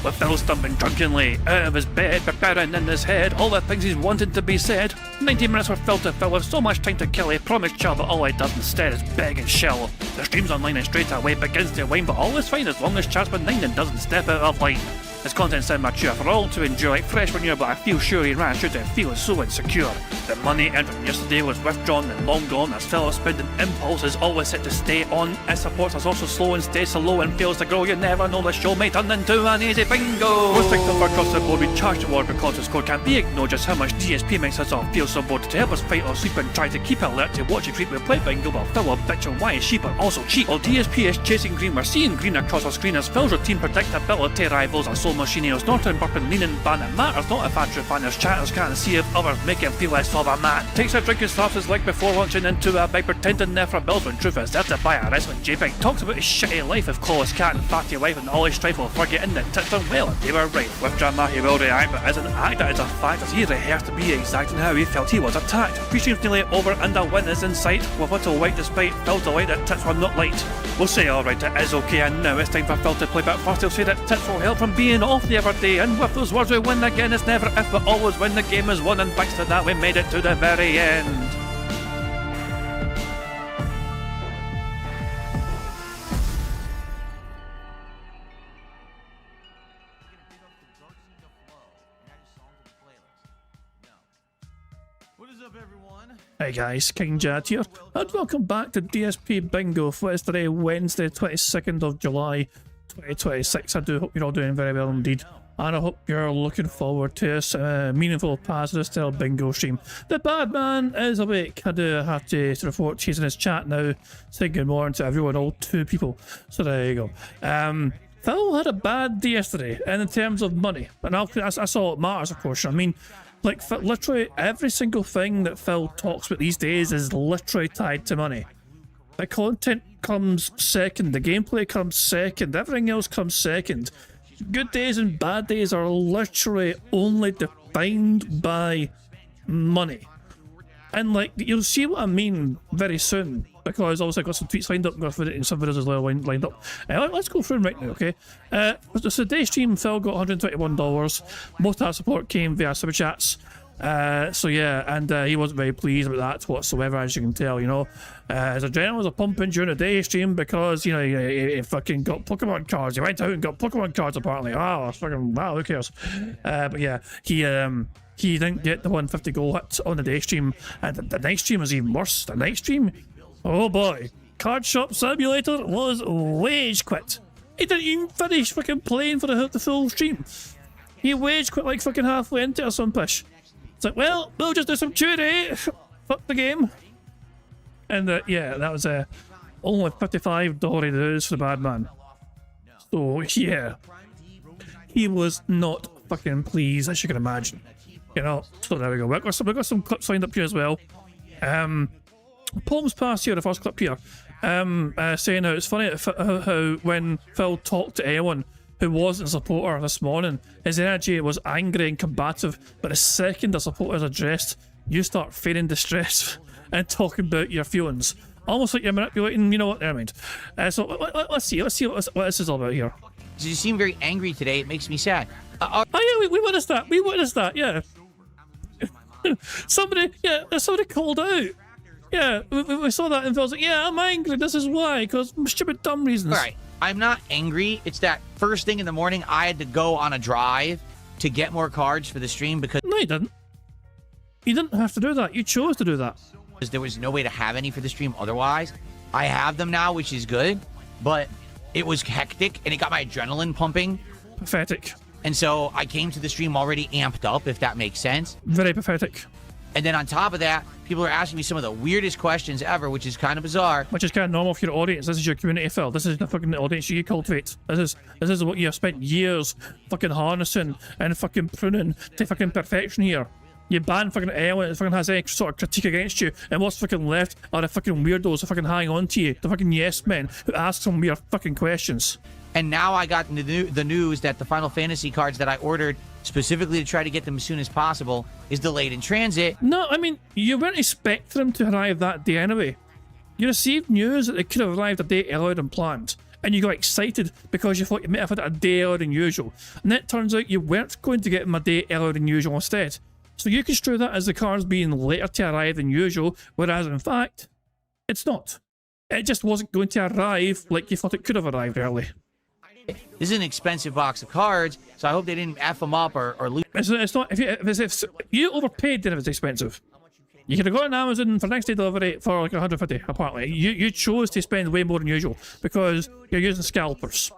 with Phil stumbling drunkenly out of his bed, preparing in his head all the things he's wanted to be said. 90 minutes for Phil to fill with so much time to kill, he promised Char that all he does instead is beg and shell. The stream's online and straight away begins to wane, but all is fine as long as Char's benign and doesn't step out of line. His content's sound mature for all to enjoy, like fresh manure, but I feel sure he ran through to feel so insecure. The money earned from yesterday was withdrawn and long gone, as Phil's spending impulse is always set to stay on. His support is also slow and stays so low and fails to grow. You never know, the show may turn into an easy bingo. Most victims are across the board we charge the war because the score can't be ignored. Just how much DSP makes us all feel so bored to help us fight or sleep and try to keep alert to watch a creep we play bingo while Phil will bitch on why is she but also cheap. While DSP is chasing green, we're seeing green across our screen as Phil's routine predictability rivals our soul machineers. Norton, burping, leaning, ban it matters not if Andrew fanners chatters can't see if others make him feel less of a man. Takes a drink and slaps his leg before launching into a bike, pretending there for bills when truth is there to buy a wrestling JPEG. Talks about his shitty life of Clawless Cat and fatty wife and all his strife while forgetting that tits done well and they were right. With drama he will react, but as an actor it's a fact as he rehearsed to be exact in how he felt he was attacked. Pre-stream's nearly over and a win is in sight, with little white despite Phil's delight that tits were not light. We'll say alright, it is okay, and now it's time for Phil to play, but first he'll say that tits will help from being off the other day, and with those words we win again. It's never if but always when the game is won, and thanks to that we made it to the very end. Hey guys, King Jad here, and welcome back to DSP Bingo for today, Wednesday, 22nd of July, 2026. I do hope you're all doing very well indeed, and I hope you're looking forward to this meaningful, positive style bingo stream. The bad man is awake. I do have to report he's in his chat now, saying good morning to everyone, all 2 people. So there you go. Phil had a bad day yesterday, and in terms of money, and I saw it matters, of course. I mean, like, literally every single thing that Phil talks about these days is literally tied to money. The content comes second, the gameplay comes second, everything else comes second. Good days and bad days are literally only defined by money. And like, you'll see what I mean very soon, because obviously I've got some tweets lined up, and some videos as well lined up. Let's go through them right now, okay? So today's stream, Phil got $121. Most of that support came via super chats. So yeah, and he wasn't very pleased with that whatsoever, as you can tell, you know. His adrenaline was a pumping during the day stream because, you know, he fucking got Pokemon cards. He went out and got Pokemon cards apparently. Wow, fucking wow, who cares? But yeah, he didn't get the 150 goal hit on the day stream, and the night stream was even worse. The night stream, oh boy, Card Shop Simulator was rage quit. He didn't even finish fucking playing for the full stream. He rage quit like fucking halfway into it or some pish. It's like, well, we'll just do some charity. Fuck the game. And yeah, that was only $55 dues for the bad man. So yeah, he was not fucking pleased, as you can imagine. You know, so there we go. We've got some clips lined up here as well. Palms past here, the first clip here, saying how it's funny how when Phil talked to anyone who wasn't a supporter this morning, his energy was angry and combative, but the second a supporter is addressed, you start feeling distress and talking about your feelings. Almost like you're manipulating, you know what, never mind. So let's see what this is all about here. You seem very angry today, it makes me sad. Oh yeah, we witnessed that, yeah. somebody called out. Yeah, we saw that and Phil's like, yeah, I'm angry, this is why, because stupid dumb reasons. Alright, I'm not angry, it's that first thing in the morning I had to go on a drive to get more cards for the stream because... No, you didn't. You didn't have to do that, you chose to do that. There was no way to have any for the stream otherwise. I have them now, which is good, but it was hectic and it got my adrenaline pumping. Pathetic. And so I came to the stream already amped up, if that makes sense. Very pathetic. And then on top of that, people are asking me some of the weirdest questions ever, which is kind of bizarre. Which is kind of normal for your audience. This is your community, Phil. This is the fucking audience you cultivate. This is what you have spent years fucking harnessing and fucking pruning to fucking perfection here. You ban fucking anyone that fucking has any sort of critique against you, and what's fucking left are the fucking weirdos who fucking hang on to you, the fucking yes men who ask some weird fucking questions. And now I got the news that the Final Fantasy cards that I ordered specifically to try to get them as soon as possible is delayed in transit. No, I mean, you weren't expecting them to arrive that day anyway. You received news that they could have arrived a day earlier than planned, and you got excited because you thought you might have had it a day earlier than usual. And then it turns out you weren't going to get them a day earlier than usual instead. So you construe that as the car's being later to arrive than usual, whereas in fact, it's not. It just wasn't going to arrive like you thought it could have arrived early. This is an expensive box of cards, so I hope they didn't F them up or lose. It's not. If you overpaid, then it was expensive. You could have gone on Amazon for next day delivery for like 150, apparently. You chose to spend way more than usual because you're using scalpers.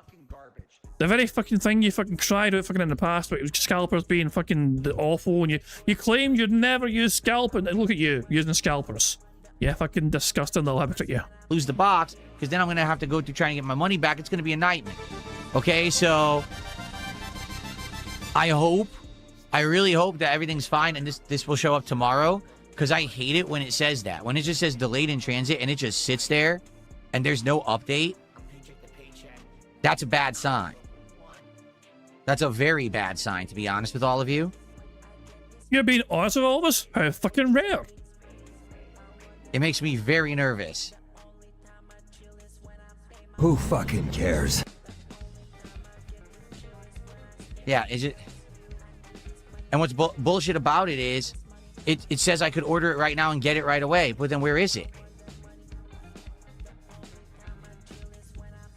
The very fucking thing you fucking cried out fucking in the past about scalpers being fucking awful, and you claimed you'd never use scalping, and look at you, using scalpers. Yeah, fucking disgusting little hypocrite, yeah. Lose the box, because then I'm going to have to go through trying to get my money back. It's going to be a nightmare. Okay, so I really hope that everything's fine and this will show up tomorrow, because I hate it when it says that. When it just says delayed in transit and it just sits there and there's no update, that's a bad sign. That's a very bad sign, to be honest with all of you. You're being honest with all of us? How fucking rare. It makes me very nervous. Who fucking cares? Yeah, is it? And what's bullshit about it is, it says I could order it right now and get it right away, but then where is it?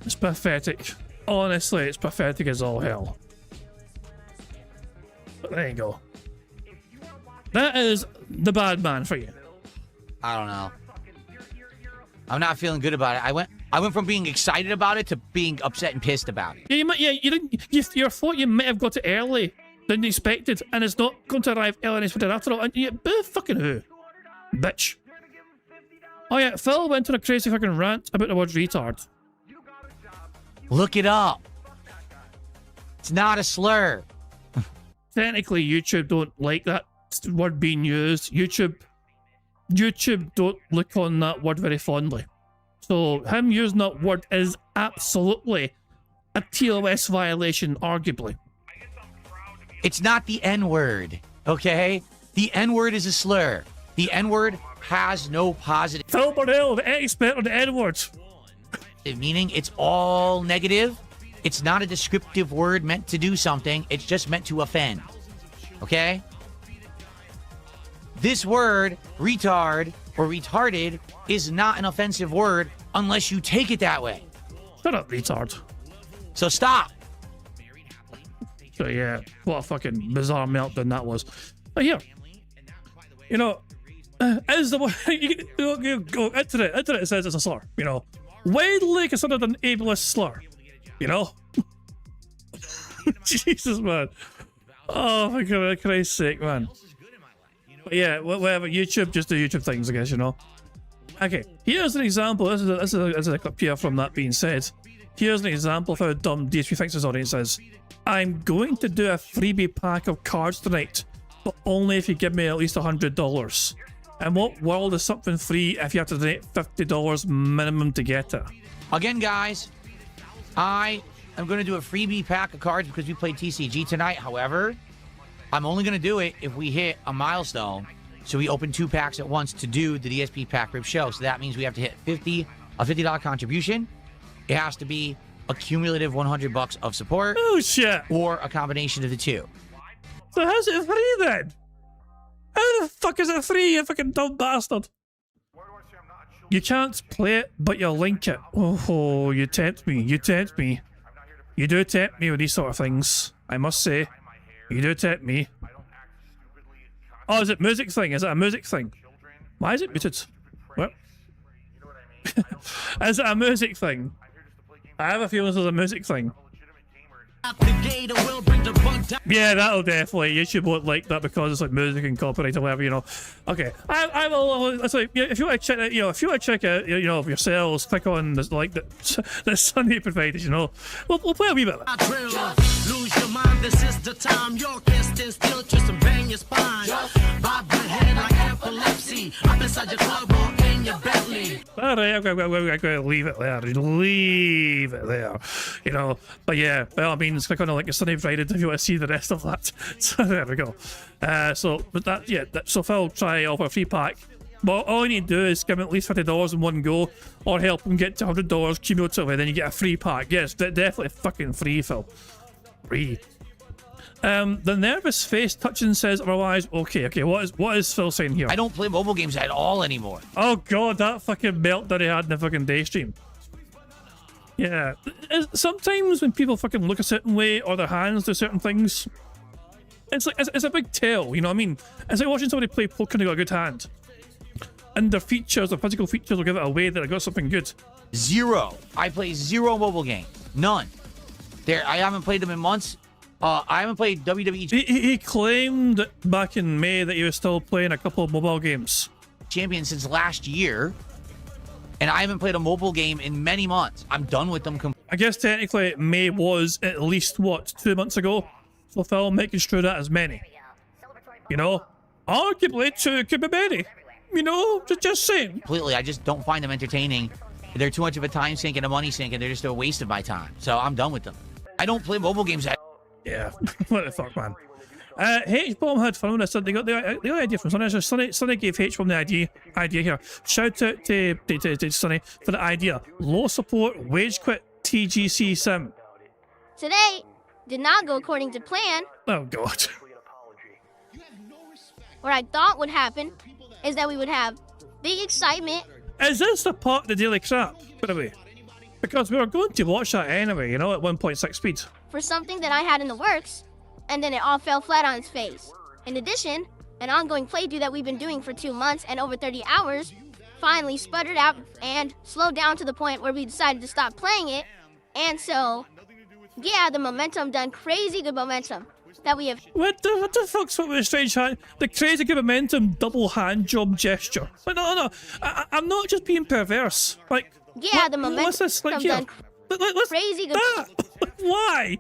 It's pathetic. Honestly, it's pathetic as all hell. But there you go. That is the bad man for you. I don't know. I'm not feeling good about it. I went from being excited about it to being upset and pissed about it. Yeah, you didn't. You thought you might have got it early than expected, and it's not going to arrive early than expected after all. And you fucking who, bitch. Oh yeah, Phil went on a crazy fucking rant about the word retard. Look it up. It's not a slur. Technically, YouTube don't like that word being used. YouTube don't look on that word very fondly. So him using that word is absolutely a TOS violation, arguably. It's not the N-word, okay? The N-word is a slur. The N-word has no positive... Phil Burnell, the expert on the N-word. Meaning it's all negative. It's not a descriptive word meant to do something. It's just meant to offend, okay? This word, retard or retarded, is not an offensive word unless you take it that way. Shut up, retard. So stop. So yeah, what a fucking bizarre meltdown that was. But here, you know, as the one you go internet it says it's a slur. You know, widely considered an ableist slur. You know, Jesus man. Oh my God, for Christ's sake, man. But yeah, whatever. YouTube, just do YouTube things, I guess. You know. Okay, here's an example. This is a clip here from that being said. Here's an example of how dumb DSP thinks his audience is. I'm going to do a freebie pack of cards tonight, but only if you give me at least $100. And what world is something free if you have to donate $50 minimum to get it? Again, guys, I am going to do a freebie pack of cards because we played TCG tonight. However, I'm only going to do it if we hit a milestone. So we open 2 packs at once to do the DSP Pack Rip show. So that means we have to hit a $50 contribution. It has to be a cumulative $100 of support. Oh shit! Or a combination of the two. So how's it free then? How the fuck is it free, you fucking dumb bastard? You can't play it, but you'll link it. Oh, you tempt me. You tempt me. You do tempt me with these sort of things. I must say, you do tempt me. Oh, is it music thing? Is it a music thing? Why is it muted? What? Is it a music thing? I have a feeling this is a music thing. Yeah, that'll definitely. YouTube won't like that because it's like music and copyright or whatever, you know. Okay, I will. It's like, if you want to check it, you know, if you want to check it, you know, yourselves, click on this, like the Sunday provided, you know. We'll play a wee bit. Lose your mind. This is the time. Your stand still, twist and bang your spine. Bob your head like epilepsy. Up inside your club or in your belly. All right, I'm going to leave it there. Leave it there. You know, but yeah, by all means, click on like a Sunday Friday if you want to see the rest of that. So there we go. So, but that, yeah, so Phil try offer a free pack But all you need to do is give him at least $50 in one go, or help him get to $100 cumulatively, then you get a free pack. Yes, definitely fucking free, Phil. Free. The nervous face touching says otherwise. Okay, what is Phil saying here? I don't play mobile games at all anymore. Oh god, that fucking meltdown he had in the fucking day stream. Yeah. Sometimes when people fucking look a certain way or their hands do certain things, it's like it's a big tell, you know what I mean? It's like watching somebody play poker and they got a good hand. And their features, their physical features will give it away that they got something good. Zero. I play zero mobile game. None. I haven't played them in months. I haven't played WWE. He claimed back in May that he was still playing a couple of mobile games. Champion since last year, and I haven't played a mobile game in many months. I'm done with them. I guess technically May was at least, what, 2 months ago? So Phil, making sure that as many. You know? Arguably, 2 could be many. You know? Just saying. Completely, I just don't find them entertaining. They're too much of a time sink and a money sink, and they're just a waste of my time. So I'm done with them. I don't play mobile games at Yeah, what the fuck, man. H-Bomb had fun with this. They got the idea from Sonny. So Sonny gave H-Bomb the idea here. Shout out to Sonny for the idea. Low support, wage quit, TGC sim. Today did not go according to plan. Oh, God. What I thought would happen is that we would have big excitement. Is this the part of the daily crap, by the way? Because we were going to watch that anyway, you know, at 1.6 speed. For something that I had in the works, and then it all fell flat on its face. In addition, an ongoing playthrough that we've been doing for 2 months and over 30 hours finally sputtered out and slowed down to the point where we decided to stop playing it. And so, yeah, the momentum done crazy good momentum that we have. What the fuck's up with the strange hand? The crazy good momentum double hand job gesture. But no. I'm not just being perverse. Like, yeah, the momentum what's this like here? done crazy good Why?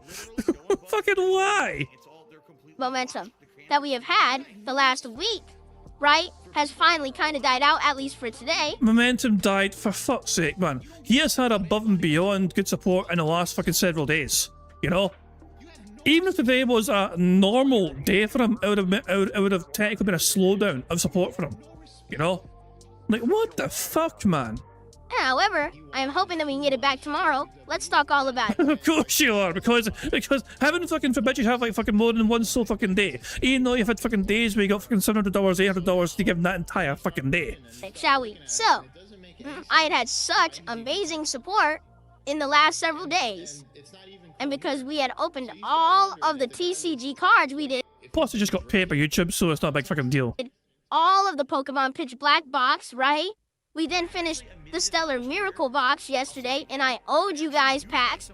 Fucking why? momentum that we have had the last week, right, has finally kind of died out, at least for today. Momentum died, for fuck's sake, man. He has had above and beyond good support in the last fucking several days, you know? Even if today was a normal day for him, it would have technically been a slowdown of support for him, you know? Like, what the fuck, man? However, I am hoping that we can get it back tomorrow. Let's talk all about it. Of course you are, because heaven fucking forbid you have like fucking more than one sole fucking day. Even though you've had fucking days where you got fucking $700, $800 to give them that entire fucking day. Shall we? So, I had such amazing support in the last several days. And because we had opened all of the TCG cards, we did Plus, it just got paid by YouTube, so it's not a big fucking deal. all of the Pokemon Pitch Black box, right? We then finished the Stellar Miracle box yesterday, and I owed you guys packs.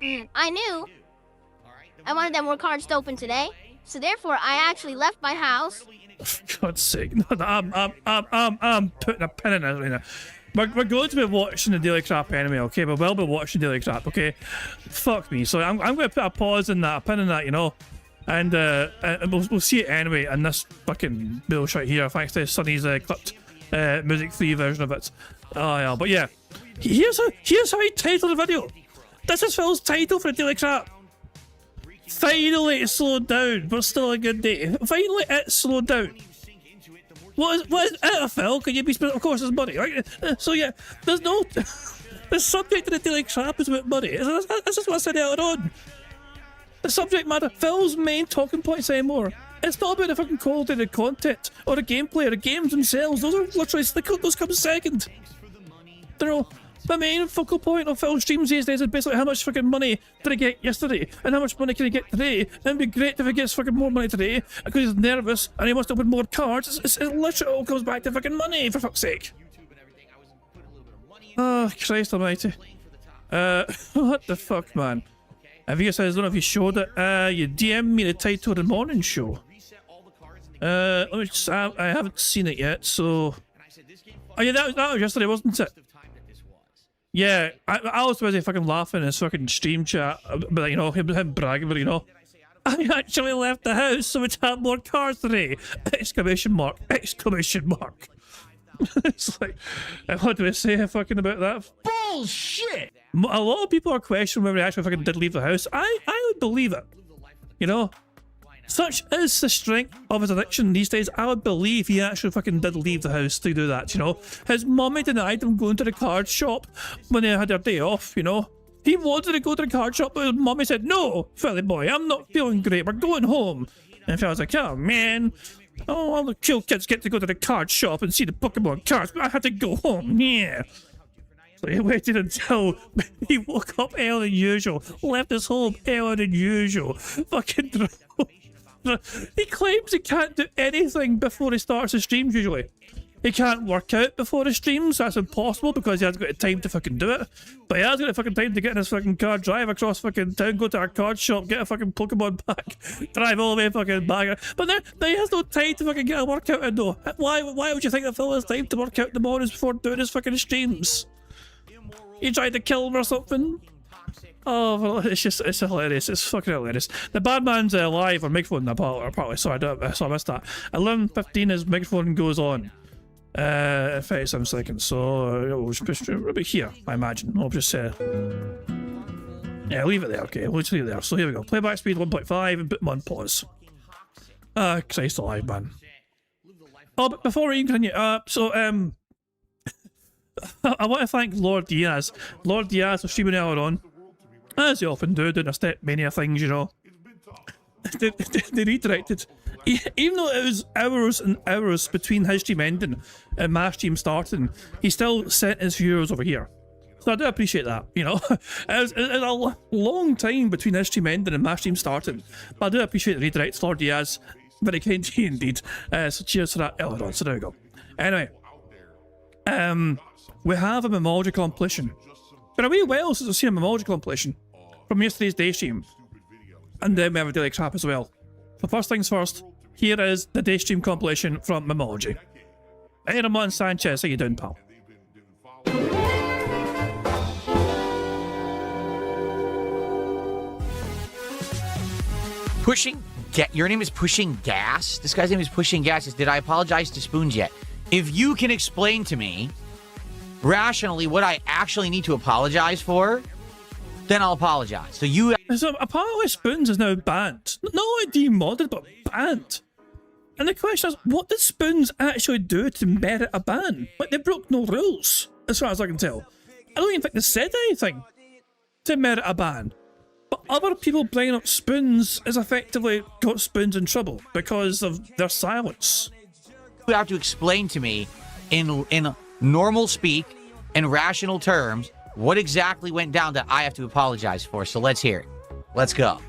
I knew I wanted that more cards to open today, so therefore I actually left my house. For God's sake, no, I'm putting a pin in it right now. We're going to be watching the Daily Crap anyway, okay? But we'll be watching Daily Crap, okay? Fuck me. So I'm going to put a pause in that, a pin in that, you know? And we'll see it anyway in this fucking bullshit here, thanks to Sonny's clipped music-free version of it. Oh yeah, but yeah. Here's how he titled the video. This is Phil's title for the Daily Crap. Finally it slowed down, but still a good day. Finally it slowed down. What is it, Phil? Can you be specific? Of course it's money, right? So yeah, there's no... the subject of the Daily Crap is about money. This is what I said earlier on. The subject matter, Phil's main talking points anymore. It's not about the fucking quality of the content, or the gameplay, or the games themselves. Those are literally, those come second. They're all... The main focal point of Phil's streams these days is basically how much fucking money did he get yesterday, and how much money can he get today. And it'd be great if he gets fucking more money today, because he's nervous, and he wants to open more cards. It literally all comes back to fucking money, for fuck's sake. Oh, Christ almighty. What the fuck, man? Have you guys, I don't know if you showed it, you DM'd me the title of the morning show. Let me just, I haven't seen it yet, so... Oh yeah, that was yesterday, wasn't it? Yeah, I was busy fucking laughing in his fucking stream chat, but you know, him bragging, but you know, I actually left the house so we'd have more cars today! Exclamation mark, exclamation mark. It's like, what do I say fucking about that? Bullshit! A lot of people are questioning whether he actually fucking did leave the house. I would believe it. You know? Such is the strength of his addiction these days, I would believe he actually fucking did leave the house to do that, you know. His mummy denied him going to the card shop when they had their day off, you know. He wanted to go to the card shop, but his mummy said, no, Philly boy, I'm not feeling great, we're going home. And Phil was like, oh man, oh, all the cool kids get to go to the card shop and see the Pokemon cards, but I had to go home, yeah. So he waited until he woke up earlier than usual, left his home earlier than usual, fucking he claims he can't do anything before he starts his streams usually. He can't work out before his streams, that's impossible because he hasn't got the time to fucking do it. But he has got the fucking time to get in his fucking car, drive across fucking town, go to a card shop, get a fucking Pokemon pack, drive all the way fucking back. But then he has no time to fucking get a workout in though. Why would you think that Phil has time to work out in the mornings before doing his fucking streams? You tried to kill him or something? Oh, well, it's hilarious. It's fucking hilarious. The bad man's live on microphone apparently, so I missed that. 11:15 his microphone goes on. 37 seconds, so we'll just push it here, I imagine. I'll just say. Yeah, leave it there, okay, we'll just leave it there. So here we go. Playback speed 1.5 and put them on pause. Christ alive, man. Oh, but before we even continue, I want to thank Lord Diaz. Lord Diaz was streaming earlier on, as he often do, doing a step mania things, you know. They redirected, even though it was hours and hours between his stream ending and my stream starting, he still sent his viewers over here. So I do appreciate that, you know. It was a long time between his stream ending and my stream starting, but I do appreciate the redirects, Lord Diaz. Very kind to you indeed. So cheers for that earlier on. So there we go. Anyway, we have a Memology compilation. Been a wee while since I've seen a Memology compilation from yesterday's day stream. And then we have a daily crap as well. So first things first, here is the day stream compilation from Memology. Hey Ramon Sanchez, how you doing, pal? Your name is Pushing Gas? This guy's name is Pushing Gas. Did I apologize to Spoons yet? If you can explain to me rationally what I actually need to apologize for, then I'll apologize. So apparently Spoons is now banned. Not only demodded, but banned. And the question is, what did Spoons actually do to merit a ban? Like, they broke no rules, as far as I can tell. I don't even think they said anything to merit a ban. But other people bringing up Spoons has effectively got Spoons in trouble because of their silence. You have to explain to me in normal speak and rational terms what exactly went down that I have to apologize for. So let's hear it. Let's go.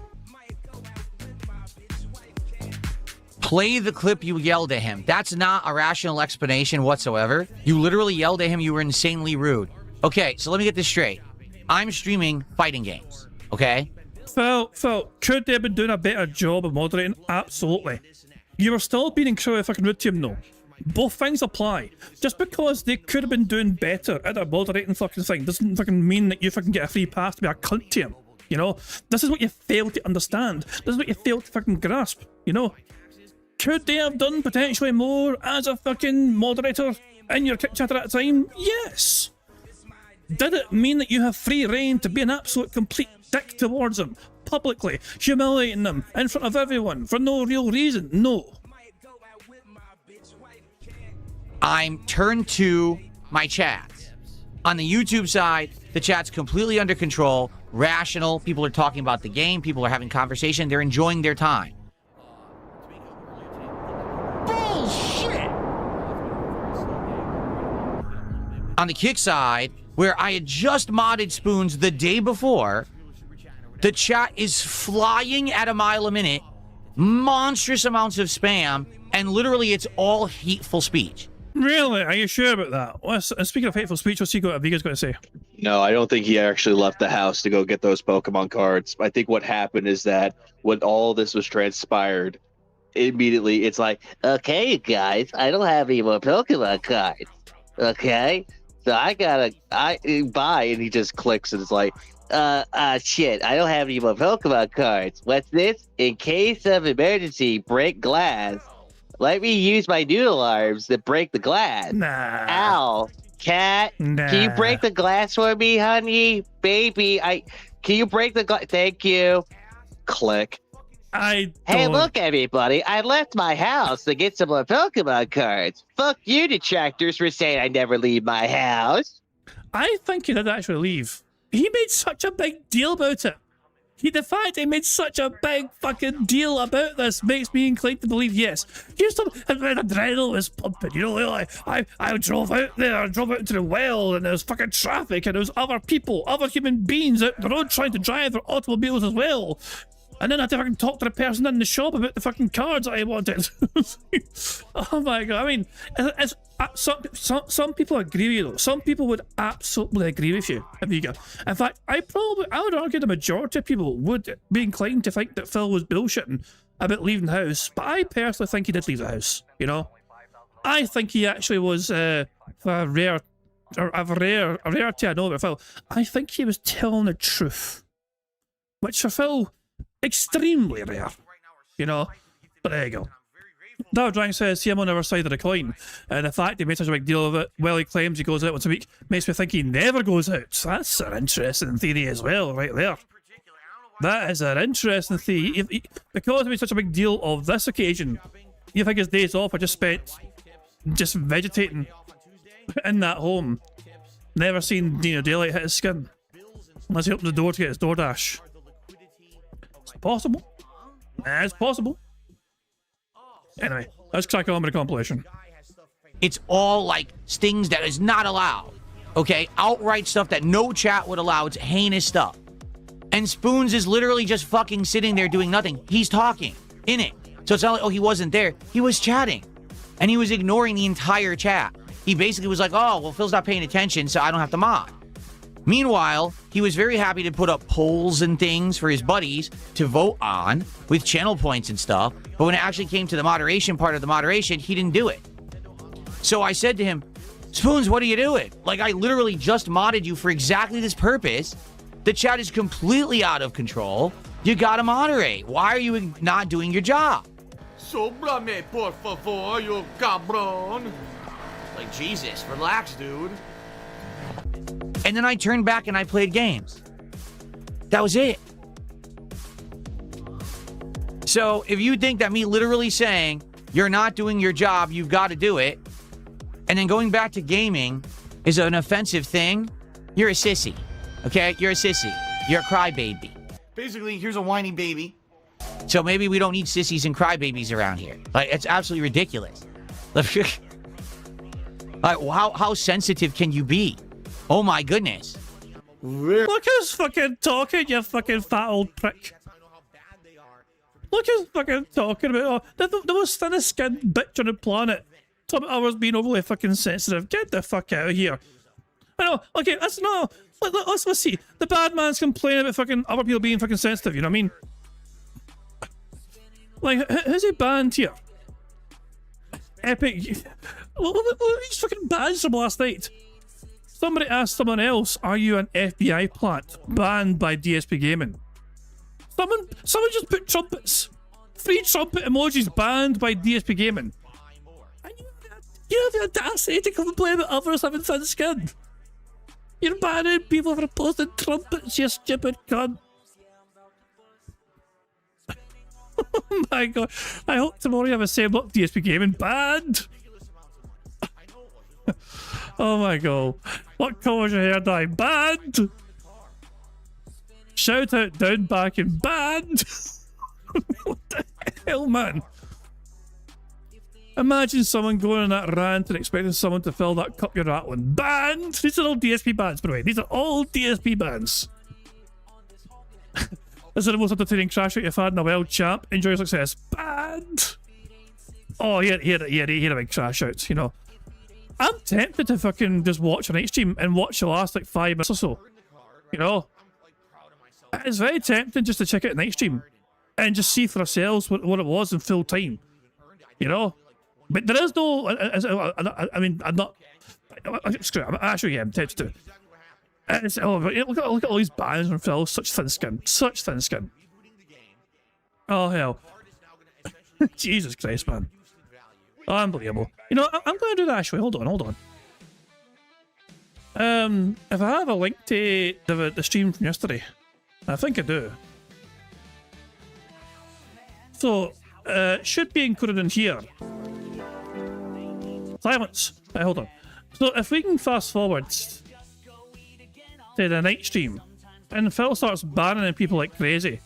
Play the clip you yelled at him. That's not a rational explanation whatsoever. You literally yelled at him. You were insanely rude. Okay, so let me get this straight. I'm streaming fighting games, okay? Phil, could they have been doing a better job of moderating? Absolutely. You were still being incredibly fucking rude to him, though. Both things apply. Just because they could have been doing better at their moderating fucking thing doesn't fucking mean that you fucking get a free pass to be a cunt to him. You know? This is what you fail to understand. This is what you fail to fucking grasp. You know? Could they have done potentially more as a fucking moderator in your kick chat at that time? Yes. Did it mean that you have free reign to be an absolute complete dick towards them, publicly, humiliating them in front of everyone for no real reason? No. I'm turned to my chat. On the YouTube side, the chat's completely under control, rational. People are talking about the game. People are having conversation. They're enjoying their time. Bullshit! On the kick side, where I had just modded Spoons the day before, the chat is flying at a mile a minute, monstrous amounts of spam, and literally it's all hateful speech. Really? Are you sure about that? Speaking of hateful speech, what's Viga's got to say? No, I don't think he actually left the house to go get those Pokemon cards. I think what happened is that when all this was transpired, immediately it's like, okay, you guys, I don't have any more Pokemon cards. Okay? So I buy, and he just clicks and it's like, shit, I don't have any more Pokemon cards. What's this? In case of emergency, break glass. Let me use my noodle arms to break the glass. Nah. Ow. Cat, nah. Can you break the glass for me, honey? Baby, can you break the glass? Thank you. Click. I Hey, don't. look, everybody. I left my house to get some more Pokemon cards. Fuck you, detractors, for saying I never leave my house. I think he did actually leave. He made such a big deal about it. The fact he made such a big fucking deal about this makes me inclined to believe yes. Here's some adrenaline was pumping, you know, like I drove out there, I drove out into the well, and there was fucking traffic, and there was other people, other human beings out the road trying to drive their automobiles as well. And then I had to fucking talk to the person in the shop about the fucking cards that I wanted. Oh my god, I mean, some people agree with you though. Some people would absolutely agree with you. In fact, I would argue the majority of people would be inclined to think that Phil was bullshitting about leaving the house. But I personally think he did leave the house, you know? I think he actually was, a rarity I know about Phil. I think he was telling the truth. Which for Phil, extremely rare, you know? But there you go. Dark Drang says, see him on the other side of the coin. And the fact he made such a big deal of it, well, he claims he goes out once a week, makes me think he never goes out. So that's an interesting theory as well, right there. That is an interesting theory. Because he made such a big deal of this occasion, you think his days off are just spent just vegetating in that home. Never seen daylight hit his skin. Unless he opened the door to get his DoorDash. It's possible. It's possible. Anyway, let's crack on with the compilation. It's all like things that is not allowed. Okay? Outright stuff that no chat would allow. It's heinous stuff. And Spoons is literally just fucking sitting there doing nothing. He's talking in it. So it's not like, oh, he wasn't there. He was chatting. And he was ignoring the entire chat. He basically was like, oh, well, Phil's not paying attention, so I don't have to mod. Meanwhile, he was very happy to put up polls and things for his buddies to vote on with channel points and stuff. But when it actually came to the moderation part of the moderation, he didn't do it. So I said to him, Spoons, what are you doing? Like, I literally just modded you for exactly this purpose. The chat is completely out of control. You gotta moderate. Why are you not doing your job? Sóbrame, por favor, you cabrón. Like, Jesus, relax, dude. And then I turned back and I played games. That was it. So if you think that me literally saying, you're not doing your job, you've got to do it, and then going back to gaming is an offensive thing, you're a sissy. Okay? You're a sissy. You're a crybaby. Basically, here's a whiny baby. So maybe we don't need sissies and crybabies around here. Like, it's absolutely ridiculous. Like, how sensitive can you be? Oh my goodness. Look who's fucking talking, you fucking fat old prick. Look who's fucking talking about the most thinnest skinned bitch on the planet. Some others being overly fucking sensitive. Get the fuck out of here. I know, okay, let's see. The bad man's complaining about fucking other people being fucking sensitive, you know what I mean? Like, who's he banned here? Epic. What are these fucking bans from last night? Somebody asked someone else, are you an FBI plant? Banned by DSP Gaming. Someone just put trumpets. 3 trumpet emojis banned by DSP Gaming. And you have the audacity to complain about others having thin skin. You're banning people for posting trumpets, you stupid cunt. Oh my god. I hope tomorrow you have a same look DSP Gaming banned. Oh my god. What colour's your hair dye? Banned! Shout out down back and banned! What the hell, man? Imagine someone going on that rant and expecting someone to fill that cup you're rattling. Banned! These are all DSP bans, by the way. These are all DSP bans. This is the most entertaining crash out you've had in a while, champ. Enjoy your success. Banned! Oh, he had a big crash out, you know. I'm tempted to fucking just watch an H stream and watch the last like 5 minutes or so. You know? It's very tempting just to check out an H stream and just see for ourselves what it was in full time. You know? But there is no... I mean, I'm not... Screw it, I'm tempted to. Look at all these bans from Phil. Such thin skin. Such thin skin. Oh, hell. Jesus Christ, man. Unbelievable. You know, I'm going to do that actually. Hold on. If I have a link to the stream from yesterday, I think I do. So, should be included in here. Silence. Right, hold on. So if we can fast forward to the night stream, and Phil starts banning people like crazy.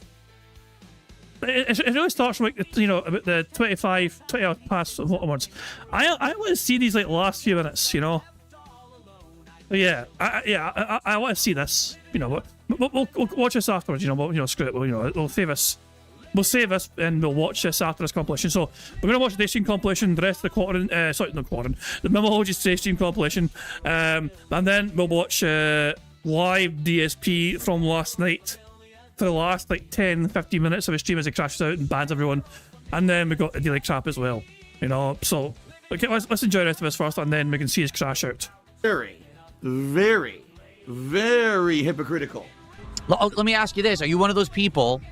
It really starts from like, you know, about the 20 hours past onwards. I want to see these like last few minutes, you know. I want to see this, you know. We'll watch this afterwards, you know. Screw it. We'll save us. We'll save this and we'll watch this after this compilation. So we're gonna watch the day stream compilation, the rest of the quarantine, the Mimology day stream compilation, and then we'll watch live DSP from last night for the last like 10-15 minutes of his stream as he crashes out and bans everyone, and then we got the daily crap as well, you know. So okay, let's enjoy the rest of this first, and then we can see his crash out. Very, very, very hypocritical. Let me ask you this: are you one of those people?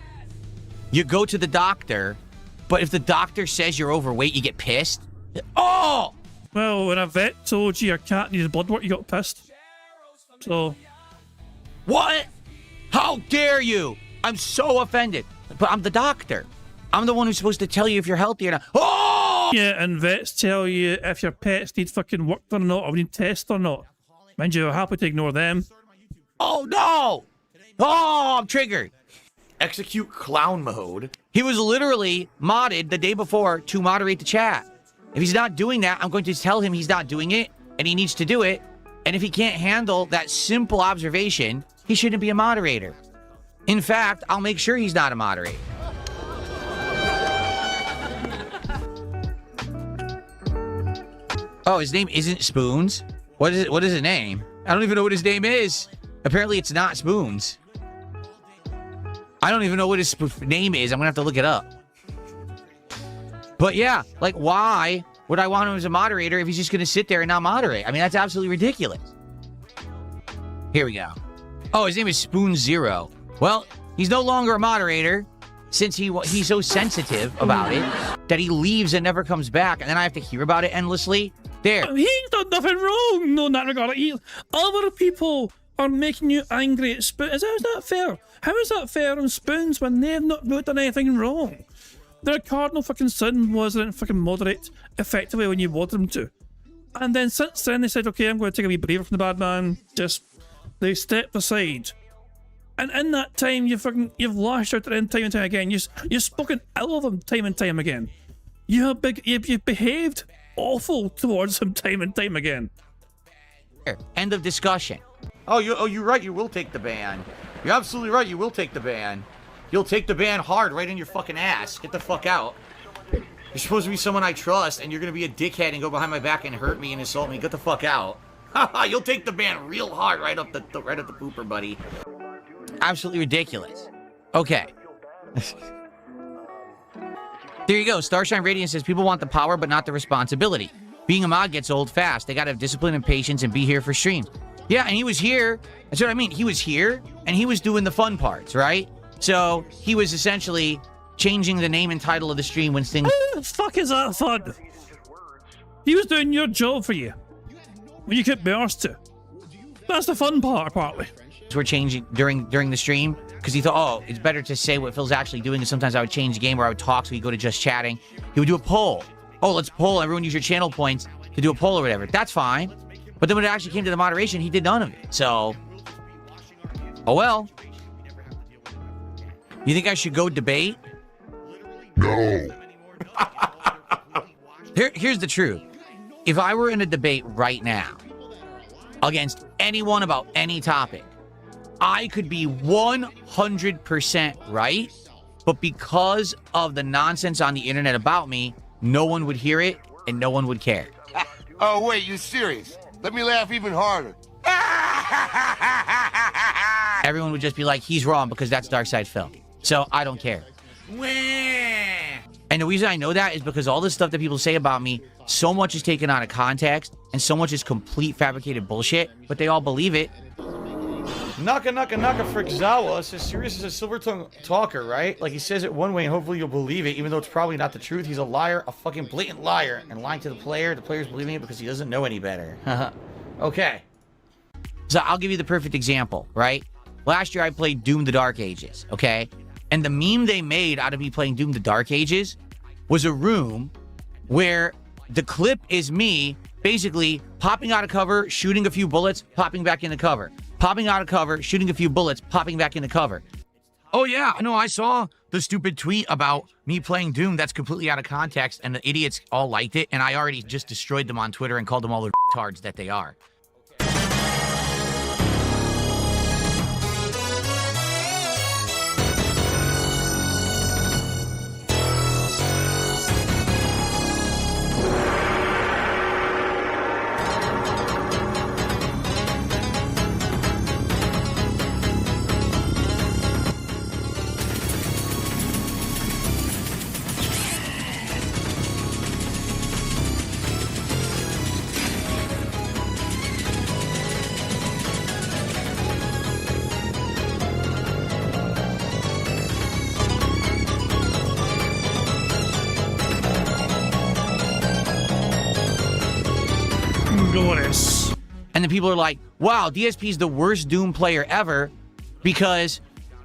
You go to the doctor, but if the doctor says you're overweight, you get pissed? Oh! Well, when a vet told you your cat needed blood work, you got pissed. So... What? How dare you? I'm so offended. But I'm the doctor. I'm the one who's supposed to tell you if you're healthy or not. Oh! Yeah, and vets tell you if your pets need fucking work done or not, or need tests or not. Mind you, I'm happy to ignore them. Oh, no! Oh, I'm triggered. Execute clown mode. He was literally modded the day before to moderate the chat. If he's not doing that, I'm going to tell him he's not doing it, and he needs to do it. And if he can't handle that simple observation, he shouldn't be a moderator. In fact, I'll make sure he's not a moderator. Oh, his name isn't Spoons? What is it? What is his name? I don't even know what his name is. Apparently, it's not Spoons. I don't even know what his name is. I'm gonna have to look it up. But yeah, like, why would I want him as a moderator if he's just gonna sit there and not moderate? I mean, that's absolutely ridiculous. Here we go. Oh, his name is Spoon Zero. Well, he's no longer a moderator since he's so sensitive about it that he leaves and never comes back, and then I have to hear about it endlessly. There. He's done nothing wrong. No, in that regard. Other people are making you angry at Spoons. Is that fair? How is that fair on Spoons when they've not done anything wrong? Their cardinal fucking sin was they didn't fucking moderate effectively when you wanted them to. And then since then they said, okay, I'm going to take a wee breather from the bad man. They stepped aside. And in that time, you've lashed out at them time and time again. You've spoken ill of them time and time again. You've behaved awful towards him time and time again. End of discussion. You're right. You will take the ban. You're absolutely right. You will take the ban. You'll take the ban hard right in your fucking ass. Get the fuck out. You're supposed to be someone I trust, and you're gonna be a dickhead and go behind my back and hurt me and insult me. Get the fuck out. You'll take the ban real hard right up the pooper, buddy. Absolutely ridiculous. Okay. There you go. Starshine Radiant says people want the power but not the responsibility. Being a mod gets old fast. They gotta have discipline and patience and be here for streams. Yeah, and he was here. That's what I mean. He was here, and he was doing the fun parts, right? So he was essentially changing the name and title of the stream when things... How the fuck is that fun? He was doing your job for you. When you could be arsed to. That's the fun part, partly. ...were changing during the stream, because he thought, oh, it's better to say what Phil's actually doing, and sometimes I would change the game, or I would talk, so he'd go to just chatting. He would do a poll. Oh, let's poll. Everyone use your channel points to do a poll or whatever. That's fine. But then when it actually came to the moderation, he did none of it. So, oh well. You think I should go debate? No. Here's the truth. If I were in a debate right now against anyone about any topic, I could be 100% right, but because of the nonsense on the internet about me, no one would hear it and no one would care. Oh, wait, you serious? Let me laugh even harder. Everyone would just be like, he's wrong because that's Darkside Phil. So I don't care. And the reason I know that is because all this stuff that people say about me, so much is taken out of context and so much is complete fabricated bullshit, but they all believe it. Naka Frickzawa says Sirius is a silver tongue talker, right? Like he says it one way and hopefully you'll believe it, even though it's probably not the truth. He's a liar, a fucking blatant liar, and lying to the player. The player's believing it because he doesn't know any better. Okay. So I'll give you the perfect example, right? Last year I played Doom the Dark Ages, okay? And the meme they made out of me playing Doom the Dark Ages was a room where the clip is me basically popping out of cover, shooting a few bullets, popping back into cover. Popping out of cover, shooting a few bullets, popping back into cover. Oh yeah, no, I saw the stupid tweet about me playing Doom that's completely out of context, and the idiots all liked it, and I already just destroyed them on Twitter and called them all the retards that they are. Glorious. And then people are like, wow, DSP's the worst Doom player ever because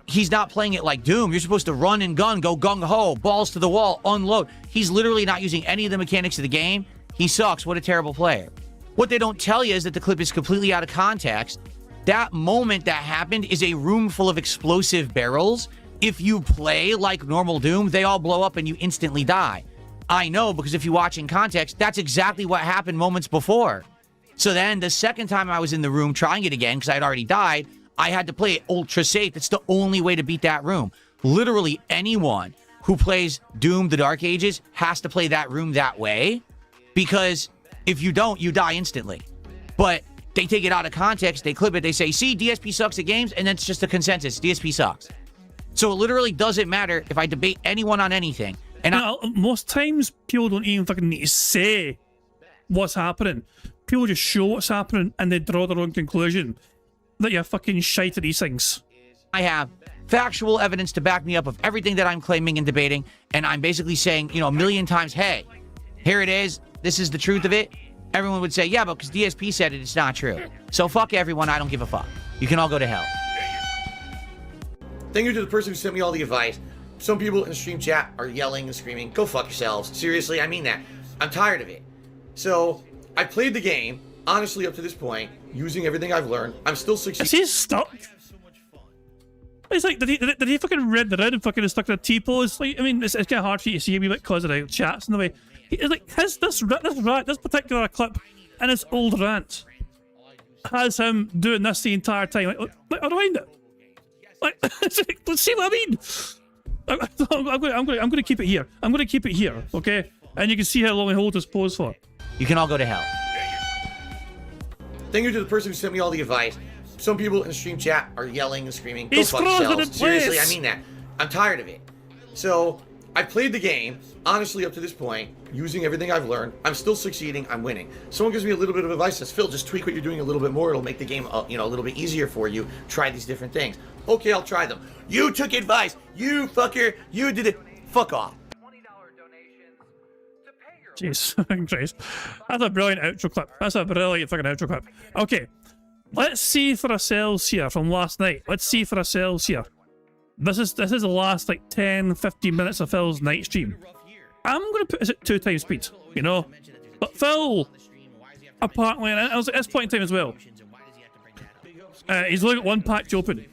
he's not playing it like Doom. You're supposed to run and gun, go gung-ho, balls to the wall, unload. He's literally not using any of the mechanics of the game. He sucks. What a terrible player. What they don't tell you is that the clip is completely out of context. That moment that happened is a room full of explosive barrels. If you play like normal Doom, they all blow up and you instantly die. I know, because if you watch in context, that's exactly what happened moments before. So then the second time I was in the room trying it again, because I had already died, I had to play it ultra safe. It's the only way to beat that room. Literally anyone who plays Doom the Dark Ages has to play that room that way, because if you don't, you die instantly. But they take it out of context, they clip it, they say, see, DSP sucks at games, and then it's just a consensus. DSP sucks. So it literally doesn't matter if I debate anyone on anything. And most times, people don't even fucking need to say what's happening. People just show what's happening and they draw their own conclusion that you're fucking shite at these things. I have factual evidence to back me up of everything that I'm claiming and debating, and I'm basically saying, you know, a million times, hey, here it is, this is the truth of it. Everyone would say, yeah, but because DSP said it, it's not true. So fuck everyone, I don't give a fuck. You can all go to hell. Thank you to the person who sent me all the advice. Some people in the stream chat are yelling and screaming, go fuck yourselves. Seriously, I mean that. I'm tired of it. So, I played the game, honestly, up to this point, using everything I've learned. I'm still succeeding. Is he stuck? It's like, did he fucking read the red and fucking stuck in a T-pose? Like, I mean, it's kind of hard for you to see a wee bit because of the chats and the way. It's like, this particular clip and his old rant has him doing this the entire time. Like around it. Like, let's see what I mean. I'm going to keep it here. I'm going to keep it here, okay? And you can see how long he holds his pose for. You can all go to hell. Thank you to the person who sent me all the advice. Some people in the stream chat are yelling and screaming, go fuck yourselves. Seriously, I mean that. I'm tired of it. So, I played the game, honestly, up to this point, using everything I've learned. I'm still succeeding. I'm winning. Someone gives me a little bit of advice, says, Phil, just tweak what you're doing a little bit more. It'll make the game, a little bit easier for you. Try these different things. Okay, I'll try them. You took advice. You fucker. You did it. Fuck off. Jeez, Christ. That's a brilliant outro clip. That's a brilliant fucking outro clip. Okay, let's see for ourselves here from last night. Let's see for ourselves here. This is the last like 10-15 minutes of Phil's night stream. I'm gonna put this at 2 times speed, you know. But Phil, apparently, and I was at this point in time as well. He's only got 1 patch open,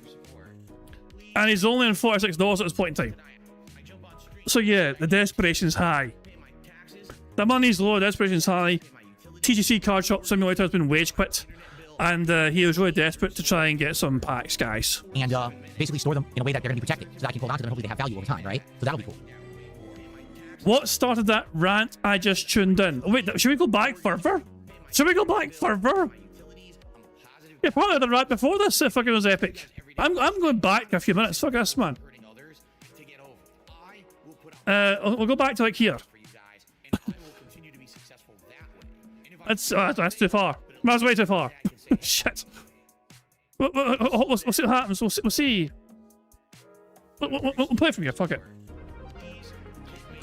and he's only on $46 at this point in time. So yeah, the desperation's high. The money's low, desperation's high. TGC Card Shop Simulator has been wage quit, and he was really desperate to try and get some packs, guys. And basically store them in a way that they're going to be protected, so that I can hold on to them and hopefully they have value over time, right? So that'll be cool. What started that rant? I just tuned in. Oh, wait, should we go back further? Should we go back further? Yeah, probably the rant before this if fucking was epic. I'm going back a few minutes. Fuck this, man. We'll go back to like here. That's too far. That's way too far. Shit. We'll see what happens. We'll see. We'll play from here. Fuck it.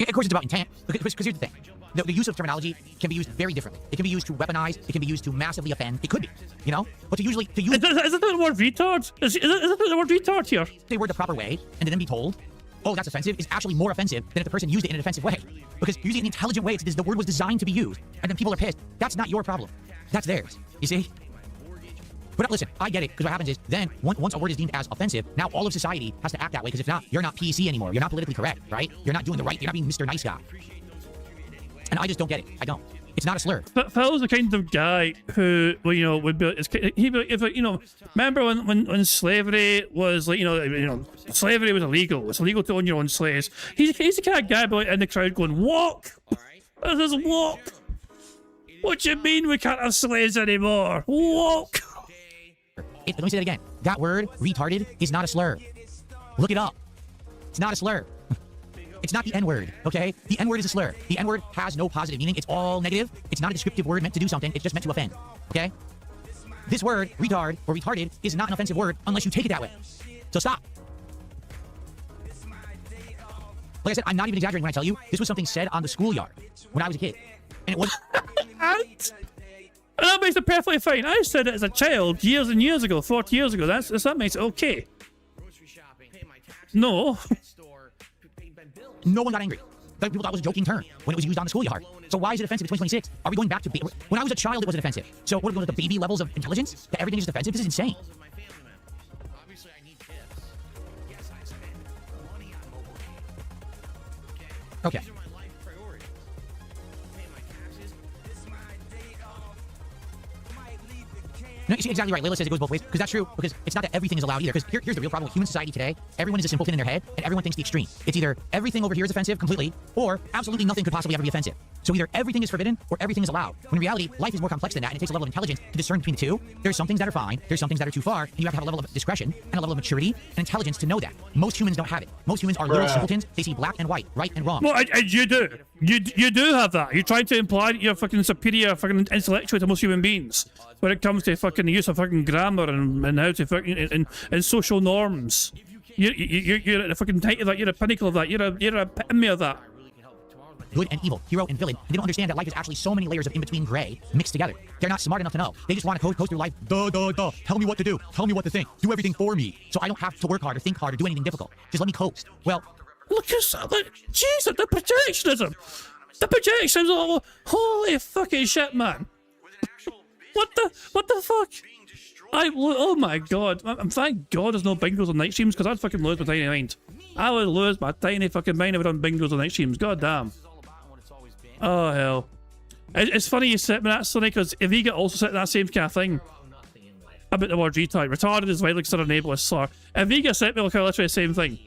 Of course, it's about intent. Because here's the thing: the use of terminology can be used very differently. It can be used to weaponize. It can be used to massively offend. It could be, you know. But to use is it the word retard? Is it the word retard here? Say word the proper way, and to then be told oh, that's offensive, is actually more offensive than if the person used it in an offensive way. Because you're using it in an intelligent way, the word was designed to be used, and then people are pissed. That's not your problem. That's theirs. You see? But listen, I get it, because what happens is, then, once a word is deemed as offensive, now all of society has to act that way, because if not, you're not PC anymore. You're not politically correct, right? You're not doing the right, you're not being Mr. Nice Guy. And I just don't get it. I don't. It's not a slur. But Phil's the kind of guy who, well, you know, would be, he'd be, if you know, remember when slavery was like, slavery was illegal. It's illegal to own your own slaves. He's the kind of guy in the crowd going, walk. This is walk. What do you mean we can't have slaves anymore? Walk. Let me say that again. That word, retarded, is not a slur. Look it up. It's not a slur. It's not the N-word, okay? The N-word is a slur. The N-word has no positive meaning. It's all negative. It's not a descriptive word meant to do something. It's just meant to offend, okay? This word, retard or retarded, is not an offensive word unless you take it that way. So stop. Like I said, I'm not even exaggerating when I tell you this was something said on the schoolyard when I was a kid. And it was... And that makes it perfectly fine. I said it as a child years and years ago, 40 years ago. That makes it okay. No. No one got angry. People thought it was a joking term when it was used on the schoolyard. So why is it offensive in 2026? Are we going back to... When I was a child, it wasn't offensive. So what are we going to the baby levels of intelligence? That everything is just offensive? This is insane. Okay. No, you're exactly right. Layla says it goes both ways, because that's true, because it's not that everything is allowed either, because here's the real problem with human society today. Everyone is a simpleton in their head, and everyone thinks the extreme. It's either everything over here is offensive completely, or absolutely nothing could possibly ever be offensive. So either everything is forbidden, or everything is allowed. When in reality, life is more complex than that, and it takes a level of intelligence to discern between the two. There's some things that are fine, there's some things that are too far, and you have to have a level of discretion, and a level of maturity, and intelligence to know that. Most humans don't have it. Most humans are little simpletons. They see black and white, right and wrong. Well, and you do. You do have that. You're trying to imply that you're fucking superior, fucking intellectual to most human beings when it comes to fucking the use of fucking grammar and how to fucking and social norms. You're at the fucking height of that. You're a pinnacle of that. You're a epitome of that. Good and evil, hero and villain, and they don't understand that life is actually so many layers of in-between gray mixed together. They're not smart enough to know. They just want to coast through life, tell me what to do, tell me what to think, do everything for me, so I don't have to work hard or think hard or do anything difficult. Just let me coast. Well, look at Jesus, the projectionism. The projections, holy fucking shit, man. What the fuck? Oh my god. Thank God there's no bingos on night streams, because I'd fucking lose my tiny mind. I would lose my tiny fucking mind if I done bingos on night streams. God damn. Oh hell. It's funny you said that, Sonny, because Eviga also said that same kind of thing about the word retard. Retarded is widely considered an ableist slur. Eviga said me like literally the same thing.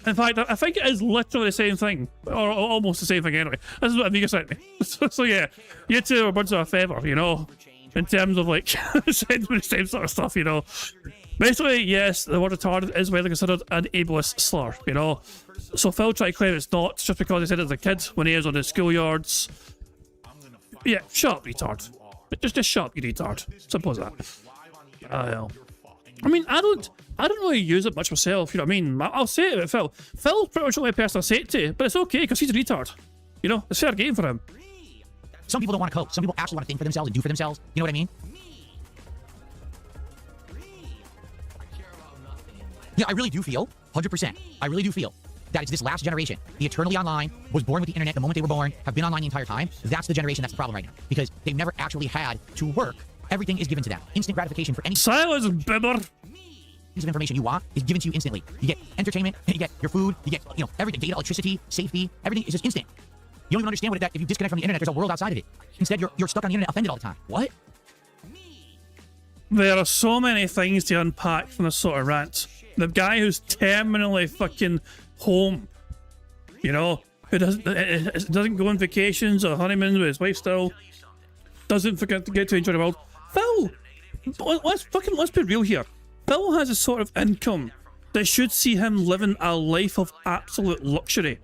In fact, I think it is literally the same thing, or almost the same thing anyway. This is what Amiga sent me. So yeah, you two are birds of a feather, you know, in terms of like sending me the same sort of stuff, you know. Basically, yes, the word retarded is widely considered an ableist slur, you know. So Phil tried to claim it's not, just because he said it as a kid when he was on the schoolyards. Yeah, shut up, retard. Just shut up, you retard. Simple as that. Hell. I mean, I don't really use it much myself, you know what I mean? I'll say it about Phil. Phil's pretty much the only person I say it to, but it's okay, because he's a retard. You know, it's fair game for him. Some people don't want to cope. Some people actually want to think for themselves and do for themselves. You know what I mean? Yeah, I really do feel, 100%, I really do feel that it's this last generation, the eternally online, was born with the internet the moment they were born, have been online the entire time. That's the generation that's the problem right now, because they've never actually had to work. Everything is given to them. Instant gratification for any silence, bibber. Piece of information you want is given to you instantly. You get entertainment, you get your food, you get, you know, everything, data, electricity, safety, everything is just instant. You don't even understand what if you disconnect from the internet, there's a world outside of it. Instead, you're stuck on the internet offended all the time. What? There are so many things to unpack from this sort of rant. The guy who's terminally fucking home, you know, who doesn't go on vacations or honeymoons with his wife still, doesn't forget to get to enjoy the world. Phil, let's be real here. Phil has a sort of income that should see him living a life of absolute luxury.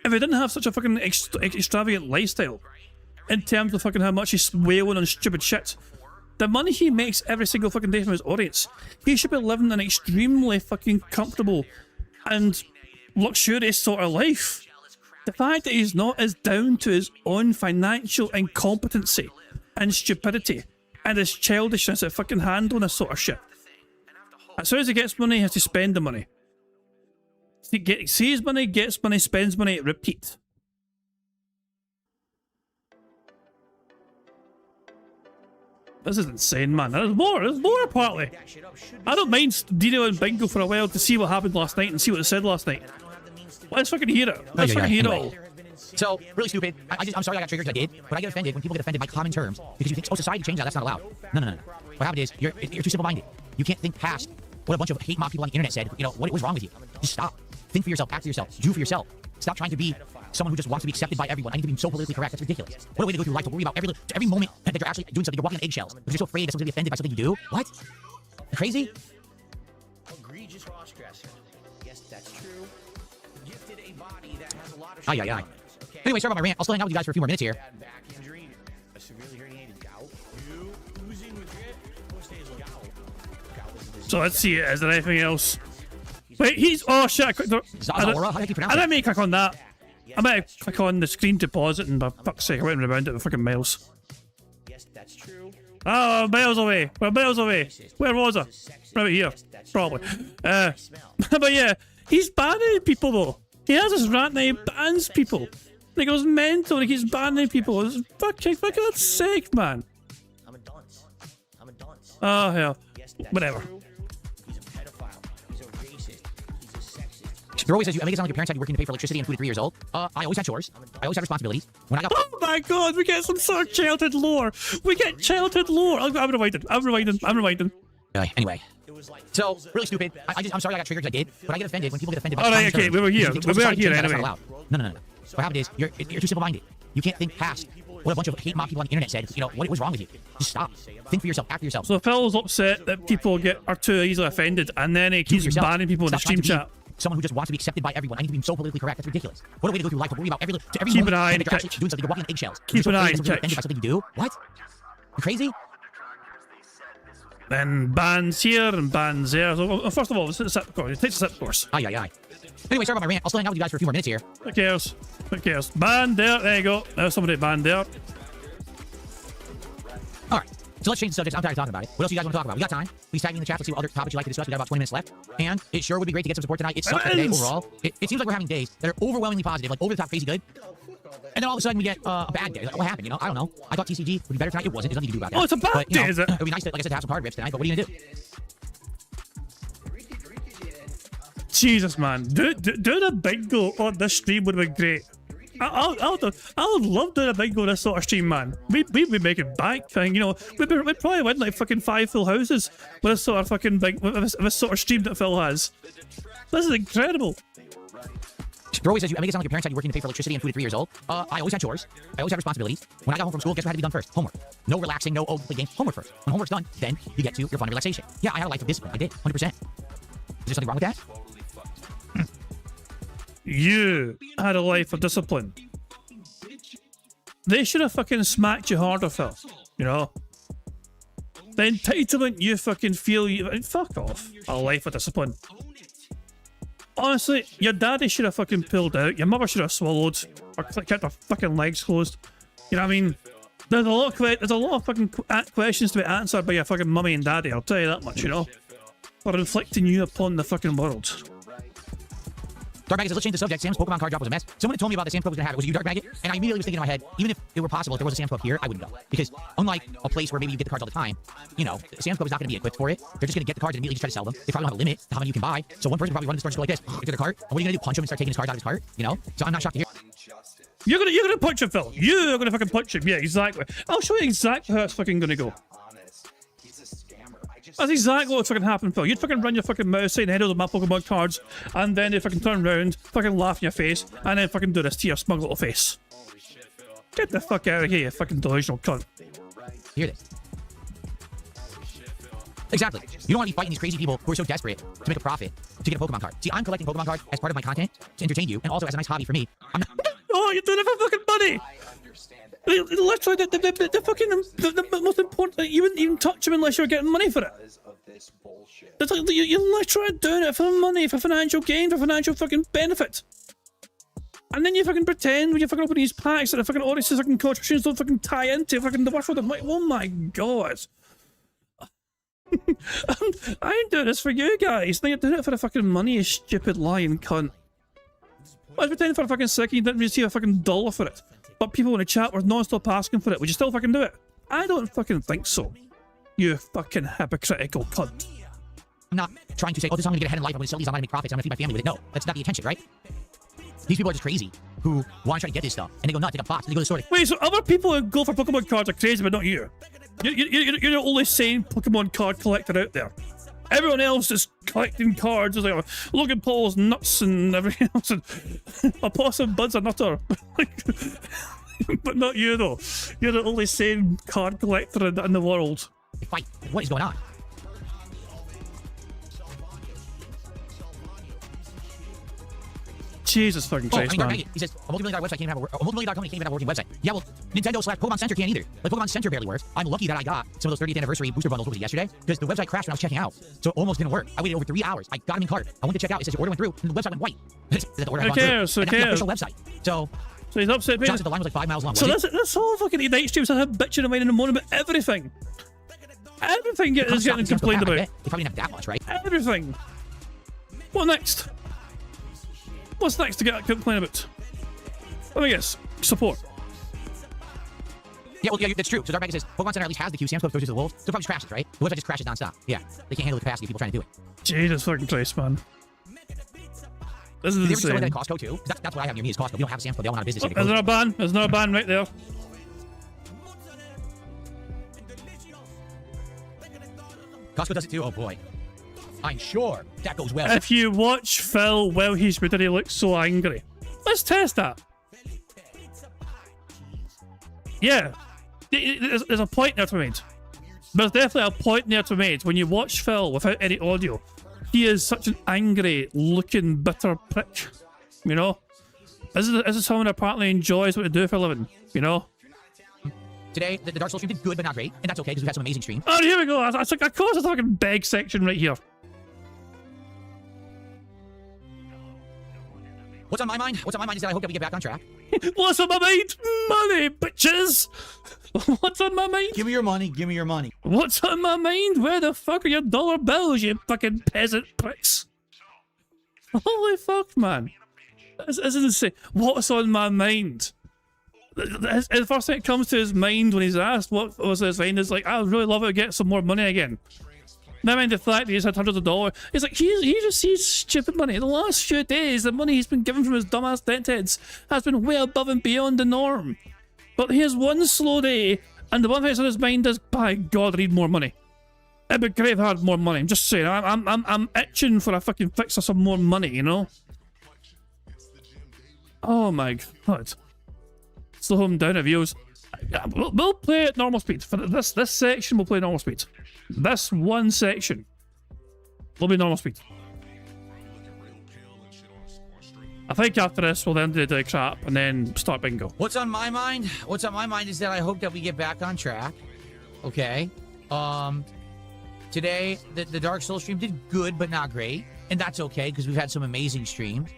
If he didn't have such a fucking extravagant lifestyle, in terms of fucking how much he's wailing on stupid shit, the money he makes every single fucking day from his audience, he should be living an extremely fucking comfortable and luxurious sort of life. The fact that he's not is down to his own financial incompetency and stupidity and his childishness at fucking handling this sort of shit. As soon as he gets money, he has to spend the money. Sees money, gets money, spends money, repeat. This is insane, man. There's more apparently. I don't mind dealing Bingo for a while to see what happened last night and see what it said last night. Let's fucking hear it. Let's fucking hear it all. So, really stupid. I'm sorry I got triggered, I did, but I get offended when people get offended by common terms because you think, oh, society changed that, that's not allowed. No. What happened is, you're too simple-minded. You can't think past what a bunch of hate mob people on the internet said. You know, what's wrong with you? Just stop. Think for yourself, act for yourself, do for yourself. Stop trying to be someone who just wants to be accepted by everyone. I need to be so politically correct, that's ridiculous. What a way to go through life, to worry about every moment that you're actually doing something, you're walking on eggshells. Because you're so afraid that someone's gonna be offended by something you do. What? You're crazy? Egregious cross-dresser. Yes, that's true. Gifted a body that has a lot of Aye. Anyway, sorry about my rant. I'll still hang out with you guys for a few more minutes here. So let's see, is there anything else? Wait, he's... Oh shit, I didn't mean to click on that. I might click on the screen deposit and for fuck's sake, I went around it with fucking Miles. Yes, that's true. Oh, miles away. We're miles away. Where was I? Right here. Probably. But yeah, he's banning people though. He has this rant that he bans people. And he goes mental and he keeps banning people. It's fucking for God's sake, man. Oh hell. Whatever. They're always says, I make it sound like your parents had you working to pay for electricity and food at 3 years old. I always had chores. I always had responsibilities. When I got... Oh my god, we get some sort of childhood lore. We get childhood lore. I'm rewinding. Anyway. So, really stupid. I'm sorry I got triggered, I did, but I get offended when people get offended by Alright, okay, we were here. We were here anyway. No. What happened is, you're too simple-minded. You can't think past what a bunch of hate mob people on the internet said. You know, what's wrong with you? Just stop. Think for yourself, act for yourself. So Phil's upset that people are too easily offended, and then he keeps banning people in the stream chat. Someone who just wants to be accepted by everyone. I need to be so politically correct. That's ridiculous. What a way to go through life, to worry about every Keep an eye on you're actually doing something. You're walking on eggshells. Keep an eye on by something you do. What? You crazy? Then bans here and bans there. So, first of all, let's hit the SIP course. It takes a SIP course. Aye. Anyway, sorry about my rant. I'll still hang out with you guys for a few more minutes here. Who cares? Banned there. There you go. Now somebody banned there. Alright. So let's change the subject. I'm tired of talking about it. What else do you guys want to talk about? We got time. Please tag me in the chat. Let's see what other topics you'd like to discuss. We got about 20 minutes left. And it sure would be great to get some support tonight. It sucks today overall. It seems like we're having days that are overwhelmingly positive, like over the top crazy good. And then all of a sudden we get a bad day. Like, what happened? You know, I don't know. I thought TCG would be better tonight. It wasn't. There's nothing you can do about that. Oh, it's a bad day, is it? It would be nice to, like I said, to have some card rips tonight, but what are you gonna do? Jesus, man. Doing a bingo on this stream would have been great. I would love doing a bingo this sort of stream, man. We'd be making bank thing, you know. We'd probably win like fucking 5 full houses with this sort of fucking with this sort of stream that Phil has. This is incredible. Always says, I make it sound like your parents had you working to pay for electricity and food at 3 years old. I always had chores. I always had responsibilities. When I got home from school, guess what had to be done first? Homework. No relaxing, no play games. Homework first. When homework's done, then you get to your fun and relaxation. Yeah, I had a life of discipline. I did, 100%. Is there something wrong with that? You had a life of discipline. They should have fucking smacked you harder, Phil. You know? The entitlement you fucking feel fuck off. A life of discipline. Honestly, your daddy should have fucking pulled out. Your mother should have swallowed. Or kept her fucking legs closed. You know what I mean? There's a lot of fucking questions to be answered by your fucking mummy and daddy, I'll tell you that much, you know? For inflicting you upon the fucking world. Dark Maggot says, let's change the subject. Sam's Pokemon card drop was a mess. Someone had told me about the Sam's Club was gonna have it. Was it you, Dark Maggot? And I immediately was thinking in my head, even if it were possible, if there was a Sam's Club here, I wouldn't go. Because unlike a place where maybe you get the cards all the time, you know, the Sam's Club is not gonna be equipped for it. They're just gonna get the cards and immediately just try to sell them. They probably don't have a limit to how many you can buy. So one person probably run in the store and just go like this. If they're the cart, what are you gonna do? Punch him and start taking his cards out of his cart? You know? So I'm not shocked to hear. You're gonna punch him, Phil. You're gonna fucking punch him. Yeah, exactly. I'll show you exactly how it's fucking gonna go. That's exactly what's fucking happened, Phil. You'd fucking run your fucking mouse saying head of my Pokemon cards, and then they fucking turn around, fucking laugh in your face, and then fucking do this to your smug little face. Get the fuck out of here, you fucking delusional cunt. Hear this. Exactly. You don't want to be fighting these crazy people who are so desperate to make a profit to get a Pokemon card. See, I'm collecting Pokemon cards as part of my content to entertain you, and also as a nice hobby for me. I'm not. Oh, you're doing it for fucking money! Literally, the fucking the most important. You wouldn't even touch him unless you were getting money for it. That's like, you're literally doing it for money, for financial gain, for financial fucking benefit. And then you fucking pretend when you fucking open these packs that the fucking Odyssey fucking contributions don't fucking tie into fucking the worth of them. Like, oh my god. I ain't doing this for you guys. You're doing it for the fucking money, you stupid lying cunt. I was pretending for a fucking second you didn't receive a fucking dollar for it. But people in the chat were non-stop asking for it. Would you still fucking do it? I don't fucking think so. You fucking hypocritical cunt. I'm not trying to say, oh, this is how I'm going to get ahead in life. I'm going to sell these online and make profits. I'm going to feed my family with it. No, that's not the intention, right? These people are just crazy who want to try to get this stuff. And they go nuts, they got bots, and they go to the store. Wait, so other people who go for Pokemon cards are crazy, but not you? You're the only sane Pokemon card collector out there. Everyone else is collecting cards. It's like Logan Paul's nuts and everything else. And Opossum Bud's a nutter. But not you, though. You're the only sane card collector in the world. Fight. What is going on? Jesus fucking Christ, man. He says, a multi-million-dollar website can't even have a multi-million-dollar company can't even have a working website. Yeah, well, Nintendo/Pokemon Center can't either. Like, Pokemon Center barely works. I'm lucky that I got some of those 30th anniversary booster bundles with it yesterday, because the website crashed when I was checking out. So it almost didn't work. I waited over 3 hours. I got them in cart. I went to check out. It says your order went through, and the website went white. The order had gone cares? through. Who And that's the cares? official website. So He's upset. John said the line was like 5 miles long. So this whole fucking Ignite streams I have bitching away in the morning about everything. Everything is getting complained about. They probably didn't have that much, right? Everything. What next? What's next to get complained about? Let me guess. Support. Yeah, well, yeah, that's true. So Dark Mega says Pokemon Center at least has the queue. Sam's Club throws to the wolves. So it probably just crashes, right? The website just crashes nonstop. Yeah, they can't handle the capacity of people trying to do it. Jesus fucking Christ, man. This is Did they ever just insane. look at Costco too? That's what I have near me is Costco. We don't have Sam's Club. They all went out of business. Oh, is there a ban? There's another ban right there. Costco does it too. Oh boy. I'm sure that goes well. If you watch Phil while he's muted, he looks so angry. Let's test that. Yeah. There's a point there to be made. There's definitely a point there to be made. When you watch Phil without any audio, he is such an angry, looking, bitter prick. You know? This is someone that apparently enjoys what they do for a living. You know? Today, the Dark Souls stream did good, but not great. And that's okay, because we've had some amazing streams. Oh, here we go. Of course, there's a fucking beg section right here. What's on my mind? What's on my mind is that I hope that we get back on track. What's on my mind? Money, bitches. What's on my mind? Give me your money. Give me your money. What's on my mind? Where the fuck are your dollar bills, you fucking peasant pricks? Holy fuck, man. This is insane. What's on my mind? The first thing that comes to his mind when he's asked what was his mind is like, I would really love it to get some more money again. Never mind the fact that he's had hundreds of dollars. He's like, he receives stupid money. The last few days, the money he's been given from his dumbass dent heads has been way above and beyond the norm. But here's one slow day, and the one thing that's on his mind is, by God, I need more money. It'd be great if I had more money. I'm just saying, I'm itching for a fucking fix of some more money, you know? Oh my God. Slow him down if views. We'll play at normal speed. For this section, we'll play normal speed. This one section will be normal speed. I think after this, we'll then do the crap and then start bingo. What's on my mind? What's on my mind is that I hope that we get back on track. Okay. Today, the Dark Souls stream did good, but not great. And that's okay, because we've had some amazing streams.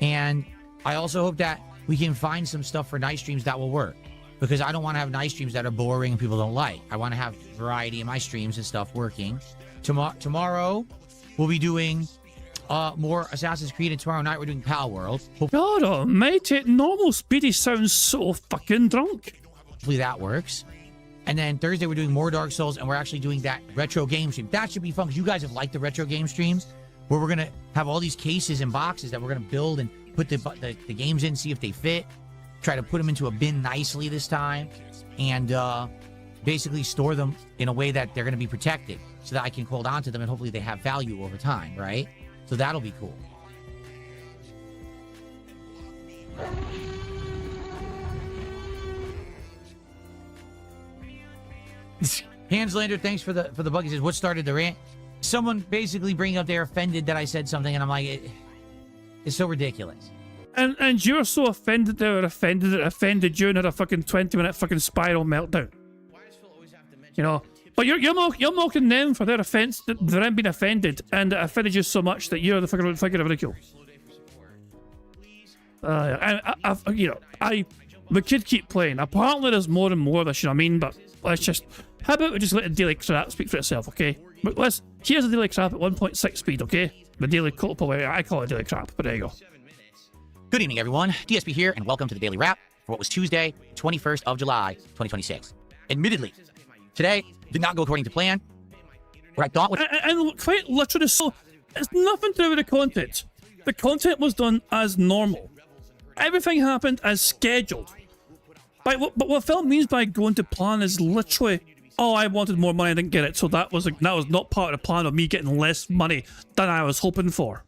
And I also hope that we can find some stuff for night streams that will work. Because I don't want to have night streams that are boring and people don't like. I want to have variety in my streams and stuff working. Tomorrow, we'll be doing more Assassin's Creed, and tomorrow night we're doing Pal World. God almighty, normal speedy sounds so fucking drunk. Hopefully that works. And then Thursday we're doing more Dark Souls, and we're actually doing that retro game stream. That should be fun, because you guys have liked the retro game streams, where we're going to have all these cases and boxes that we're going to build and put the games in, see if they fit. Try to put them into a bin nicely this time, and basically store them in a way that they're going to be protected, so that I can hold on to them and hopefully they have value over time, right? So that'll be cool. Hanslander, thanks for the bug. He says, what started the rant? Someone basically bringing up they're offended that I said something, and I'm like, it's so ridiculous. And you're so offended they were offended, it offended you and had a fucking 20-minute fucking spiral meltdown. You know? But you're mocking them for their offense, them being offended, and it offended you so much that you're the fucking figure of ridicule. We could keep playing. Apparently there's more and more of this, you know what I mean? But let's just, how about we just let the daily crap speak for itself, okay? But here's the daily crap at 1.6 speed, okay? The daily I call it daily crap, but there you go. Good evening, everyone. DSP here, and welcome to the Daily Wrap for what was Tuesday, 21st of July, 2026. Admittedly, today did not go according to plan. What I thought was... And quite literally, so it's nothing to do with the content. The content was done as normal. Everything happened as scheduled. But what Phil means by going to plan is literally, oh, I wanted more money, I didn't get it, so that was not part of the plan of me getting less money than I was hoping for.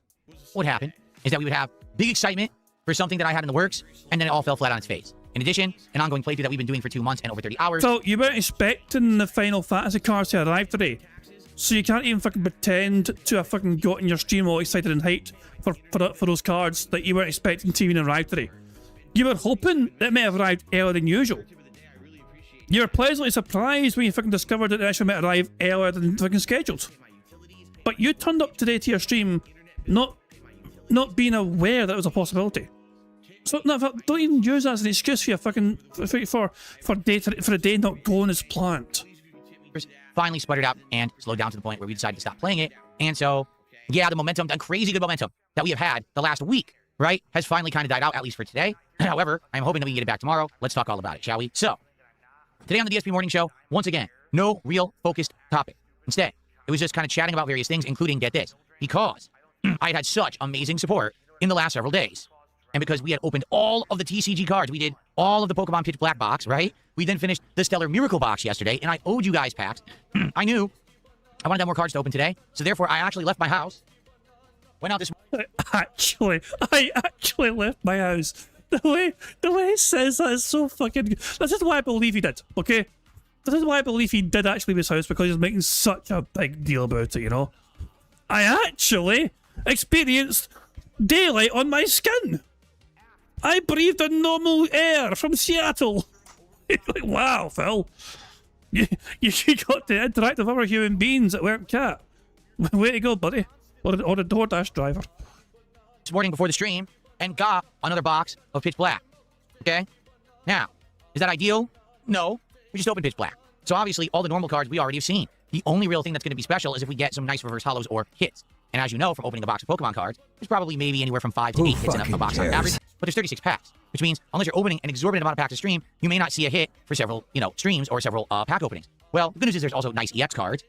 What happened is that we would have big excitement for something that I had in the works, and then it all fell flat on its face. In addition, an ongoing playthrough that we've been doing for 2 months and over 30 hours. So you weren't expecting the Final Fantasy cards to arrive today. So you can't even fucking pretend to have fucking got in your stream all excited and hyped for those cards that you weren't expecting to even arrive today. You were hoping that it may have arrived earlier than usual. You were pleasantly surprised when you fucking discovered that it actually might arrive earlier than fucking scheduled. But you turned up today to your stream not being aware that it was a possibility. So don't even use that as an excuse for your fucking for the day not going as planned. Finally sputtered out and slowed down to the point where we decided to stop playing it. And so, yeah, the momentum, the crazy good momentum that we have had the last week, right, has finally kind of died out, at least for today. However, I'm hoping that we can get it back tomorrow. Let's talk all about it, shall we? So, today on the DSP Morning Show, once again, no real focused topic. Instead, it was just kind of chatting about various things, including, get this, because I had such amazing support in the last several days. And because we had opened all of the TCG cards, we did all of the Pokemon Pitch Black box, right? We then finished the Stellar Miracle box yesterday, and I owed you guys packs. I knew I wanted to have more cards to open today, so therefore I actually left my house. Went out this morning. I actually left my house. The way he says that is so fucking... This is why I believe he did, okay? This is why I believe he did actually leave his house, because he's making such a big deal about it, you know? I actually experienced daylight on my skin. I breathed in normal air from Seattle. Like, wow, Phil. You got to interact with other human beings that weren't cat. Way to go, buddy. Or a DoorDash driver. This morning before the stream and got another box of Pitch Black. Okay? Now, is that ideal? No. We just opened Pitch Black. So obviously, all the normal cards we already have seen. The only real thing that's going to be special is if we get some nice reverse hollows or hits. And as you know from opening a box of Pokemon cards, there's probably maybe anywhere from 5 to 8 hits in a box on average. But there's 36 packs, which means unless you're opening an exorbitant amount of packs a stream, you may not see a hit for several, streams or several pack openings. Well, the good news is there's also nice EX cards.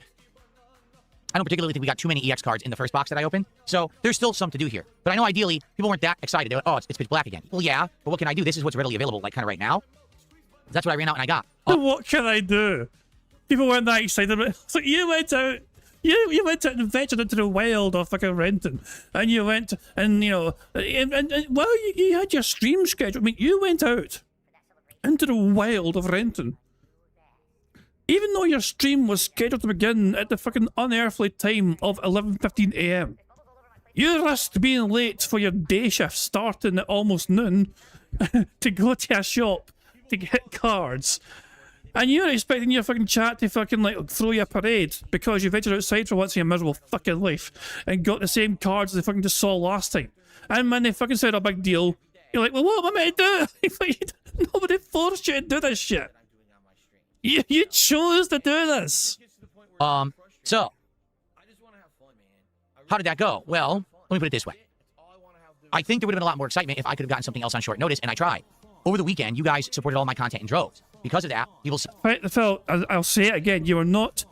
I don't particularly think we got too many EX cards in the first box that I opened, so there's still some to do here. But I know ideally, people weren't that excited. They're like, oh, it's Pitch Black again. Well, yeah, but what can I do? This is what's readily available, like, kind of right now. That's what I ran out and I got. What can I do? People weren't that excited. So you went out... You went out and ventured into the wild of fucking Renton, and you went and well, you had your stream schedule. I mean, you went out into the wild of Renton, even though your stream was scheduled to begin at the fucking unearthly time of 11:15 a.m. You risked being late for your day shift starting at almost noon to go to a shop to get cards. And you're expecting your fucking chat to fucking, like, throw you a parade because you ventured outside for once in your miserable fucking life and got the same cards as they fucking just saw last time. And when they fucking said a big deal, you're like, well, what am I meant to do? Nobody forced you to do this shit. You chose to do this. So, how did that go? Well, let me put it this way. I think there would have been a lot more excitement if I could have gotten something else on short notice, and I tried. Over the weekend, you guys supported all my content in droves. Because of that, people... Right, Phil, I'll say it again. You were not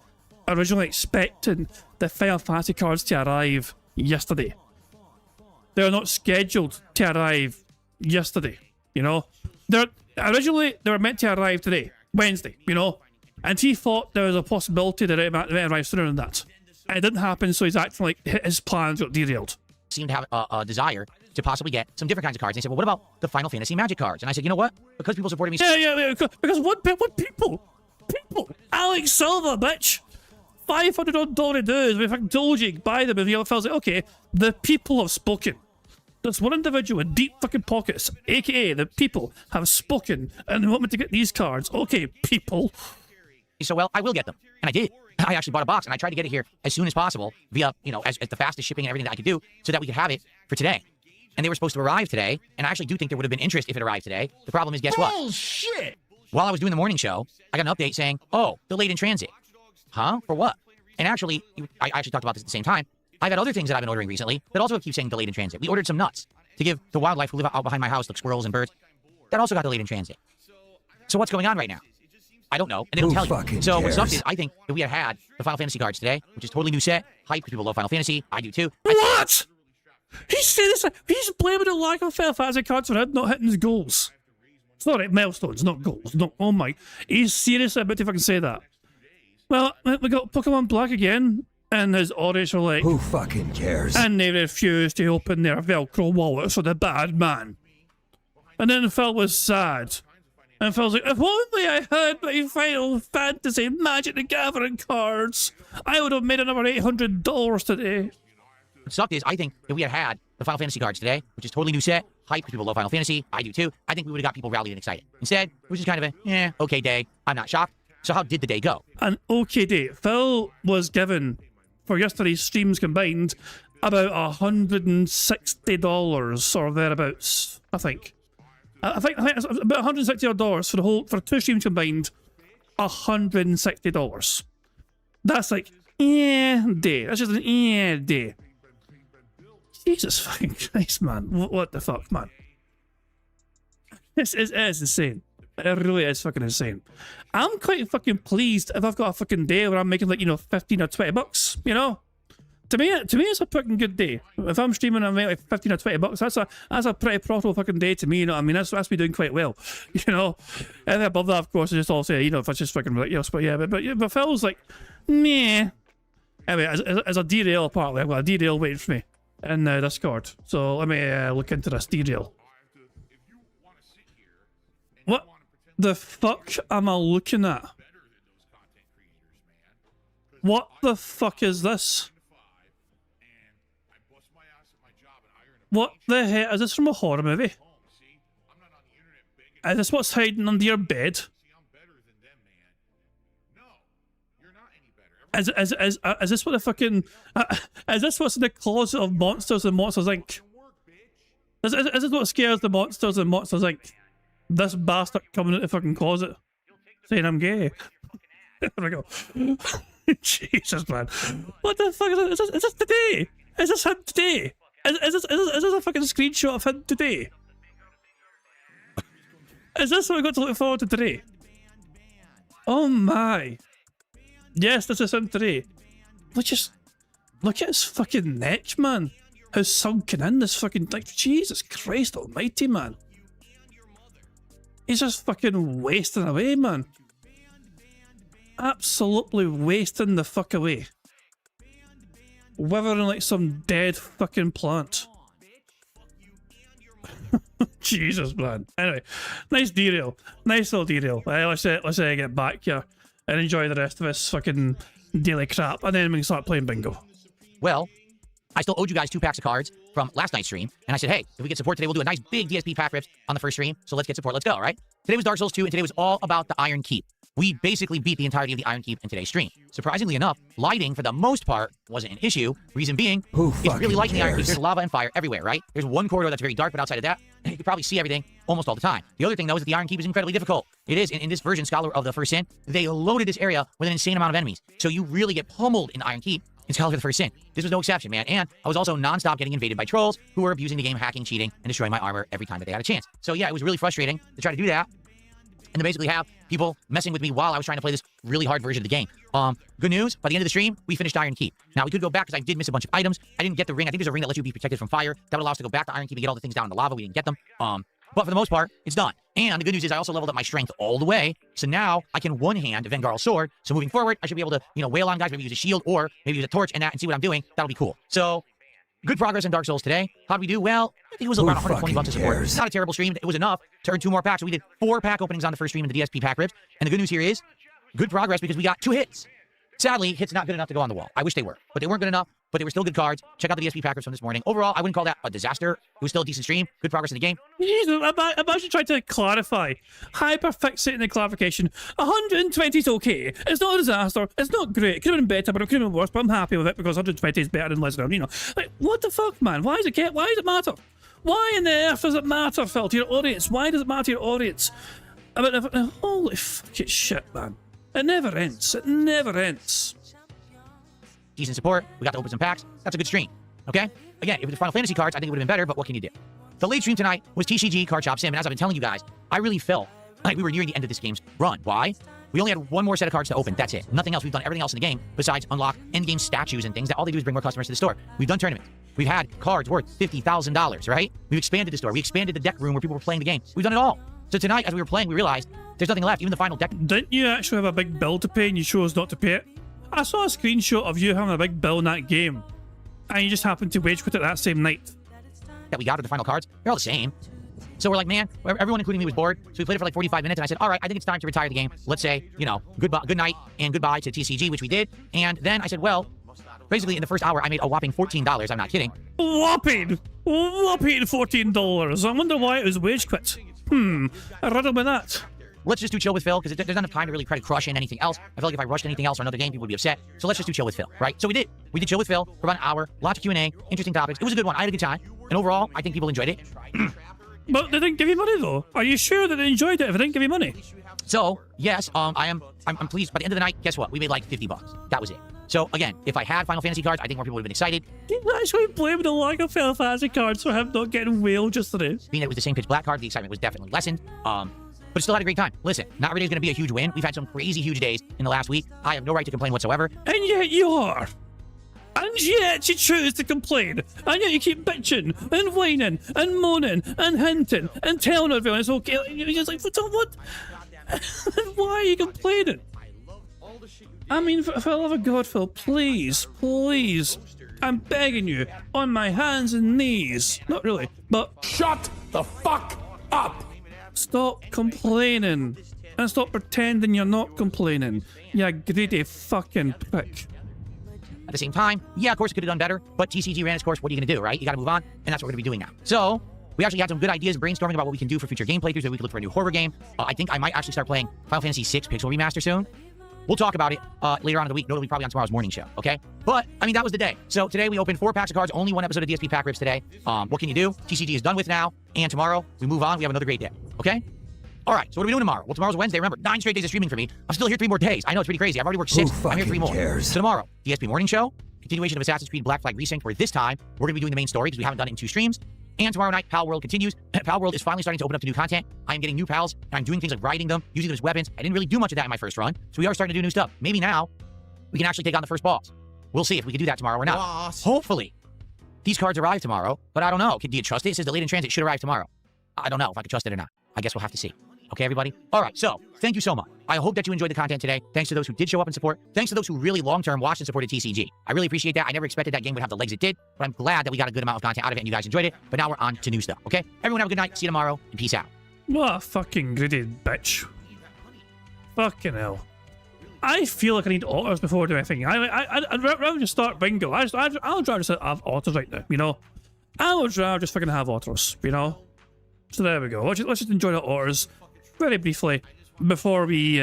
originally expecting the Final Fantasy cards to arrive yesterday. They were not scheduled to arrive yesterday, you know? Originally, they were meant to arrive today, Wednesday, you know? And he thought there was a possibility that it might arrive sooner than that. And it didn't happen, so he's acting like his plans got derailed. Seemed to have a desire to possibly get some different kinds of cards. And they said, well, what about the Final Fantasy Magic cards? And I said, you know what? Because people supported me... Yeah, because what people? People! Alex Silva, bitch! $500 dues, we fucking told you, buy them, and the other fella's like, okay, the people have spoken. This one individual with deep fucking pockets, aka the people, have spoken, and they want me to get these cards. Okay, people. So, well, I will get them. And I did. I actually bought a box, and I tried to get it here as soon as possible via, as the fastest shipping and everything that I could do so that we could have it for today. And they were supposed to arrive today, and I actually do think there would have been interest if it arrived today. The problem is, guess what? Bullshit! While I was doing the morning show, I got an update saying, oh, delayed in transit. Huh? For what? And actually, I actually talked about this at the same time. I've had other things that I've been ordering recently that also keep saying delayed in transit. We ordered some nuts to give the wildlife who live out behind my house, like squirrels and birds. That also got delayed in transit. So what's going on right now? I don't know, and they don't tell you. So what sucks is I think if we had the Final Fantasy cards today, which is totally new set, hype because people love Final Fantasy, I do too. What? He's saying this. He's blaming the lack of Final Fantasy cards for him not hitting his goals. Sorry, milestones, not goals. No, oh my. He's seriously about to fucking say that. Well, we got Pokemon Black again, and his audits are like, who fucking cares? And they refused to open their Velcro wallets for the bad man. And then Phil was sad. And Phil's like, if only I had my Final Fantasy Magic the Gathering cards, I would have made another $800 today. What sucked is I think if we had the Final Fantasy cards today, which is totally new set, hype because people love Final Fantasy, I do too, I think we would have got people rallied and excited. Instead, it was just kind of a, okay day. I'm not shocked. So how did the day go? An okay day. Phil was given, for yesterday's streams combined, about $160 or thereabouts, I think. I think it's about $160 for 2 streams combined. $160. That's like day. That's just an day. Jesus fucking Christ, man! What the fuck, man? It is insane. It really is fucking insane. I'm quite fucking pleased if I've got a fucking day where I'm making like, 15 or 20 bucks, To me, it's a fucking good day. If I'm streaming and I make like 15 or 20 bucks, that's a pretty profitable fucking day to me, you know what I mean? That's me doing quite well, Anything above that, of course, I just all say, if it's just fucking ridiculous, but yeah, but Phil's like, meh. Anyway, as a derail partly, I've got a derail waiting for me in Discord. So let me look into this derail. What the fuck am I looking at? What the fuck is this? What the hell? Is this from a horror movie? Is this what's hiding under your bed? Is this what the fucking... is this what's in the closet of Monsters and Monsters Inc? Is this what scares the Monsters and Monsters Inc? This bastard coming into the fucking closet saying I'm gay. There we go. Jesus, man. What the fuck is this? Is this today? Is this him today? Is this a fucking screenshot of him today? Is this what we got to look forward to today? Oh my. Yes, this is him today. Look at his fucking neck, man. How sunken in this fucking, like, Jesus Christ almighty, man. He's just fucking wasting away, man. Absolutely wasting the fuck away. Withering like some dead fucking plant. Jesus, man. Anyway, nice derail. Nice little derail. Let's get back here and enjoy the rest of this fucking daily crap, and then we can start playing bingo. Well, I still owed you guys 2 packs of cards from last night's stream, and I said, hey, if we get support today, we'll do a nice big DSP pack rips on the first stream, so let's get support, let's go, right? Today was Dark Souls 2, and today was all about the Iron Keep. We basically beat the entirety of the Iron Keep in today's stream. Surprisingly enough, lighting, for the most part, wasn't an issue. Reason being, it's really light in the Iron Keep. There's lava and fire everywhere, right? There's one corridor that's very dark, but outside of that, you can probably see everything almost all the time. The other thing, though, is that the Iron Keep is incredibly difficult. It is. In this version, Scholar of the First Sin, they loaded this area with an insane amount of enemies. So you really get pummeled in the Iron Keep in Scholar of the First Sin. This was no exception, man. And I was also non-stop getting invaded by trolls who were abusing the game, hacking, cheating, and destroying my armor every time that they had a chance. So yeah, it was really frustrating to try to do that. And to basically have people messing with me while I was trying to play this really hard version of the game. Good news, by the end of the stream, we finished Iron Keep. Now, we could go back because I did miss a bunch of items. I didn't get the ring. I think there's a ring that lets you be protected from fire. That would allow us to go back to Iron Keep and get all the things down in the lava. We didn't get them. But for the most part, it's done. And the good news is I also leveled up my strength all the way. So now I can one-hand Vengarl's sword. So moving forward, I should be able to, wail on guys, maybe use a shield or maybe use a torch and see what I'm doing. That'll be cool. So, good progress in Dark Souls today. How did we do? Well, I think it was around 120 bucks of support. It's not a terrible stream. It was enough to earn 2 more packs. So we did 4 pack openings on the first stream in the DSP pack rips. And the good news here is good progress because we got 2 hits. Sadly, hits not good enough to go on the wall. I wish they were, but they weren't good enough, but they were still good cards. Check out the DSP pack rips from this morning. Overall, I wouldn't call that a disaster. It was still a decent stream. Good progress in the game. Jesus, I'm actually trying to clarify. Hyperfixating the clarification. 120 is okay. It's not a disaster. It's not great. It could have been better, but it could have been worse, but I'm happy with it because 120 is better than less than, Like, what the fuck, man? Why does it matter? Why in the earth does it matter, Phil, to your audience? Why does it matter to your audience? Holy fucking shit, man. It never ends. It never ends. decent support. We got to open some packs. That's a good stream. Okay? Again, if it was Final Fantasy cards, I think it would have been better, but what can you do? The late stream tonight was TCG Card Shop Sim, and as I've been telling you guys, I really felt like we were nearing the end of this game's run. Why? We only had one more set of cards to open. That's it. Nothing else. We've done everything else in the game besides unlock endgame statues and things that all they do is bring more customers to the store. We've done tournaments. We've had cards worth $50,000, right? We've expanded the store. We expanded the deck room where people were playing the game. We've done it all. So tonight, as we were playing, we realized there's nothing left. Even the final deck. Didn't you actually have a big bill to pay and you chose not to pay it? I saw a screenshot of you having a big bill in that game, and you just happened to wage quit it that same night. That we got are the final cards. They're all the same. So we're like, man, everyone including me was bored. So we played it for like 45 minutes, and I said, all right, I think it's time to retire the game. Let's say, you know, goodbye, good night and goodbye to TCG, which we did. And then I said, well, basically in the first hour, I made a whopping $14. I'm not kidding. Whopping $14. I wonder why it was wage quit. I riddle with that. Let's just do chill with Phil, because there's not enough time to really try to crush in anything else. I feel like if I rushed anything else or another game, people would be upset. So let's just do chill with Phil, right? So we did. We did chill with Phil for about an hour. Lots of Q&A, interesting topics. It was a good one. I had a good time. And overall, I think people enjoyed it. But they didn't give you money, though. Are you sure that they enjoyed it if they didn't give you money? So, yes, I'm pleased. By the end of the night, guess what? We made like $50. That was it. So, again, if I had Final Fantasy cards, I think more people would have been excited. You actually blame the lack of Final Fantasy cards for him not getting whaled just today. Being that it was the same pitch black card, the excitement was definitely lessened. But still had a great time. Listen, not every day is going to be a huge win. We've had some crazy huge days in the last week. I have no right to complain whatsoever. And yet you are. And yet you choose to complain. And yet you keep bitching and whining and moaning and hinting and telling everyone it's okay. You're just like, what? Why are you complaining? I mean, for the love of God, Phil, please, I'm begging you, on my hands and knees. Not really, but shut the fuck up! Stop complaining. And stop pretending you're not complaining. You greedy fucking prick. At the same time, yeah, of course it could have done better, but TCG ran its course. What are you going to do, right? You got to move on, and that's what we're going to be doing now. So, we actually had some good ideas brainstorming about what we can do for future game playthroughs. Maybe we could look for a new horror game. I think I might actually start playing Final Fantasy VI Pixel Remaster soon. We'll talk about it later on in the week, notably probably on tomorrow's morning show, okay? But, I mean, that was the day. So today we opened 4 packs of cards, only 1 episode of DSP Pack Rips today. What can you do? TCG is done with now, and tomorrow we move on. We have another great day, okay? All right, so what are we doing tomorrow? Well, tomorrow's Wednesday. Remember, 9 straight days of streaming for me. I'm still here 3 more days. I know, it's pretty crazy. I've already worked 6. I'm here 3 more. Cares? So tomorrow, DSP Morning Show, continuation of Assassin's Creed Black Flag Resynced, where this time we're going to be doing the main story because we haven't done it in 2 streams. And tomorrow night, Pal World continues. Pal World is finally starting to open up to new content. I'm getting new pals, and I'm doing things like riding them, using them as weapons. I didn't really do much of that in my first run, so we are starting to do new stuff. Maybe now we can actually take on the first boss. We'll see if we can do that tomorrow or not. Hopefully, these cards arrive tomorrow, but I don't know. Do you trust it? It says delayed in transit should arrive tomorrow. I don't know if I can trust it or not. I guess we'll have to see. Okay, everybody? All right, so thank you so much. I hope that you enjoyed the content today. Thanks to those who did show up and support. Thanks to those who really long-term watched and supported TCG. I really appreciate that. I never expected that game would have the legs it did, but I'm glad that we got a good amount of content out of it and you guys enjoyed it. But now we're on to new stuff, okay? Everyone have a good night. See you tomorrow, and peace out. What a fucking greedy bitch. Fucking hell. I feel like I need otters before I do anything. I'd rather just start bingo. I would rather just have otters right now, you know? I would rather just fucking have otters, you know? So there we go. Let's just enjoy the otters very briefly before we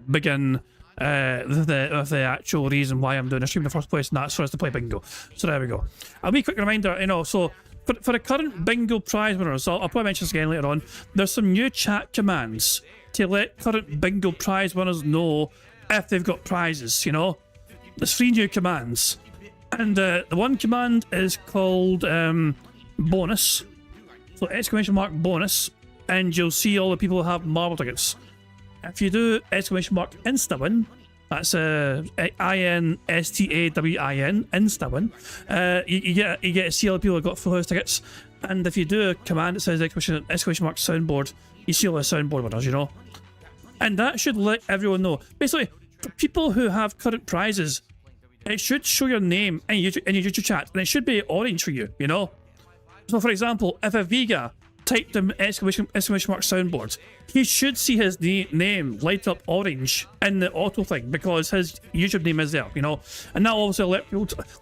begin the actual reason why I'm doing a stream in the first place, and that's for us to play bingo. So there we go. A wee quick reminder, you know, so for the current bingo prize winners, I'll probably mention this again later on, there's some new chat commands to let current bingo prize winners know if they've got prizes, you know? There's 3 new commands. And the one command is called bonus. So exclamation mark bonus, and you'll see all the people who have marble tickets. If you do exclamation mark instawin, that's INSTAWIN, instawin, you get to see all the people who got full house tickets. And if you do a command that says exclamation mark soundboard, you see all the soundboard winners, you know. And that should let everyone know. Basically, for people who have current prizes, it should show your name in your YouTube chat, and it should be orange for you, you know. So, for example, if a Vega typed in exclamation mark soundboard, he should see his name light up orange in the auto thing because his YouTube name is there, you know. And that'll also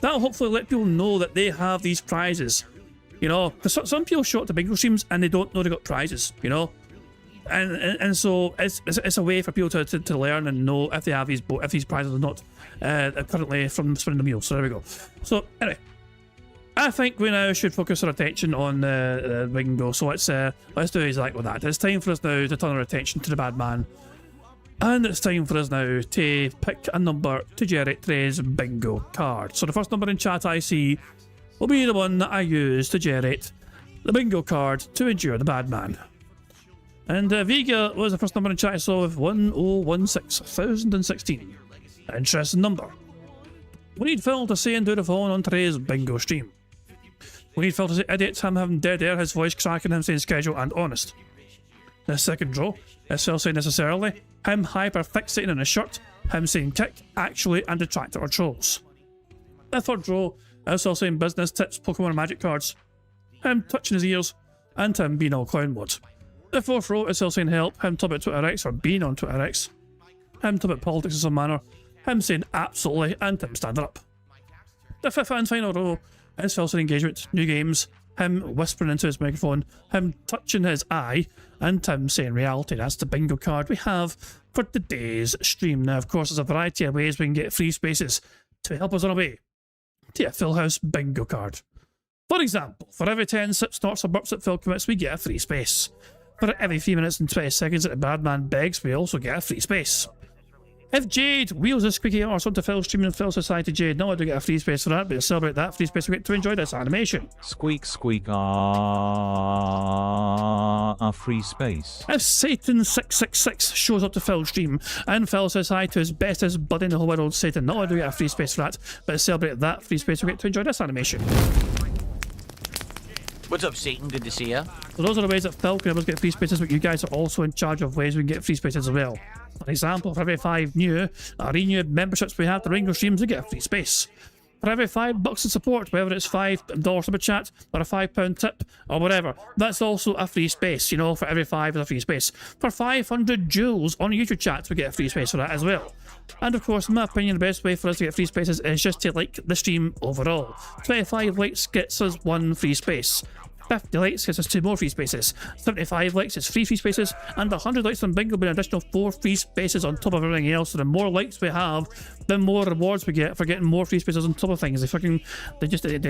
that'll hopefully let people know that they have these prizes, you know. Because some people show up to bingo streams and they don't know they got prizes, you know. And so it's a way for people to learn and know if they have these prizes or not currently from spinning the wheel. So there we go. So anyway, I think we now should focus our attention on bingo. So let's do exactly that. It's time for us now to turn our attention to the bad man, And it's time for us now to pick a number to generate today's bingo card. So the first number in chat I see will be the one that I use to generate the bingo card to endure the bad man. And Vega was the first number in chat I saw with 1016,016. Interesting number. We need Phil to say and do the following on today's bingo stream. We need Phil to say idiot, him having dead air, his voice cracking, him saying schedule and honest. The second row is Phil saying necessarily, him hyper fixating on his shirt, him saying kick, actually, and detractor or trolls. The third row is Phil saying business tips, Pokemon and magic cards, him touching his ears, and him being all clown mode. The fourth row is Phil saying help, him talk about Twitter X or being on Twitter X, him talk about politics in some manner, him saying absolutely, and him standing up. The fifth and final row is Phil saying engagement, new games, him whispering into his microphone, him touching his eye, and him saying reality. That's the bingo card we have for today's stream. Now, of course, there's a variety of ways we can get free spaces to help us on our way to a Full House bingo card. For example, for every 10 sips, snorts, or burps that Phil commits, we get a free space. For every 3 minutes and 20 seconds that the bad man begs, we also get a free space. If Jade wheels a squeaky horse onto Phil's stream in Phil Society, Jade, no, I do get a free space for that, but to celebrate that free space, we get to enjoy this animation. Squeak, squeak, a free space. If Satan666 shows up to Phil's stream and Phil says hi to his bestest buddy in the whole world, Satan, no, I do get a free space for that, but to celebrate that free space, we get to enjoy this animation. What's up, Satan? Good to see ya. So those are the ways that Phil can help us get free spaces, but you guys are also in charge of ways we can get free spaces as well. For example, for every 5 new or renewed memberships we have to Ringo streams, we get a free space. For every $5 in support, whether it's $5 super chat or a £5 tip or whatever, that's also a free space. You know, for every 5 is a free space. For 500 jewels on YouTube chats, we get a free space for that as well. And of course, in my opinion, the best way for us to get free spaces is just to like the stream overall. 25 likes gets us 1 free space. 50 likes gets us 2 more free spaces, 75 likes is 3 free spaces, and 100 likes on bingo will be an additional 4 free spaces on top of everything else. So the more likes we have, the more rewards we get for getting more free spaces on top of things. They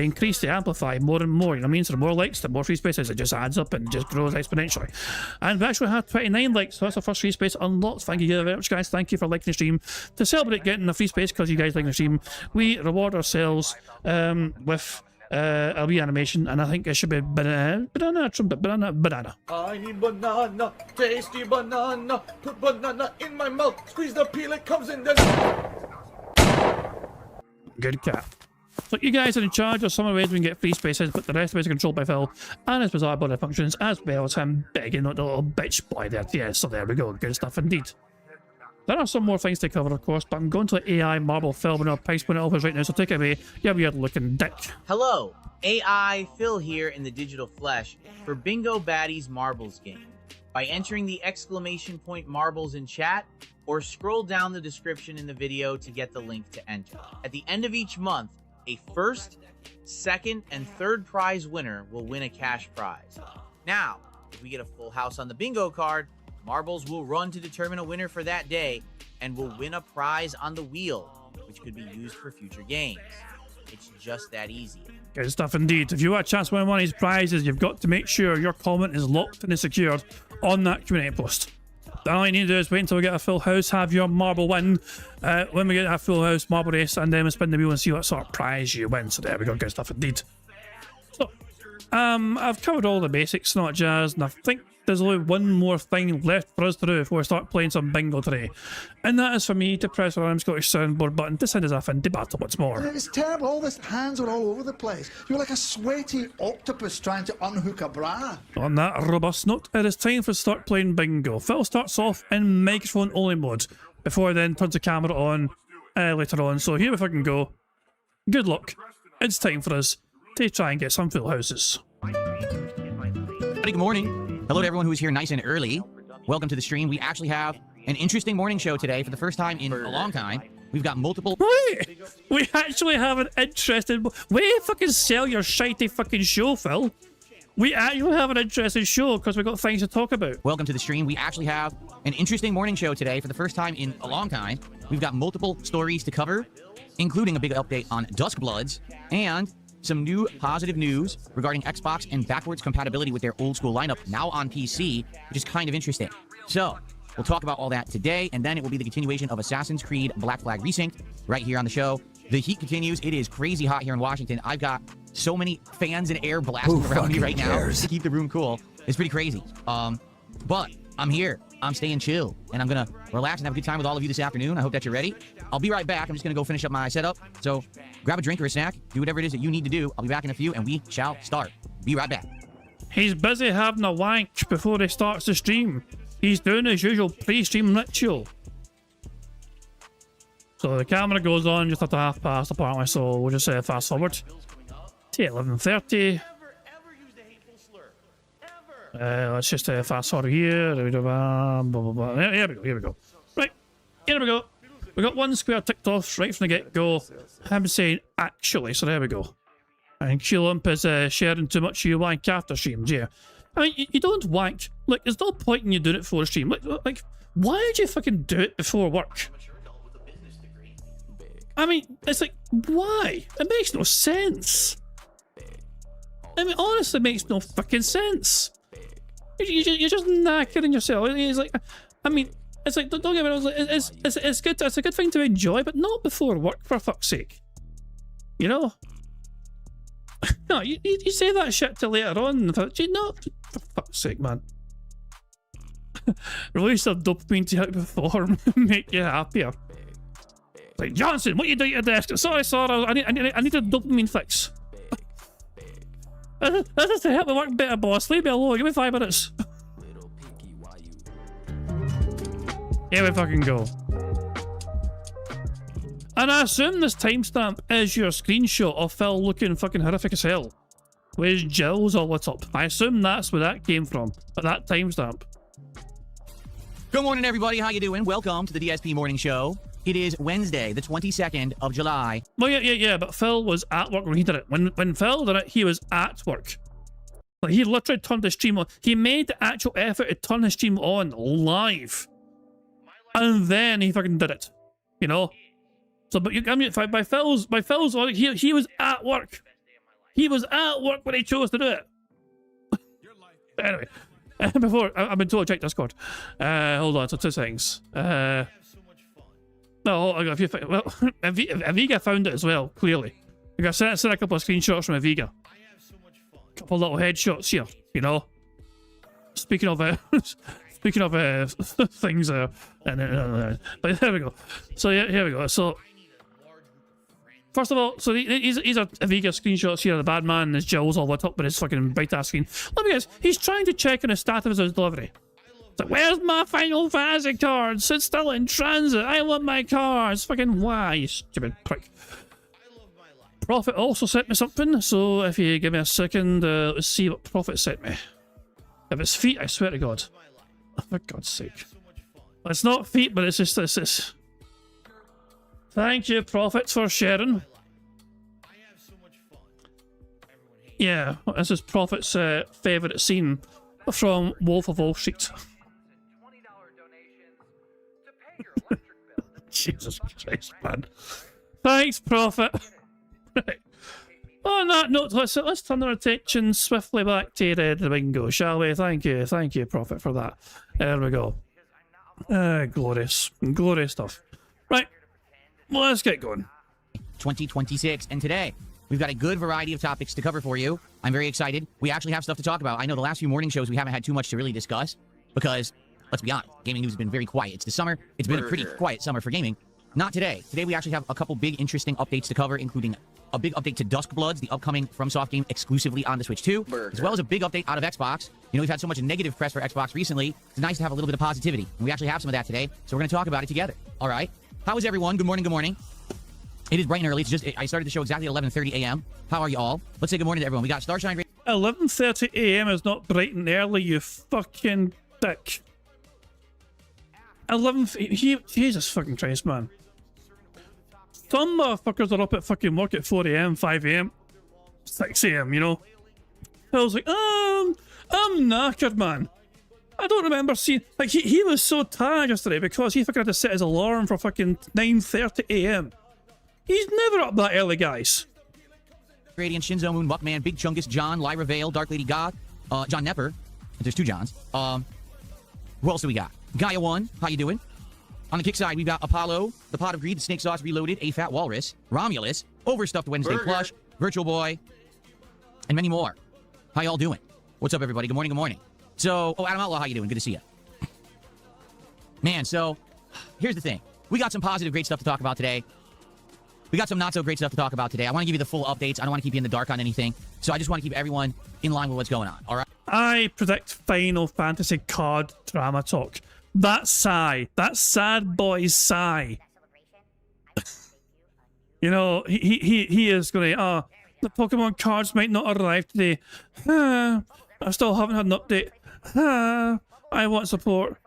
increase, they amplify more and more, you know what I mean? So the more likes, the more free spaces, it just adds up and just grows exponentially. And we actually had 29 likes, so that's our first free space unlocked. Thank you very much, guys. Thank you for liking the stream. To celebrate getting a free space because you guys like the stream, we reward ourselves with a wee animation, and I think it should be banana, trumpet, banana. I need banana, tasty banana, put banana in my mouth, squeeze the peel, it comes in this. Good cat. So you guys are in charge of some of the ways we can get free spaces, but the rest of it is controlled by Phil and his bizarre body functions, as well as him begging the little bitch boy there. Yeah, so there we go. Good stuff indeed. There are some more things to cover, of course, but I'm going to the AI marble film and our price point offers right now, so take it away, you weird looking dick. Hello, AI Phil here in the digital flesh for Bingo Baddies Marbles game. By entering the exclamation point marbles in chat, or scroll down the description in the video to get the link to enter. At the end of each month, a first, second, and third prize winner will win a cash prize. Now, if we get a full house on the bingo card, marbles will run to determine a winner for that day and will win a prize on the wheel, which could be used for future games. It's just that easy. Good stuff indeed. If you want a chance to win one of these prizes, you've got to make sure your comment is locked and secured on that community post. All you need to do is wait until we get a full house, have your marble win when we get a full house marble race, and then we'll spin the wheel and see what sort of prize you win. So there we go, good stuff indeed. So, I've covered all the basics, not jazz, and I think there's only one more thing left for us to do before we start playing some bingo today. And that is for me to press our Scottish soundboard button to send us off into battle once more. It's terrible, all these hands were all over the place. You're like a sweaty octopus trying to unhook a bra. On that robust note, it is time for us to start playing bingo. Phil starts off in microphone only mode, before he then turns the camera on later on. So here we fucking go. Good luck. It's time for us to try and get some full houses. Good morning. Hello to everyone who is here nice and early. Welcome to the stream. We actually have an interesting morning show today for the first time in a long time. We've got multiple... Wait! We actually have an interesting... Wait, fucking sell your shitey fucking show, Phil. We actually have an interesting show because we've got things to talk about. Welcome to the stream. We actually have an interesting morning show today for the first time in a long time. We've got multiple stories to cover, including a big update on Duskbloods and some new positive news regarding Xbox and backwards compatibility with their old school lineup now on PC, which is kind of interesting. So, We'll talk about all that today, and then it will be the continuation of Assassin's Creed Black Flag Resynced right here on the show. The heat continues. It is crazy hot here in Washington. I've got so many fans and air blasting around me right now to keep the room cool. It's pretty crazy. But I'm here. I'm staying chill, and I'm going to relax and have a good time with all of you this afternoon. I hope that you're ready. I'll be right back. I'm just going to go finish up my setup. So grab a drink or a snack. Do whatever it is that you need to do. I'll be back in a few, and we shall start. Be right back. He's busy having a wank before he starts the stream. He's doing his usual pre-stream ritual. So the camera goes on just at the 1/2 apparently, so we'll just fast forward to 11:30. Let's just fast forward here. Blah, blah, blah. Here we go. Right, here we go. We got one square ticked off right from the get-go. I'm saying actually, so there we go. And Q-Lump is sharing too much you wank after streams, yeah. I mean, you don't wank. Look, there's no point in you doing it before a stream. Like, why would you fucking do it before work? I mean, it's like, why? It makes no sense. I mean, honestly, it makes no fucking sense. You're just knackering yourself. It's like, I mean, it's like, don't get me wrong, it's good. It's a good thing to enjoy, but not before work, for fuck's sake. You know? No, you say that shit till later on. No, for fuck's sake, man. Release of dopamine to help you perform, make you happier. Like, Johnson, what you doing at your desk? Sorry, I need a dopamine fix. That is to help me work better, boss. Leave me alone. Give me 5 minutes. Here we fucking go. And I assume this timestamp is your screenshot of Phil looking fucking horrific as hell. With his gels all lit up. I assume that's where that came from. At that timestamp. Good morning, everybody. How you doing? Welcome to the DSP Morning Show. It is Wednesday, the 22nd of July. Well, yeah, but Phil was at work when he did it. When Phil did it, he was at work. Like, he literally turned the stream on. He made the actual effort to turn his stream on live. And then he fucking did it. You know? So, but I mean, by Phil's logic, he was at work. He was at work when he chose to do it. Anyway, before, I've been told to check Discord. Hold on, so 2 seconds. No, I got a few things. Well, Aviga found it as well, clearly. I got sent a couple of screenshots from Aviga. A couple of little headshots here, you know. Speaking of things there, but there we go. So yeah, here we go. So first of all, so these are Aviga screenshots here of the bad man and his jewels all lit up with his fucking bright ass screen. Let me guess, he's trying to check on the status of his delivery. It's like, where's my Final Fantasy cards? It's still in transit. I want my cards. Fucking why, you stupid prick. Prophet also sent me something, so if you give me a second, let's see what Prophet sent me. If it's feet, I swear to God. Oh, for God's sake. It's not feet, but it's just this. Thank you, Prophet, for sharing. Yeah, this is Prophet's favourite scene from Wolf of Wall Street. Jesus Christ, man. Thanks, Prophet. Right. On that note, let's turn our attention swiftly back to the bingo, shall we? Thank you, Prophet, for that. There we go. Glorious stuff. Right, well, let's get going. 2026, and today we've got a good variety of topics to cover for you. I'm very excited. We actually have stuff to talk about. I know the last few morning shows we haven't had too much to really discuss because, let's be honest, gaming news has been very quiet. It's the summer. It's been a pretty quiet summer for gaming. Not today. Today we actually have a couple big interesting updates to cover, including a big update to Duskbloods, the upcoming FromSoft game exclusively on the Switch 2, as well as a big update out of Xbox. You know, we've had so much negative press for Xbox recently. It's nice to have a little bit of positivity, and we actually have some of that today, so we're going to talk about it together. All right? How is everyone? Good morning, good morning. It is bright and early. It's just, I started the show exactly at 11:30 a.m. How are you all? Let's say good morning to everyone. We got Starshine... 11:30 a.m. is not bright and early, you fucking dick. 11... Jesus fucking Christ, man. Some motherfuckers are up at fucking work at 4 a.m., 5 a.m., 6 a.m., you know? I was like, I'm knackered, man. I don't remember seeing... Like, he was so tired yesterday because he fucking had to set his alarm for fucking 9:30 a.m. He's never up that early, guys. Radiant, Shinzo Moon, Muckman, Big Chungus, John, Lyra Vale, Dark Lady God, John Nepper. There's 2 Johns. Who else do we got? Gaia 1, how you doing? On the kick side, we've got Apollo, the Pot of Greed, the Snake Sauce Reloaded, A Fat Walrus, Romulus, Overstuffed Wednesday Plush, Virtual Boy, and many more. How y'all doing? What's up, everybody? Good morning, good morning. So, Adam Outlaw, how you doing? Good to see you. Man, so, here's the thing. We got some positive, great stuff to talk about today. We got some not-so-great stuff to talk about today. I want to give you the full updates. I don't want to keep you in the dark on anything. So I just want to keep everyone in line with what's going on, all right? I predict Final Fantasy card drama talk. That sigh, that sad boy's sigh. You know, he is going to, the Pokemon cards might not arrive today. I still haven't had an update. I want support.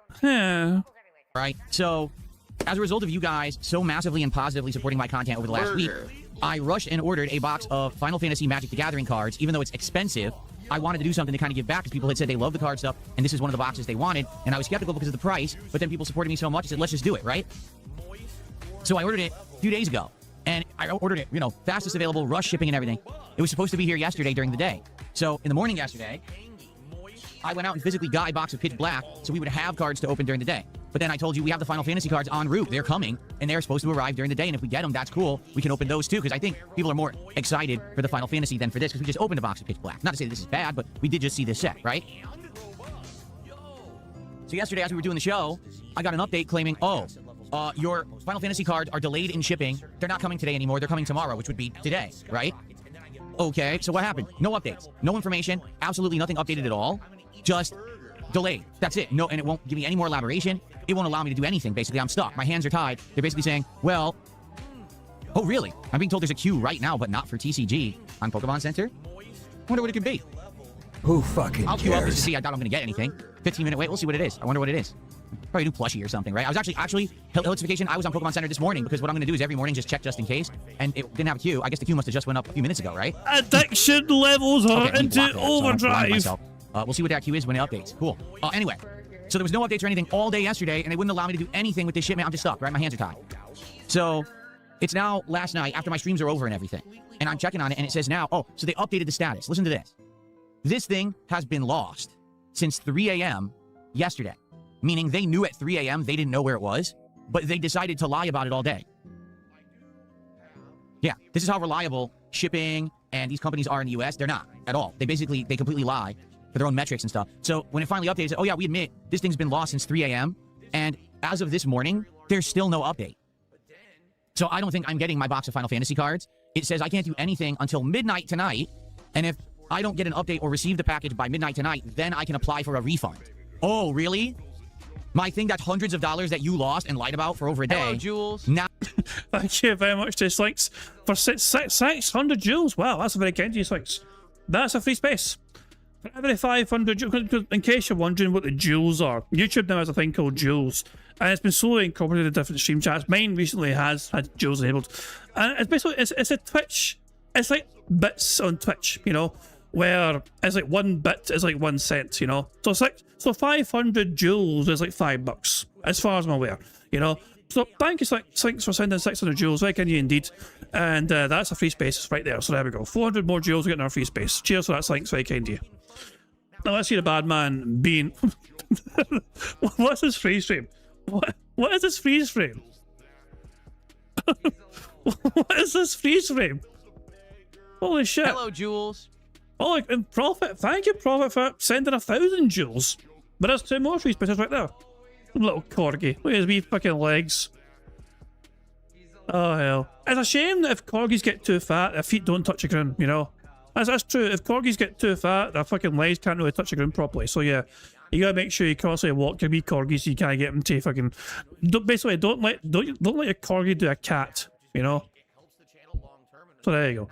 Right, so as a result of you guys so massively and positively supporting my content over the last week, I rushed and ordered a box of Final Fantasy Magic the Gathering cards. Even though it's expensive, I wanted to do something to kind of give back because people had said they love the card stuff, and this is one of the boxes they wanted, and I was skeptical because of the price, but then people supported me so much, I said, let's just do it, right? So I ordered it a few days ago, and I ordered it, you know, fastest available, rush shipping and everything. It was supposed to be here yesterday during the day. So in the morning yesterday, I went out and physically got a box of Pitch Black so we would have cards to open during the day. But then I told you we have the Final Fantasy cards en route. They're coming, and they're supposed to arrive during the day, and if we get them, that's cool. We can open those too, because I think people are more excited for the Final Fantasy than for this, because we just opened a box of Pitch Black. Not to say that this is bad, but we did just see this set, right? So yesterday, as we were doing the show, I got an update claiming, your Final Fantasy cards are delayed in shipping. They're not coming today anymore. They're coming tomorrow, which would be today, right? Okay, so what happened? No updates. No information. Absolutely nothing updated at all. Just delayed. That's it. No, and it won't give me any more elaboration. It won't allow me to do anything. Basically, I'm stuck. My hands are tied. They're basically saying, well, oh, really? I'm being told there's a queue right now, but not for TCG on Pokemon Center? Wonder what it could be. Who fucking I'll queue up just to cares? see. I doubt I'm going to get anything. 15-minute wait. We'll see what it is. I wonder what it is. Probably do plushie or something, right? I was actually, notification, I was on Pokemon Center this morning because what I'm going to do is every morning just check just in case. And it didn't have a queue. I guess the queue must have just went up a few minutes ago, right? Addiction levels are Okay, I need to into block that, so I don't blind overdrive. myself. We'll see what that queue is when it updates. Cool. Anyway, so there was no updates or anything all day yesterday, and they wouldn't allow me to do anything with this shipment. I'm just stuck, right? My hands are tied. So it's now last night after my streams are over and everything, and I'm checking on it, and it says now, so they updated the status. Listen to this. This thing has been lost since 3 a.m. yesterday, meaning they knew at 3 a.m. they didn't know where it was, but they decided to lie about it all day. Yeah, this is how reliable shipping and these companies are in the U.S. They're not at all. They completely lie for their own metrics and stuff. So when it finally updated, it said, oh yeah, we admit this thing's been lost since 3 a.m. And as of this morning, there's still no update. So I don't think I'm getting my box of Final Fantasy cards. It says I can't do anything until midnight tonight. And if I don't get an update or receive the package by midnight tonight, then I can apply for a refund. Oh, really? My thing that's hundreds of dollars that you lost and lied about for over a day. Hello, Jules. Now, Thank you very much, Dislikes, for 600 jewels. Wow, that's a very kind Dislikes. That's a free space. For every 500 jewels, in case you're wondering what the jewels are, YouTube now has a thing called jewels, and it's been slowly incorporated in different stream chats. Mine recently has had jewels enabled, and it's basically it's a Twitch. It's like bits on Twitch, you know, where it's like 1 bit is like 1 cent, you know. So it's like 500 jewels is like $5, as far as I'm aware, you know. So thank you, thanks for sending 600 jewels. Very kind of you indeed. And that's a free space right there. So there we go. 400 more jewels, we're getting our free space. Cheers for that, thanks. Very kind of you. Now let's see the bad man being... What's this freeze frame? What is this freeze frame? What is this freeze frame? Holy shit. Hello, Jules. Oh, and Profit. Thank you, Profit, for sending 1,000 jewels. But there's 2 more free spaces right there. Little corgi. Look at his wee fucking legs. Oh, hell. It's a shame that if corgis get too fat, their feet don't touch the ground, you know? That's true. If corgis get too fat, their fucking legs can't really touch the ground properly. So, yeah, you gotta make sure you constantly walk your wee corgis so you can't get them to fucking... Basically, don't let your corgi do a cat, you know? So, there you go.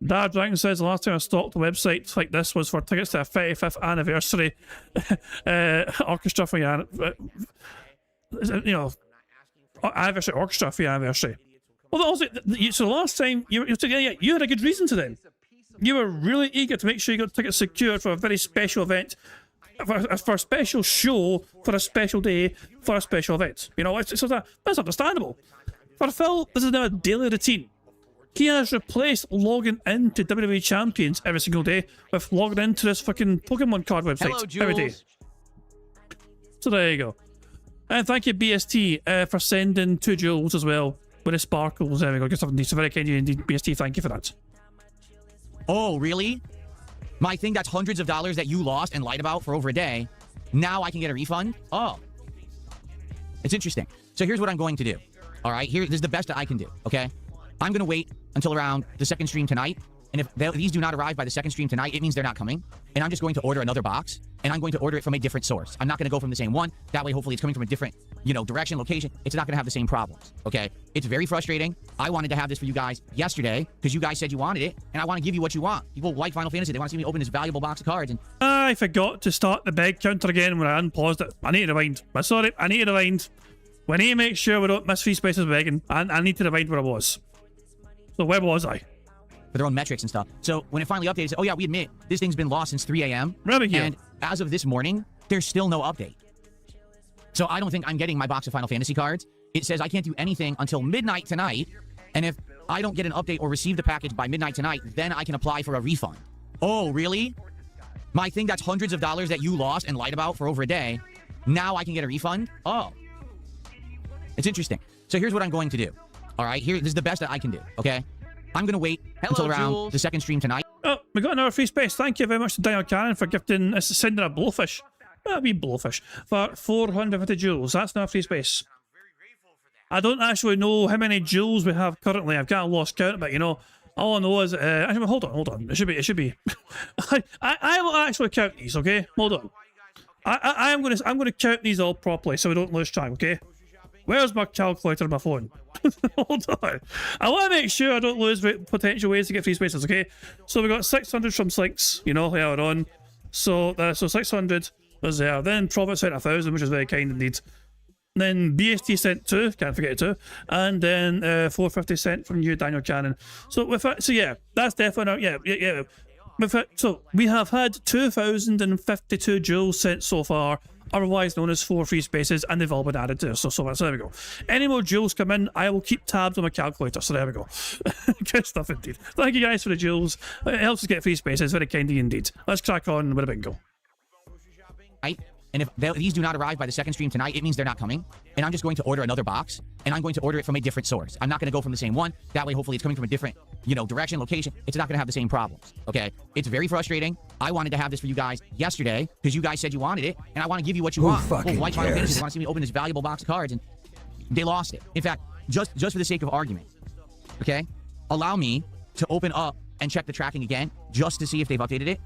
Dad Dragon says the last time I stalked a website like this was for tickets to a 35th anniversary orchestra for your, you know, anniversary orchestra for your anniversary. Well, also, so the last time you had a good reason to then. You were really eager to make sure you got tickets secured for a very special event, for a special show, for a special day, for a special event. You know, that's understandable. For Phil, this is now a daily routine. He has replaced logging into WWE Champions every single day with logging into this fucking Pokemon card website Hello, every day. Jules. So there you go. And thank you, BST, for sending 2 jewels as well with the sparkles. There we go. Good stuff indeed. So very kind of you indeed, BST. Thank you for that. Oh, really? My thing that's hundreds of dollars that you lost and lied about for over a day, now I can get a refund? Oh. It's interesting. So here's what I'm going to do. All right? This is the best that I can do, okay? I'm going to wait until around the second stream tonight. And if these do not arrive by the second stream tonight, it means they're not coming. And I'm just going to order another box. And I'm going to order it from a different source. I'm not going to go from the same one. That way, hopefully, it's coming from a different, direction, location. It's not going to have the same problems, okay? It's very frustrating. I wanted to have this for you guys yesterday because you guys said you wanted it. And I want to give you what you want. People like Final Fantasy. They want to see me open this valuable box of cards. And I forgot to start the beg counter again when I unpaused it. I need to rewind. I'm sorry. I need to rewind. We need to make sure we don't miss free spaces begging. I need to rewind where I was. So where was I? For their own metrics and stuff. So when it finally updated, it said, oh yeah, we admit this thing's been lost since 3 a.m. And as of this morning, there's still no update. So I don't think I'm getting my box of Final Fantasy cards. It says I can't do anything until midnight tonight. And if I don't get an update or receive the package by midnight tonight, then I can apply for a refund. Oh, really? My thing that's hundreds of dollars that you lost and lied about for over a day, now I can get a refund? Oh. It's interesting. So here's what I'm going to do. All right? This is the best that I can do, okay? I'm going to wait until around the second stream tonight. Oh, we got another free space. Thank you very much to Daniel Cannon for sending a blowfish. A wee blowfish. For 450 jewels. That's not a free space. I don't actually know how many jewels we have currently. I've kind of lost count, but all I know is... actually, hold on. It should be... I will actually count these, okay? Hold on. I'm going to count these all properly so we don't lose track, okay? Where's my calculator on my phone? Hold on. I want to make sure I don't lose potential ways to get free spaces, okay? So we got 600 from Slinks, earlier on. So 600 was there. Then Profit sent 1,000, which is very kind indeed. Then BST sent 2, can't forget 2. And then 450 sent from you, Daniel Cannon. So yeah, that's definitely, yeah. So we have had 2,052 jewels sent so far, otherwise known as 4 free spaces, and they've all been added to. So there we go. Any more jewels come in, I will keep tabs on my calculator. So there we go. Good stuff indeed. Thank you guys for the jewels. It helps us get free spaces. Very kindly indeed. Let's crack on with a bingo. And if these do not arrive by the second stream tonight, it means they're not coming. And I'm just going to order another box, and I'm going to order it from a different source. I'm not going to go from the same one. That way, hopefully, it's coming from a different, direction, location. It's not going to have the same problems, okay? It's very frustrating. I wanted to have this for you guys yesterday because you guys said you wanted it, and I want to give you what you want. Fucking like Final Fantasy, they want to see me open this valuable box of cards, and they lost it. In fact, just for the sake of argument, okay? Allow me to open up and check the tracking again just to see if they've updated it.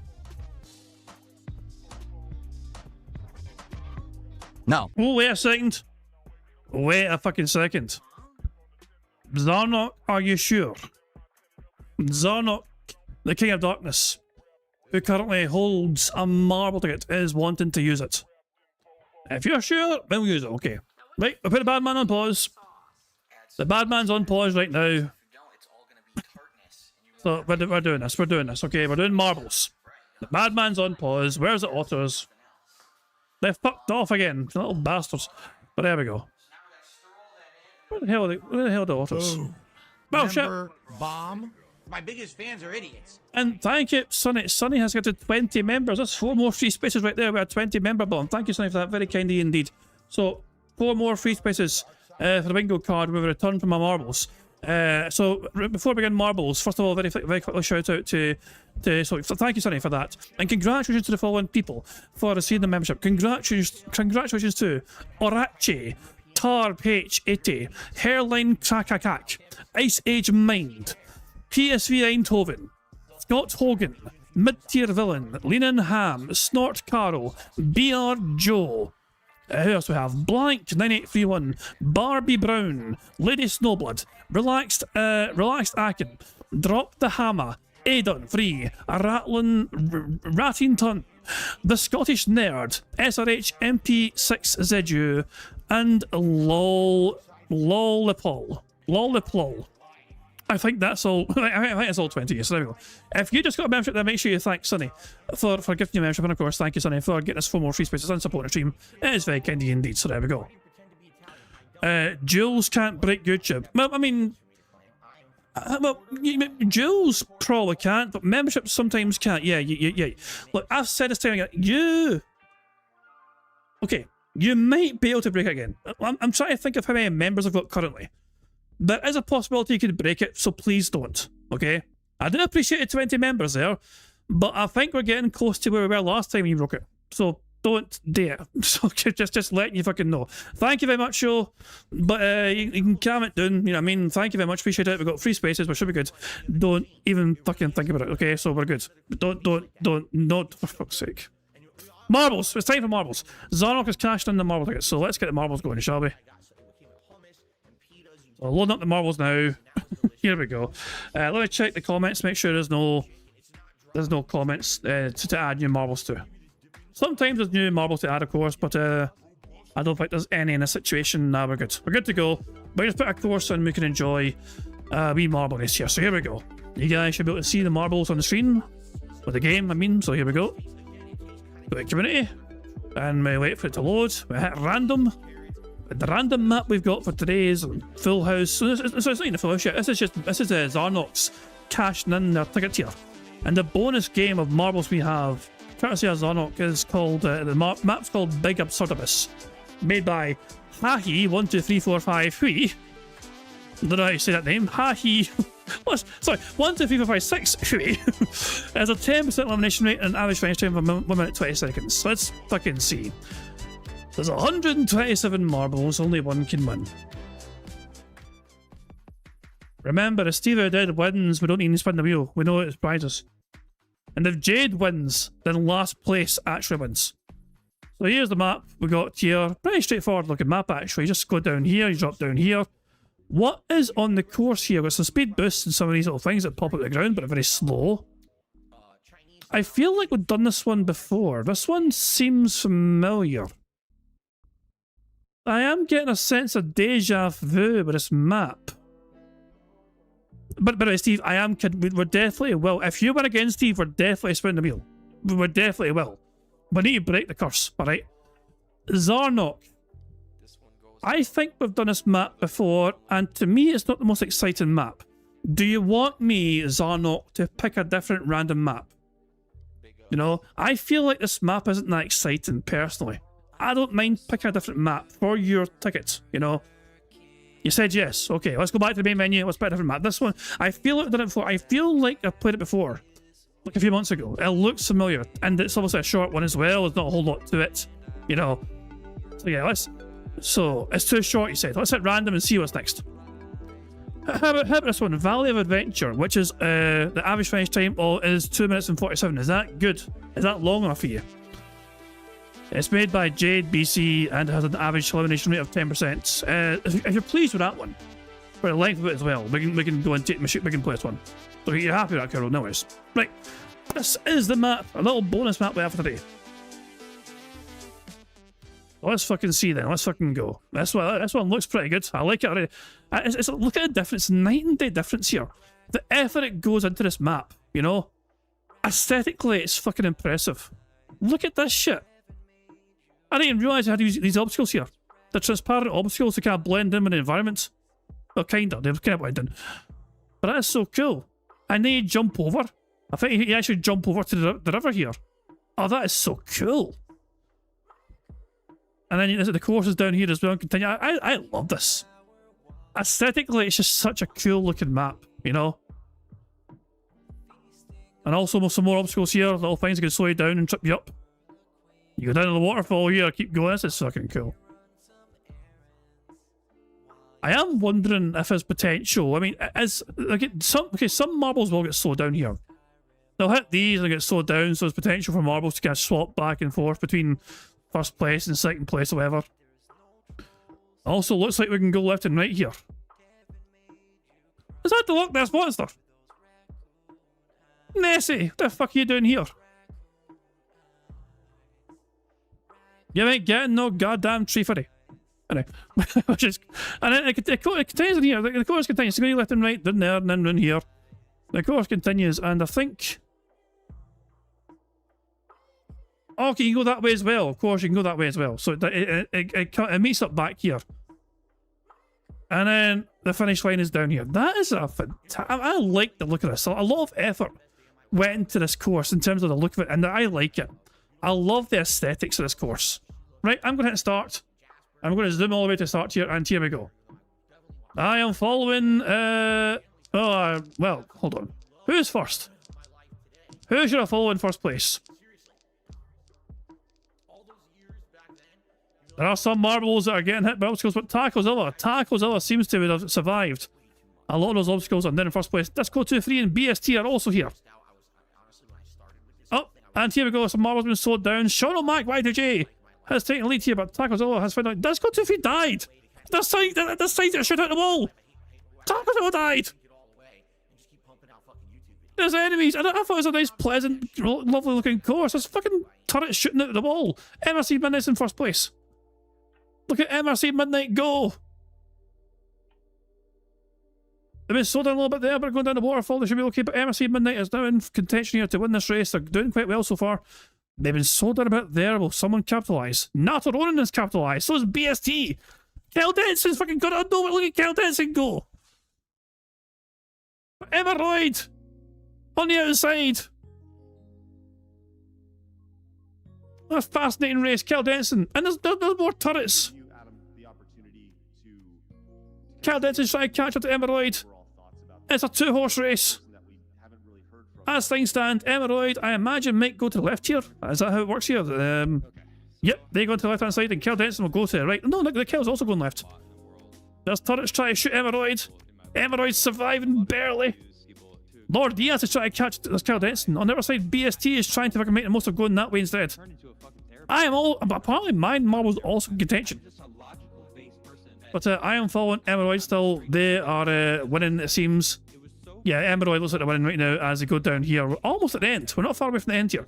No. Oh, wait a second. Wait a fucking second. Zarnok, are you sure? Zarnok, the King of Darkness, who currently holds a marble ticket, is wanting to use it. If you're sure, then we'll use it. Okay. Right, we'll put the bad man on pause. The bad man's on pause right now. So we're doing this. Okay, we're doing marbles. The bad man's on pause. Where's the autos? They fucked off again, little bastards. But there we go. Where the hell are the autos? Well, shit. Bomb. My biggest fans are idiots. And thank you, Sonny. Sonny has got to 20 members. That's 4 more free spaces right there. We had 20 member bomb. Thank you, Sonny, for that. Very kindly indeed. So 4 more free spaces for the bingo card with a return from my marbles. So before we begin marbles, first of all, very quickly shout out to so thank you, Sonny, for that, and congratulations to the following people for receiving the membership. Congratulations to Orache, Tarb H80, Hairline Krakakak, Ice Age Mind, PSV Eindhoven, Scott Hogan, Mid-Tier Villain, Leanin Ham, Snort Carol, BR Joe. Who else we have? Blank 9831, Barbie Brown, Lady Snowblood, Relaxed Akin, Drop the Hammer, Aidon Free, Rattington, The Scottish Nerd, SRH MP6ZU, and Lollipol. I think that's all. I think it's all 20 years. So there we go. If you just got a membership, then make sure you thank Sonny for giving you a membership, and of course, thank you, Sonny, for getting us 4 more free spaces and supporting the stream. It is very kind of you indeed. So there we go. Jules can't break YouTube. Well, I mean, Jules probably can't, but memberships sometimes can't. Yeah. Look, I've said this time again. Okay, You might be able to break it again. I'm trying to think of how many members I've got currently. There is a possibility you could break it, so please don't, okay? I do appreciate 20 members there, but I think we're getting close to where we were last time you broke it. So don't dare. So just letting you fucking know. Thank you very much, show. But you can calm it down, you know what I mean? Thank you very much, appreciate it. We've got free spaces, we should be good. Don't even fucking think about it, okay? So we're good. Don't, for fuck's sake. Marbles! It's time for marbles. Zarnok is cashed in the marble tickets, so let's get the marbles going, shall we? So loading up the marbles now. Here we go. Let me check the comments, make sure there's no comments to add new marbles to. Sometimes there's new marbles to add, of course, but I don't think there's any in this situation. Nah, we're good. We're good to go. We just put a course and we can enjoy wee marble race here. So here we go. You guys should be able to see the marbles on the screen. With the game, I mean. So here we go. Go to community. And we wait for it to load. We hit random. The random map we've got for today is Full House. So it's not even a Full House yet. This is Zarnox cashing in their ticket tier. And the bonus game of marbles we have, courtesy of Zarnox, is called, the map's called Big Absurdibus. Made by Hahi12345 Hui. I don't know how you say that name. Hahi. Sorry, 12345 Hui. Has a 10% elimination rate and an average finish time of 1 minute 20 seconds. So let's fucking see. There's 127 marbles, only one can win. Remember, if Steve O'Dead wins, we don't need to spin the wheel. We know it's prizes. And if Jade wins, then last place actually wins. So here's the map we got here. Pretty straightforward looking map actually. You just go down here, you drop down here. What is on the course here? We've got some speed boosts and some of these little things that pop out the ground, but are very slow. I feel like we've done this one before. This one seems familiar. I am getting a sense of deja vu with this map. But by the way, Steve, I am kidding. We're definitely will. If you win again, Steve, we're definitely spinning the wheel. We definitely will. We need to break the curse, alright? Zarnok. I think we've done this map before, and to me, it's not the most exciting map. Do you want me, Zarnok, to pick a different random map? You know, I feel like this map isn't that exciting, personally. I don't mind picking a different map for your tickets, you know. You said yes. Okay, let's go back to the main menu. Let's pick a different map. This one, I feel like I've done it before. I feel like I've played it before. Like a few months ago. It looks familiar. And it's obviously a short one as well. There's not a whole lot to it, you know. So yeah, so, it's too short, you said. Let's hit random and see what's next. How about this one? Valley of Adventure, which is, the average finish time is 2 minutes and 47. Is that good? Is that long enough for you? It's made by Jade BC and has an average elimination rate of 10%. If you're pleased with that one, for the length of it as well, we can go and take we can play this one. So you're happy with that, Carol? No worries. Right, this is the map, a little bonus map we have for today. Let's fucking see then. Let's fucking go. This one looks pretty good. I like it already. Look at the difference. Night and day difference here. The effort it goes into this map, you know? Aesthetically, it's fucking impressive. Look at this shit. I didn't even realise I had to use these obstacles here. The transparent obstacles to kind of blend in with the environment. Well, kinda. They kind of blend in. But that is so cool. And then you jump over. I think you actually jump over to the river here. Oh, that is so cool. And then the course is down here as well and continue. I love this. Aesthetically, it's just such a cool looking map, you know? And also some more obstacles here, little things that can slow you down and trip you up. You go down to the waterfall here, keep going, this is fucking cool. I am wondering if there's potential. I mean, some marbles will get slowed down here. They'll hit these and get slowed down, so there's potential for marbles to kind of swap back and forth between first place and second place or whatever. Also looks like we can go left and right here. Is that the Loch Ness Monster? Nessie, what the fuck are you doing here? You ain't getting no goddamn tree fairy. Anyway, and then it continues in here. The course continues. So go left and right, down there, and then round here. The course continues, and I think. Okay, you can go that way as well. Of course, you can go that way as well. So it meets up back here. And then the finish line is down here. That is a fantastic. I like the look of this. A lot of effort went into this course in terms of the look of it, and I like it. I love the aesthetics of this course. Right, I'm going to hit start. I'm going to zoom all the way to start here, and here we go. I am following, well, hold on. Who's first? Who should I follow in first place? There are some marbles that are getting hit by obstacles, but Tacozilla seems to have survived a lot of those obstacles and then in first place. Disco 23 and BST are also here. Oh, and here we go. Some marbles have been slowed down. Sean O'Mac Y2J has taken the lead here, but Tacozilla has found out Disco 23 died. This side that shoot out the wall. Tacozilla died. There's enemies. I thought it was a nice, pleasant, lovely looking course. There's fucking turrets shooting out the wall. MRC Midnight's in first place. Look at MRC Midnight go! They've been slowed down a little bit there, but going down the waterfall, they should be okay. But MRC Midnight is now in contention here to win this race. They're doing quite well so far. They've been slowed down a bit there. Will someone capitalise? Nato Ronan has capitalised. So is BST. Kel Denson's fucking got it. No, but look at Kel Denson go. Emeroid on the outside. That's a fascinating race. Kel Denson. And there's more turrets. Kel Denson's trying to catch up to Emeroid. It's a two-horse race. As things stand, Emeroid, I imagine, might go to the left here. Is that how it works here? Yep, they go to the left-hand side and Kel Denson will go to the right. No, look, the Kel's also going left. There's turrets trying to shoot Emeroid. Emeroid's surviving barely. Lord Diaz is trying to catch this Kel Denson. On the other side, BST is trying to fucking make the most of going that way instead. Apparently mine Marble's also in contention. But I am following Emeroid still. They are winning, it seems. Yeah, Emeroid looks like they're winning right now as they go down here. We're almost at the end. We're not far away from the end here.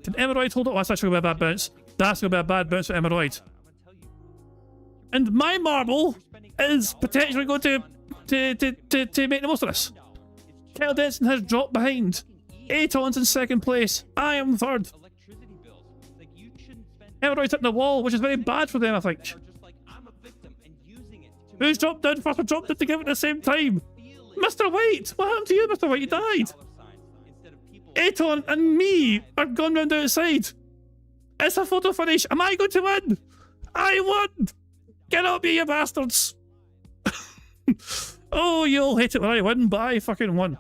Can Emeroid hold it? Oh, that's actually going to be a bad bounce. That's going to be a bad bounce for Emeroid. And my marble is potentially going to make the most of this. Kel Denson has dropped behind. Aton's in second place. I am third. Emeroid's hitting the wall, which is very bad for them, I think. Who's dropped down first? We dropped it together at the same time. Mr. White! What happened to you, Mr. White? You died. Aton and me are gone round the outside. It's a photo finish. Am I going to win? I won! Get up, you bastards! Oh, you'll hate it when I win, but I fucking won.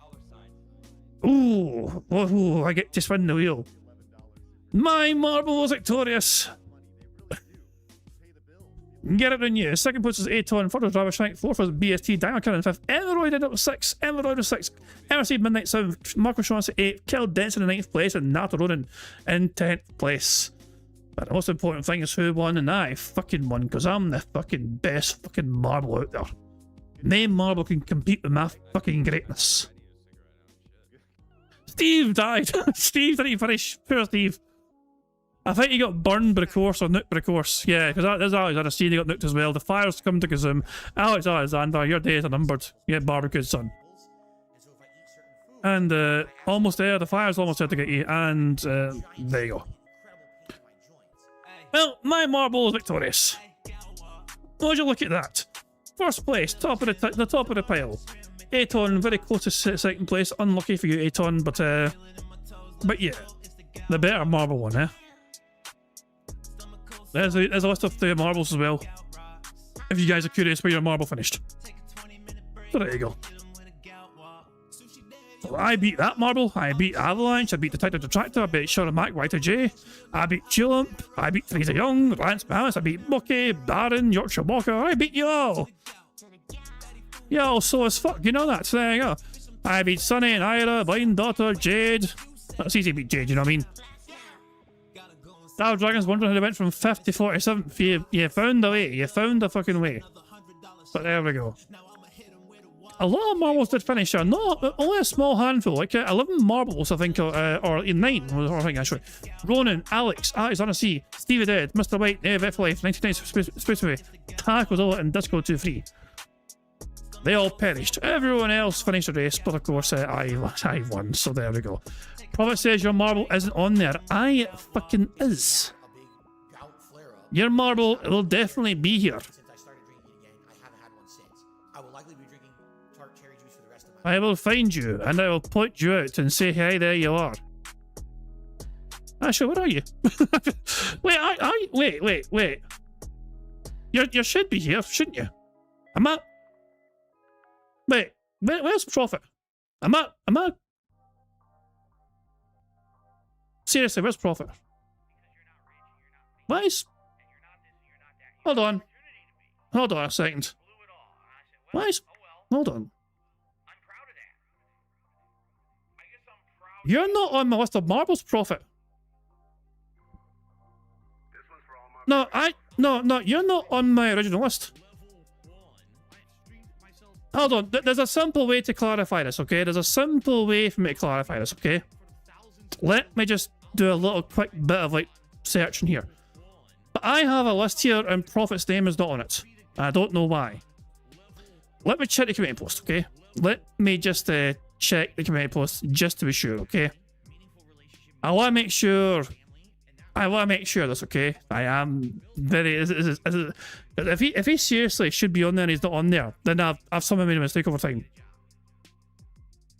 Ooh, I get to spin the wheel. My marble was victorious. Get it on you. Second place is Aton, third was Driver Shank, fourth was BST, Daniel Cannon fifth, Emeroid ended up with 6, Emeroid was 6, MRC Midnight 7, Marco Chance 8, Kel Denson in 9th place, and Nato Ronan in 10th place. But the most important thing is who won, and I fucking won, because I'm the fucking best fucking marble out there. No marble can compete with my fucking greatness. Steve died. Steve didn't finish. Poor Steve. I think he got burned by the course or nuked by the course. Yeah, because there's Alex Aristide, he got nuked as well. The fire's come to consume. Alex Alexander, your days are numbered. You get barbecued, son. And almost there. The fire's almost there to get you. And there you go. Well, my marble is victorious. Would you look at that? First place, top of the top of the pile. Aton very close to second place. Unlucky for you, Aton, but yeah, the better marble one, eh? There's a list of the marbles as well. If you guys are curious where your marble finished. So there you go. So I beat that marble. I beat Avalanche. I beat Detective Detractor. I beat Sharon Mac Y2J. I beat Chilump. I beat Teresa Young. Lance Mouse. I beat Bucky, Baron, Yorkshire Walker. I beat you all. Yo, so as fuck. You know that. So there you go. I beat Sunny and Ira, Blind Daughter, Jade. That's easy to beat Jade, you know what I mean? Star Dragon's wondering how they went from 5th to 47th. You found a way. You found a fucking way. But there we go. A lot of marbles did finish here. No, only a small handful. Like 11 marbles, I think, or 9, I think, actually. Ronan, Alex on a C, Stevie Dead, Mr. White, F Life, 99 Space Away, Tacozilla, and Disco 23. They all perished. Everyone else finished the race, but of course, I won, so there we go. Prophet says your marble isn't on there. I fucking is. Your marble will definitely be here. I will find you and I will point you out and say, hey, there you are. Actually, where are you? Wait. You should be here, shouldn't you? Am I? Wait, where's Prophet? Am I? Seriously, where's Prophet? Why is... Hold on a second. Why is... Hold on. You're not on my list of marbles, Prophet. No, you're not on my original list. Hold on, there's a simple way to clarify this, okay? There's a simple way for me to clarify this, okay? Let me just do a little quick bit of, like, searching here. But I have a list here and Prophet's name is not on it. I don't know why. Let me check the community post, okay? Let me just check the community post just to be sure, okay? I want to make sure this, okay? I am very... If he seriously should be on there and he's not on there, then I've somehow made a mistake over time.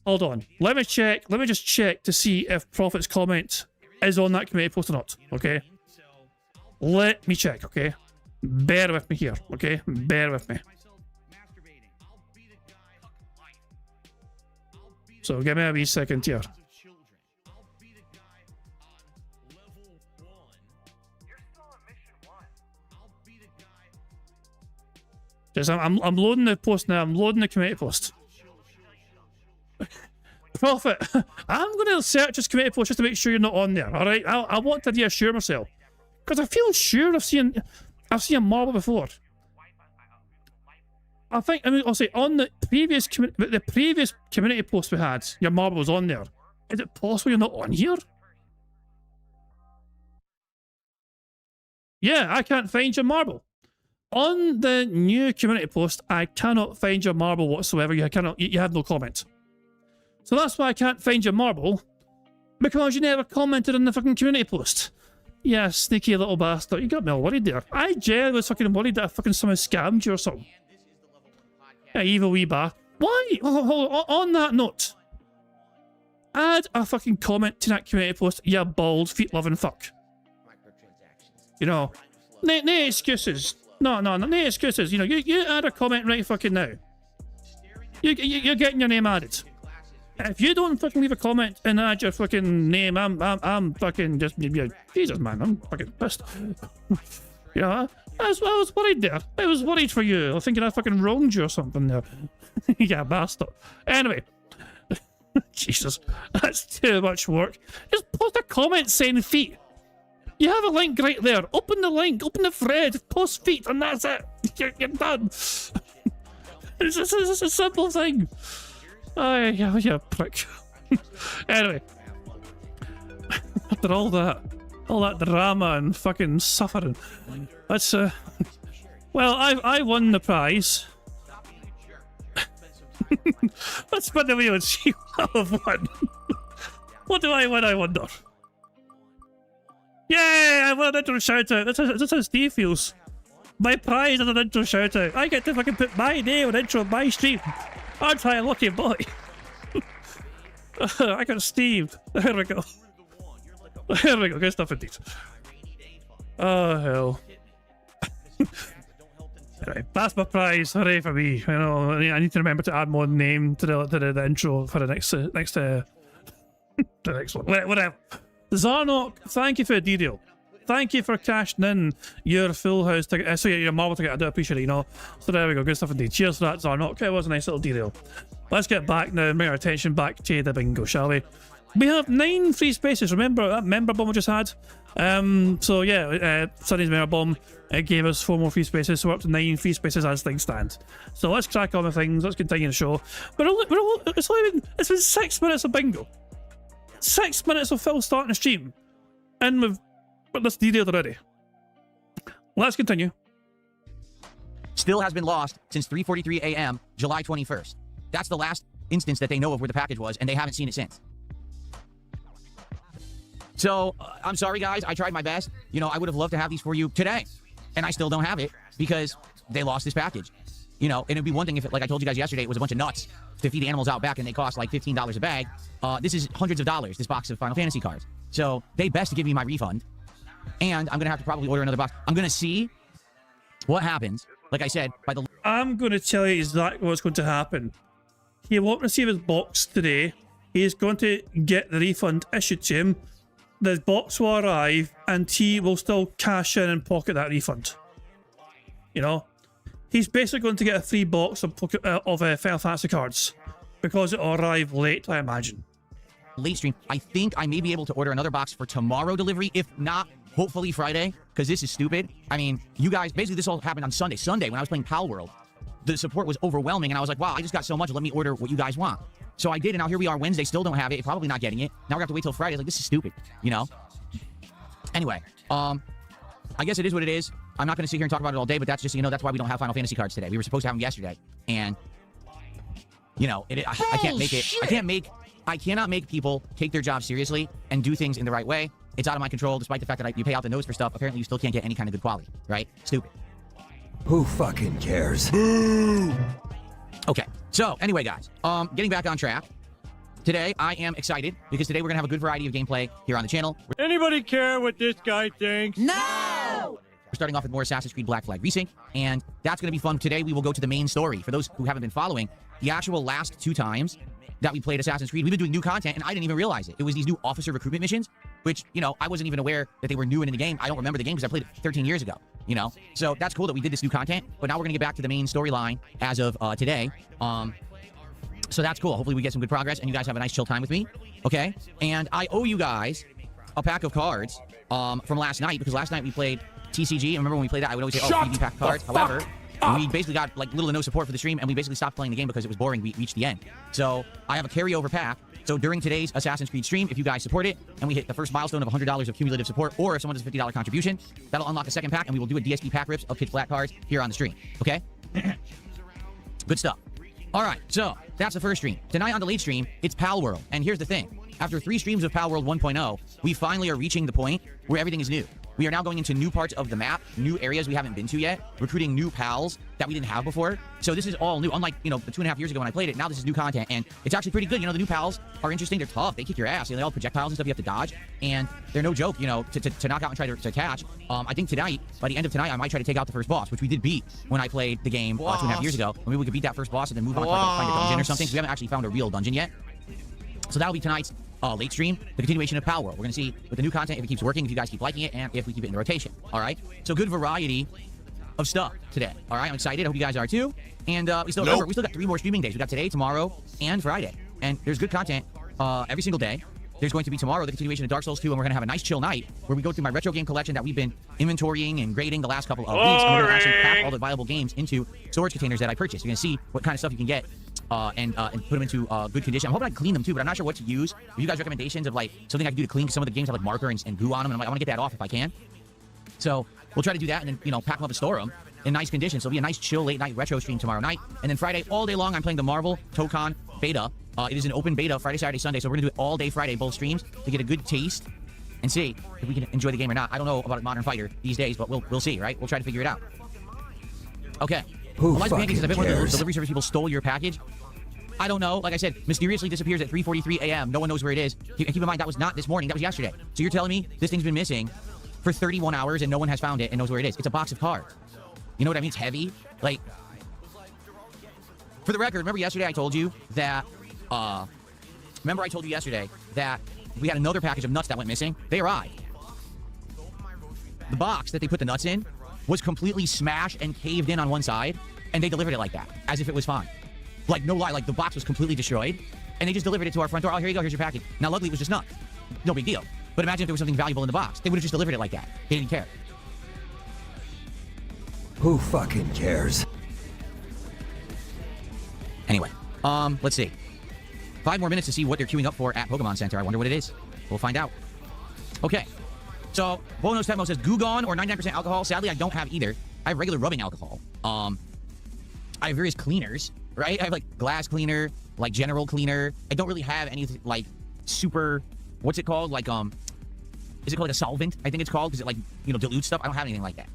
Hold on. Let me just check to see if Prophet's comment is on that community post or not, okay? Let me check, okay? Bear with me here, okay? Bear with me. So give me a wee second here. Just, I'm loading the post now. I'm loading the community post. Prophet, I'm going to search this community post just to make sure you're not on there. All right, I want to reassure myself because I feel sure I've seen marble before. I'll say on the previous community post we had, your marble was on there. Is it possible you're not on here? Yeah, I can't find your marble. On the new community post, I cannot find your marble whatsoever. You have no comment. So that's why I can't find your marble, because you never commented on the fucking community post. Yeah, sneaky little bastard. You got me all worried there. I genuinely was fucking worried that I fucking someone scammed you or something. Yeah, evil wee bar. Why? On that note, add a fucking comment to that community post, you bald, feet-loving fuck. You know, no excuses. No excuses. You know, you add a comment right fucking now. You're getting your name added. If you don't fucking leave a comment and add your fucking name, I'm fucking just... Jesus, man, I'm fucking pissed. You know, I was worried there. I was worried for you. I was thinking I fucking wronged you or something there. Yeah, bastard. Anyway. Jesus, that's too much work. Just post a comment saying feet. You have a link right there. Open the link, open the thread, post feet, and that's it. You're done. It's a simple thing. Oh, yeah, prick. Anyway. After all that drama and fucking suffering, let's, well, I won the prize. Let's spin the wheel and see what I've won. What do I win, I wonder? Yay! I won an intro shout out. That's how Steve feels. My prize is an intro shout out. I get to fucking put my name on intro of my stream. Aren't I a lucky boy? I got Steve. There we go. There we go. Good stuff indeed. Oh hell. Anyway, that's my prize. Hooray for me. You know, I need to remember to add more name to the intro for the next the next one. Whatever. Zarnok, thank you for the detail. Thank you for cashing in your full house ticket. So your marble ticket, I do appreciate it, you know. So there we go, good stuff indeed. Cheers for that, Zarnok. It was a nice little detail. Let's get back now and bring our attention back to the bingo, shall we? We have 9 free spaces. Remember that member bomb we just had? So yeah, Sunny's member bomb, it gave us 4 more free spaces, so we're up to 9 free spaces as things stand. So let's crack on with things, let's continue the show. It's been 6 minutes of bingo. 6 minutes of Phil starting the stream, and we've got this detailed already. Let's continue. Still has been lost since 3:43 a.m. July 21st. That's the last instance that they know of where the package was, and they haven't seen it since. So, I'm sorry guys, I tried my best. You know, I would have loved to have these for you today, and I still don't have it because they lost this package. You know, and it'd be one thing if, like I told you guys yesterday, it was a bunch of nuts to feed animals out back and they cost like $15 a bag. This is hundreds of dollars, this box of Final Fantasy cards. So they best give me my refund. And I'm going to have to probably order another box. I'm going to see what happens. Like I said, by the... I'm going to tell you exactly what's going to happen. He won't receive his box today. He's going to get the refund issued to him. The box will arrive and he will still cash in and pocket that refund. You know? He's basically going to get a free box of Final Fantasy cards because it will arrive late, I imagine. Late stream, I think I may be able to order another box for tomorrow delivery. If not, hopefully Friday, because this is stupid. I mean, you guys, basically this all happened on Sunday. Sunday, when I was playing Pal World, the support was overwhelming, and I was like, wow, I just got so much. Let me order what you guys want. So I did, and now here we are Wednesday, still don't have it. Probably not getting it. Now we're going to have to wait till Friday. Like, this is stupid, you know? Anyway, I guess it is what it is. I'm not going to sit here and talk about it all day, but that's just, you know, that's why we don't have Final Fantasy cards today. We were supposed to have them yesterday, and, you know, I can't make it. I cannot make people take their job seriously and do things in the right way. It's out of my control, despite the fact that you pay out the nose for stuff. Apparently, you still can't get any kind of good quality, right? Stupid. Who fucking cares? Okay, so anyway, guys, getting back on track. Today, I am excited because today we're gonna have a good variety of gameplay here on the channel. Anybody care what this guy thinks? No! We're starting off with more Assassin's Creed Black Flag Resync, and that's gonna be fun. Today, we will go to the main story. For those who haven't been following, the actual last 2 times that we played Assassin's Creed, we've been doing new content, and I didn't even realize it. It was these new officer recruitment missions, which, you know, I wasn't even aware that they were new in the game. I don't remember the game because I played it 13 years ago, you know? So that's cool that we did this new content, but now we're gonna get back to the main storyline as of today. So that's cool. Hopefully we get some good progress, and you guys have a nice chill time with me, okay? And I owe you guys a pack of cards from last night, because last night we played TCG, and remember when we played that, I would always say, oh, freebie pack of cards. However, we basically got like little to no support for the stream, and we basically stopped playing the game because it was boring. We reached the end. So I have a carryover pack. So during today's Assassin's Creed stream, if you guys support it, and we hit the first milestone of $100 of cumulative support, or if someone does a $50 contribution, that'll unlock a second pack, and we will do a DSP pack rips of pitch black cards here on the stream, okay? Good stuff. All right, so that's the first stream. Tonight on the late stream, it's Pal World. And here's the thing. After 3 streams of Pal World 1.0, we finally are reaching the point where everything is new. We are now going into new parts of the map, new areas we haven't been to yet, recruiting new pals that we didn't have before. So this is all new. Unlike, you know, the 2.5 years ago when I played it, now this is new content, and it's actually pretty good. You know, the new pals are interesting. They're tough. They kick your ass. You know, they all have projectiles and stuff you have to dodge, and they're no joke, you know, to knock out and try to catch. I think tonight, by the end of tonight, I might try to take out the first boss, which we did beat when I played the game 2.5 years ago. Maybe we could beat that first boss and then move on to find a dungeon or something. So we haven't actually found a real dungeon yet. So that'll be tonight's late stream, the continuation of Pal World. We're going to see with the new content if it keeps working, if you guys keep liking it, and if we keep it in the rotation. All right? So good variety of stuff today. All right? I'm excited. I hope you guys are too. And we still got 3 more streaming days. We got today, tomorrow, and Friday. And there's good content every single day. There's going to be tomorrow the continuation of Dark Souls 2, and we're going to have a nice chill night where we go through my retro game collection that we've been inventorying and grading the last couple of weeks. And we're going to actually pack all the viable games into storage containers that I purchased. You're going to see what kind of stuff you can get and put them into good condition. I'm hoping I can clean them too, but I'm not sure what to use. If you guys recommendations of like something I can do to clean, some of the games have like marker and glue on them, and I'm like, I want to get that off if I can. So we'll try to do that, and then, you know, pack them up and store them in nice condition. So it'll be a nice chill late night retro stream tomorrow night. And then Friday all day long, I'm playing the Marvel Tokon beta. It is an open beta Friday, Saturday, Sunday. So we're gonna do it all day Friday, both streams, to get a good taste and see if we can enjoy the game or not. I don't know about Modern Fighter these days, but we'll see, right? We'll try to figure it out. Okay. Who fucking says, I bet one of the cares? delivery service people stole your package. I don't know. Like I said, mysteriously disappears at 3:43 a.m. No one knows where it is. Keep in mind, that was not this morning. That was yesterday. So you're telling me this thing's been missing for 31 hours and no one has found it and knows where it is. It's a box of cards. You know what I mean? It's heavy. Like, for the record, remember yesterday I told you that, we had another package of nuts that went missing? They arrived. The box that they put the nuts in was completely smashed and caved in on one side, and they delivered it like that, as if it was fine. Like, no lie, like the box was completely destroyed, and they just delivered it to our front door. Oh, here you go, here's your package. Now, luckily, it was just nuts. No big deal. But imagine if there was something valuable in the box. They would have just delivered it like that. They didn't care. Who fucking cares? Anyway, let's see. 5 more minutes to see what they're queuing up for at Pokemon Center. I wonder what it is. We'll find out. Okay. So, Bonos Tetmo says, Gugon or 99% alcohol. Sadly, I don't have either. I have regular rubbing alcohol. I have various cleaners, right? I have, like, glass cleaner, like, general cleaner. I don't really have anything, like, super... What's it called? Like, is it called, like, a solvent? I think it's called, because it, like, you know, dilutes stuff. I don't have anything like that.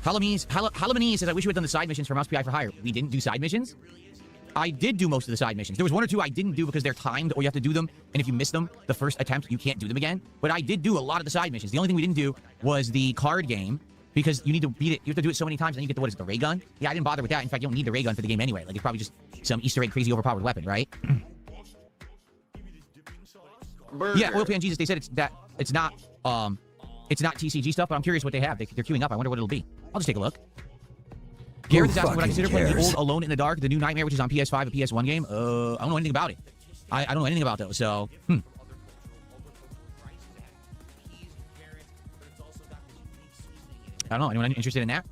Halamanese says, I wish we had done the side missions for Mouse PI for Hire. We didn't do side missions. I did do most of the side missions. There was one or two I didn't do because they're timed, or you have to do them, and if you miss them the first attempt, you can't do them again. But I did do a lot of the side missions. The only thing we didn't do was the card game, because you need to beat it. You have to do it so many times, and then you get the, what is it, the ray gun? Yeah, I didn't bother with that. In fact, you don't need the ray gun for the game anyway. Like, it's probably just some Easter egg crazy overpowered weapon, right? Yeah, Oil Pan Jesus, they said it's not TCG stuff, but I'm curious what they have. They're queuing up. I wonder what it'll be. I'll just take a look. Garrett is asking, would I consider playing the old Alone in the Dark, the new Nightmare, which is on PS5 a PS1 game? I don't know anything about it. I don't know anything about those, so, I don't know. Anyone interested in that?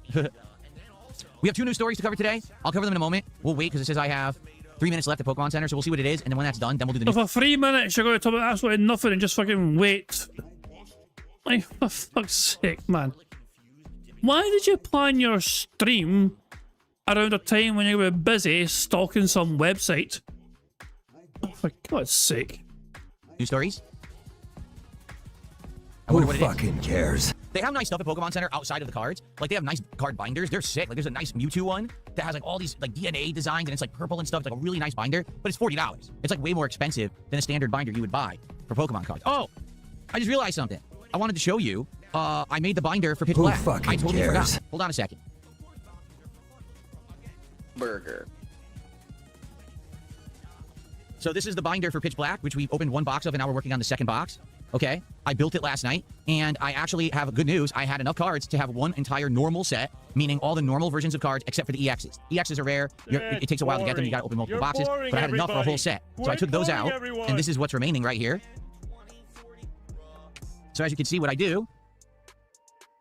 We have 2 new stories to cover today. I'll cover them in a moment. We'll wait because it says I have 3 minutes left at Pokemon Center, so we'll see what it is, and then when that's done, then we'll do the news. For 3 minutes, you're going to talk about absolutely nothing and just fucking wait. Like, for fuck's sake, man. Why did you plan your stream around a time when you were busy stalking some website? Oh, for God's sake. New stories? Who fucking cares? They have nice stuff at Pokemon Center outside of the cards. Like, they have nice card binders. They're sick. Like, there's a nice Mewtwo one that has, like, all these, like, DNA designs, and it's, like, purple and stuff. It's, like, a really nice binder, but it's $40. It's, like, way more expensive than a standard binder you would buy for Pokemon cards. Oh! I just realized something. I wanted to show you. I made the binder for Pitch Black. I totally forgot. Hold on a second. Burger. So this is the binder for Pitch Black, which we opened 1 box of, and now we're working on the 2nd box. Okay? I built it last night, and I actually have good news. I had enough cards to have 1 entire normal set, meaning all the normal versions of cards except for the EXs. EXs are rare. It takes a while to get them. You gotta open multiple boxes. But I had enough for a whole set. So I took those out, and this is what's remaining right here. So as you can see, what I do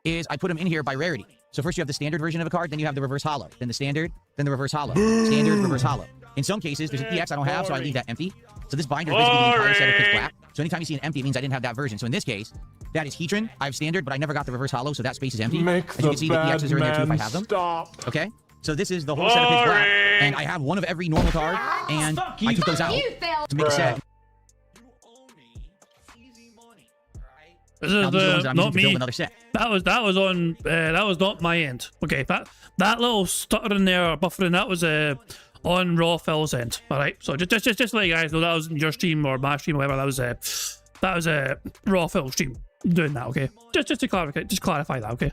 is I put them in here by rarity. So first you have the standard version of a card, then you have the reverse holo, then the standard, then the reverse holo. Standard, reverse holo. In some cases, there's an EX I don't have, so I leave that empty. So this binder is basically the entire set of Pitch Black. So anytime you see an empty, it means I didn't have that version. So in this case, that is Heatran. I have standard, but I never got the reverse holo, so that space is empty. As you can see, the EXs are in there too if I have them. Stop. Okay? So this is the whole set of Pitch Black. And I have one of every normal card, and I took those out to make a set. This is not me. That was not my end. Okay, that little stuttering there, buffering, that was on Raw Phil's end. All right, so just to let you guys know, that wasn't your stream or my stream or whatever. That was a Raw Phil stream doing that. Okay, just to clarify that. Okay,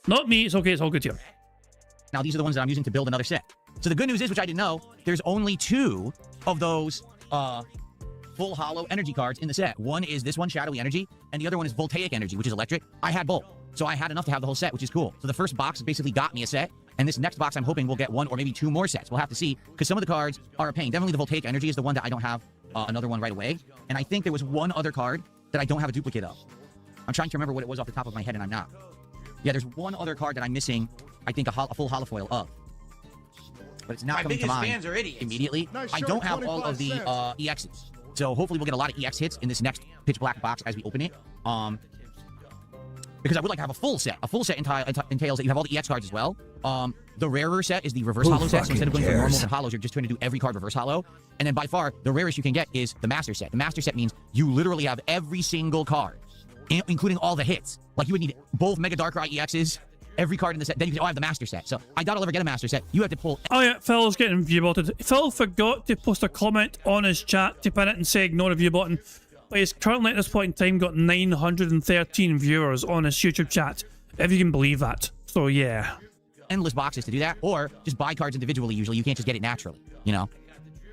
not me. It's okay. It's all good here. Now these are the ones that I'm using to build another set. So the good news is, which I didn't know, there's only 2 of those full holo energy cards in the set. One is this one, Shadowy Energy, and the other one is Voltaic Energy, which is electric. I had both, so I had enough to have the whole set, which is cool. So the first box basically got me a set, and this next box I'm hoping we'll get 1 or maybe 2 more sets. We'll have to see, because some of the cards are a pain. Definitely the Voltaic Energy is the one that I don't have another one right away, and I think there was 1 other card that I don't have a duplicate of. I'm trying to remember what it was off the top of my head, and I'm not. Yeah, there's 1 other card that I'm missing, I think a full holofoil of. But it's not coming to mind immediately. I don't have all of the EXs. So hopefully we'll get a lot of EX hits in this next Pitch Black box as we open it. Because I would like to have a full set. A full set entails that you have all the EX cards as well. The rarer set is the reverse holo set. So instead of going for normals and holos, you're just trying to do every card reverse holo. And then by far, the rarest you can get is the master set. The master set means you literally have every single card, including all the hits. Like you would need both Mega Darkrai EXs, every card in the set. Then you can, I have the master set. So I doubt I'll ever get a master set. You have to pull. Oh yeah, Phil's getting view botted. Phil forgot to post a comment on his chat to pin it and say ignore a view button. But he's currently at this point in time got 913 viewers on his YouTube chat, if you can believe that. So yeah. Endless boxes to do that, or just buy cards individually usually. You can't just get it naturally, you know?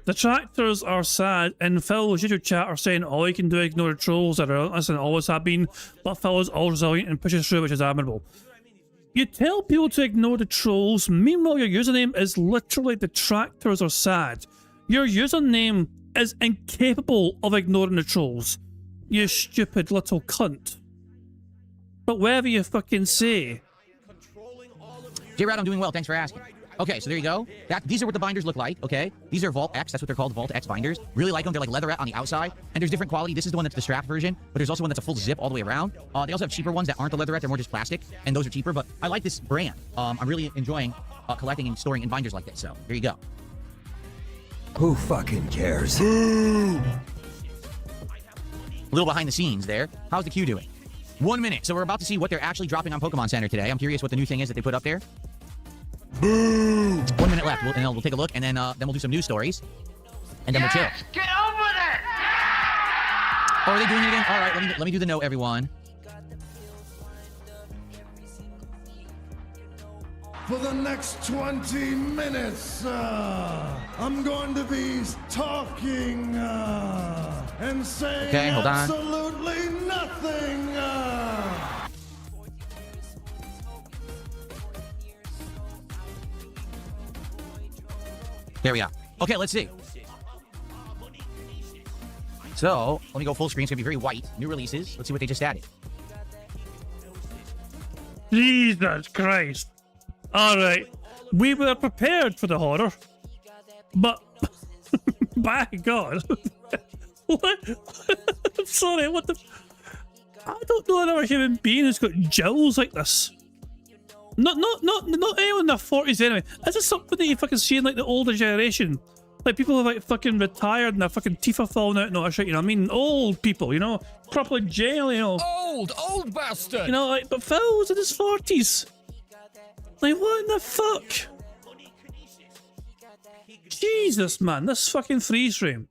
Detractors are sad, and Phil's YouTube chat are saying all you can do is ignore the trolls that are relentless and always have been, but Phil is all resilient and pushes through, which is admirable. You tell people to ignore the trolls, meanwhile your username is literally detractors are sad. Your username is incapable of ignoring the trolls. You stupid little cunt. But whatever you fucking say. J-Rad, I'm doing well, thanks for asking. Okay, so there you go. These are what the binders look like, okay? These are Vault X, that's what they're called, Vault X binders. Really like them, they're like leatherette on the outside. And there's different quality. This is the one that's the strap version, but there's also one that's a full zip all the way around. They also have cheaper ones that aren't the leatherette, they're more just plastic, and those are cheaper, but I like this brand. I'm really enjoying collecting and storing in binders like this, so there you go. Who fucking cares? A little behind the scenes there. How's the queue doing? 1 minute. So we're about to see what they're actually dropping on Pokemon Center today. I'm curious what the new thing is that they put up there. Boo! 1 minute left. We'll take a look, and then we'll do some news stories, and then we'll chill. Get over there! Oh, are they doing it again? All right, let me do the note, everyone. For the next 20 minutes, I'm going to be talking and saying absolutely nothing. There we are. Okay, let's see. So, let me go full screen. It's going to be very white. New releases. Let's see what they just added. Jesus Christ. Alright. We were prepared for the horror. But, by God. What? I'm sorry, what the... I don't know another human being who's got jowls like this. Not anyone in their 40s anyway. Is this something that you fucking see in like the older generation? Like people who like fucking retired and their fucking teeth are falling out and all that shit, you know what I mean? Old people, you know? Proper jail, you know? Old bastard! You know, like, but Phil was in his 40s. Like, what in the fuck? Jesus, man, this fucking freeze frame.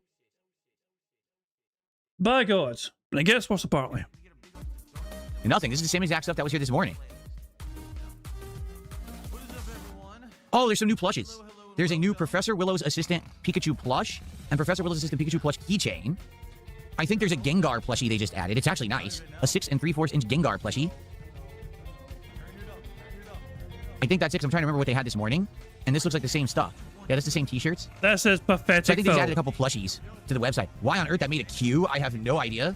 By God. And it gets worse apparently. Nothing. This is the same exact stuff that was here this morning. Oh, there's some new plushes. There's a new Professor Willow's Assistant Pikachu plush and Professor Willow's Assistant Pikachu plush keychain. I think there's a Gengar plushie they just added. It's actually nice. A 6 3/4 inch Gengar plushie. I think that's it, 'cause I'm trying to remember what they had this morning. And this looks like the same stuff. Yeah, that's the same t-shirts. This is pathetic. So I think they just added a couple plushies to the website. Why on earth that made a queue? I have no idea.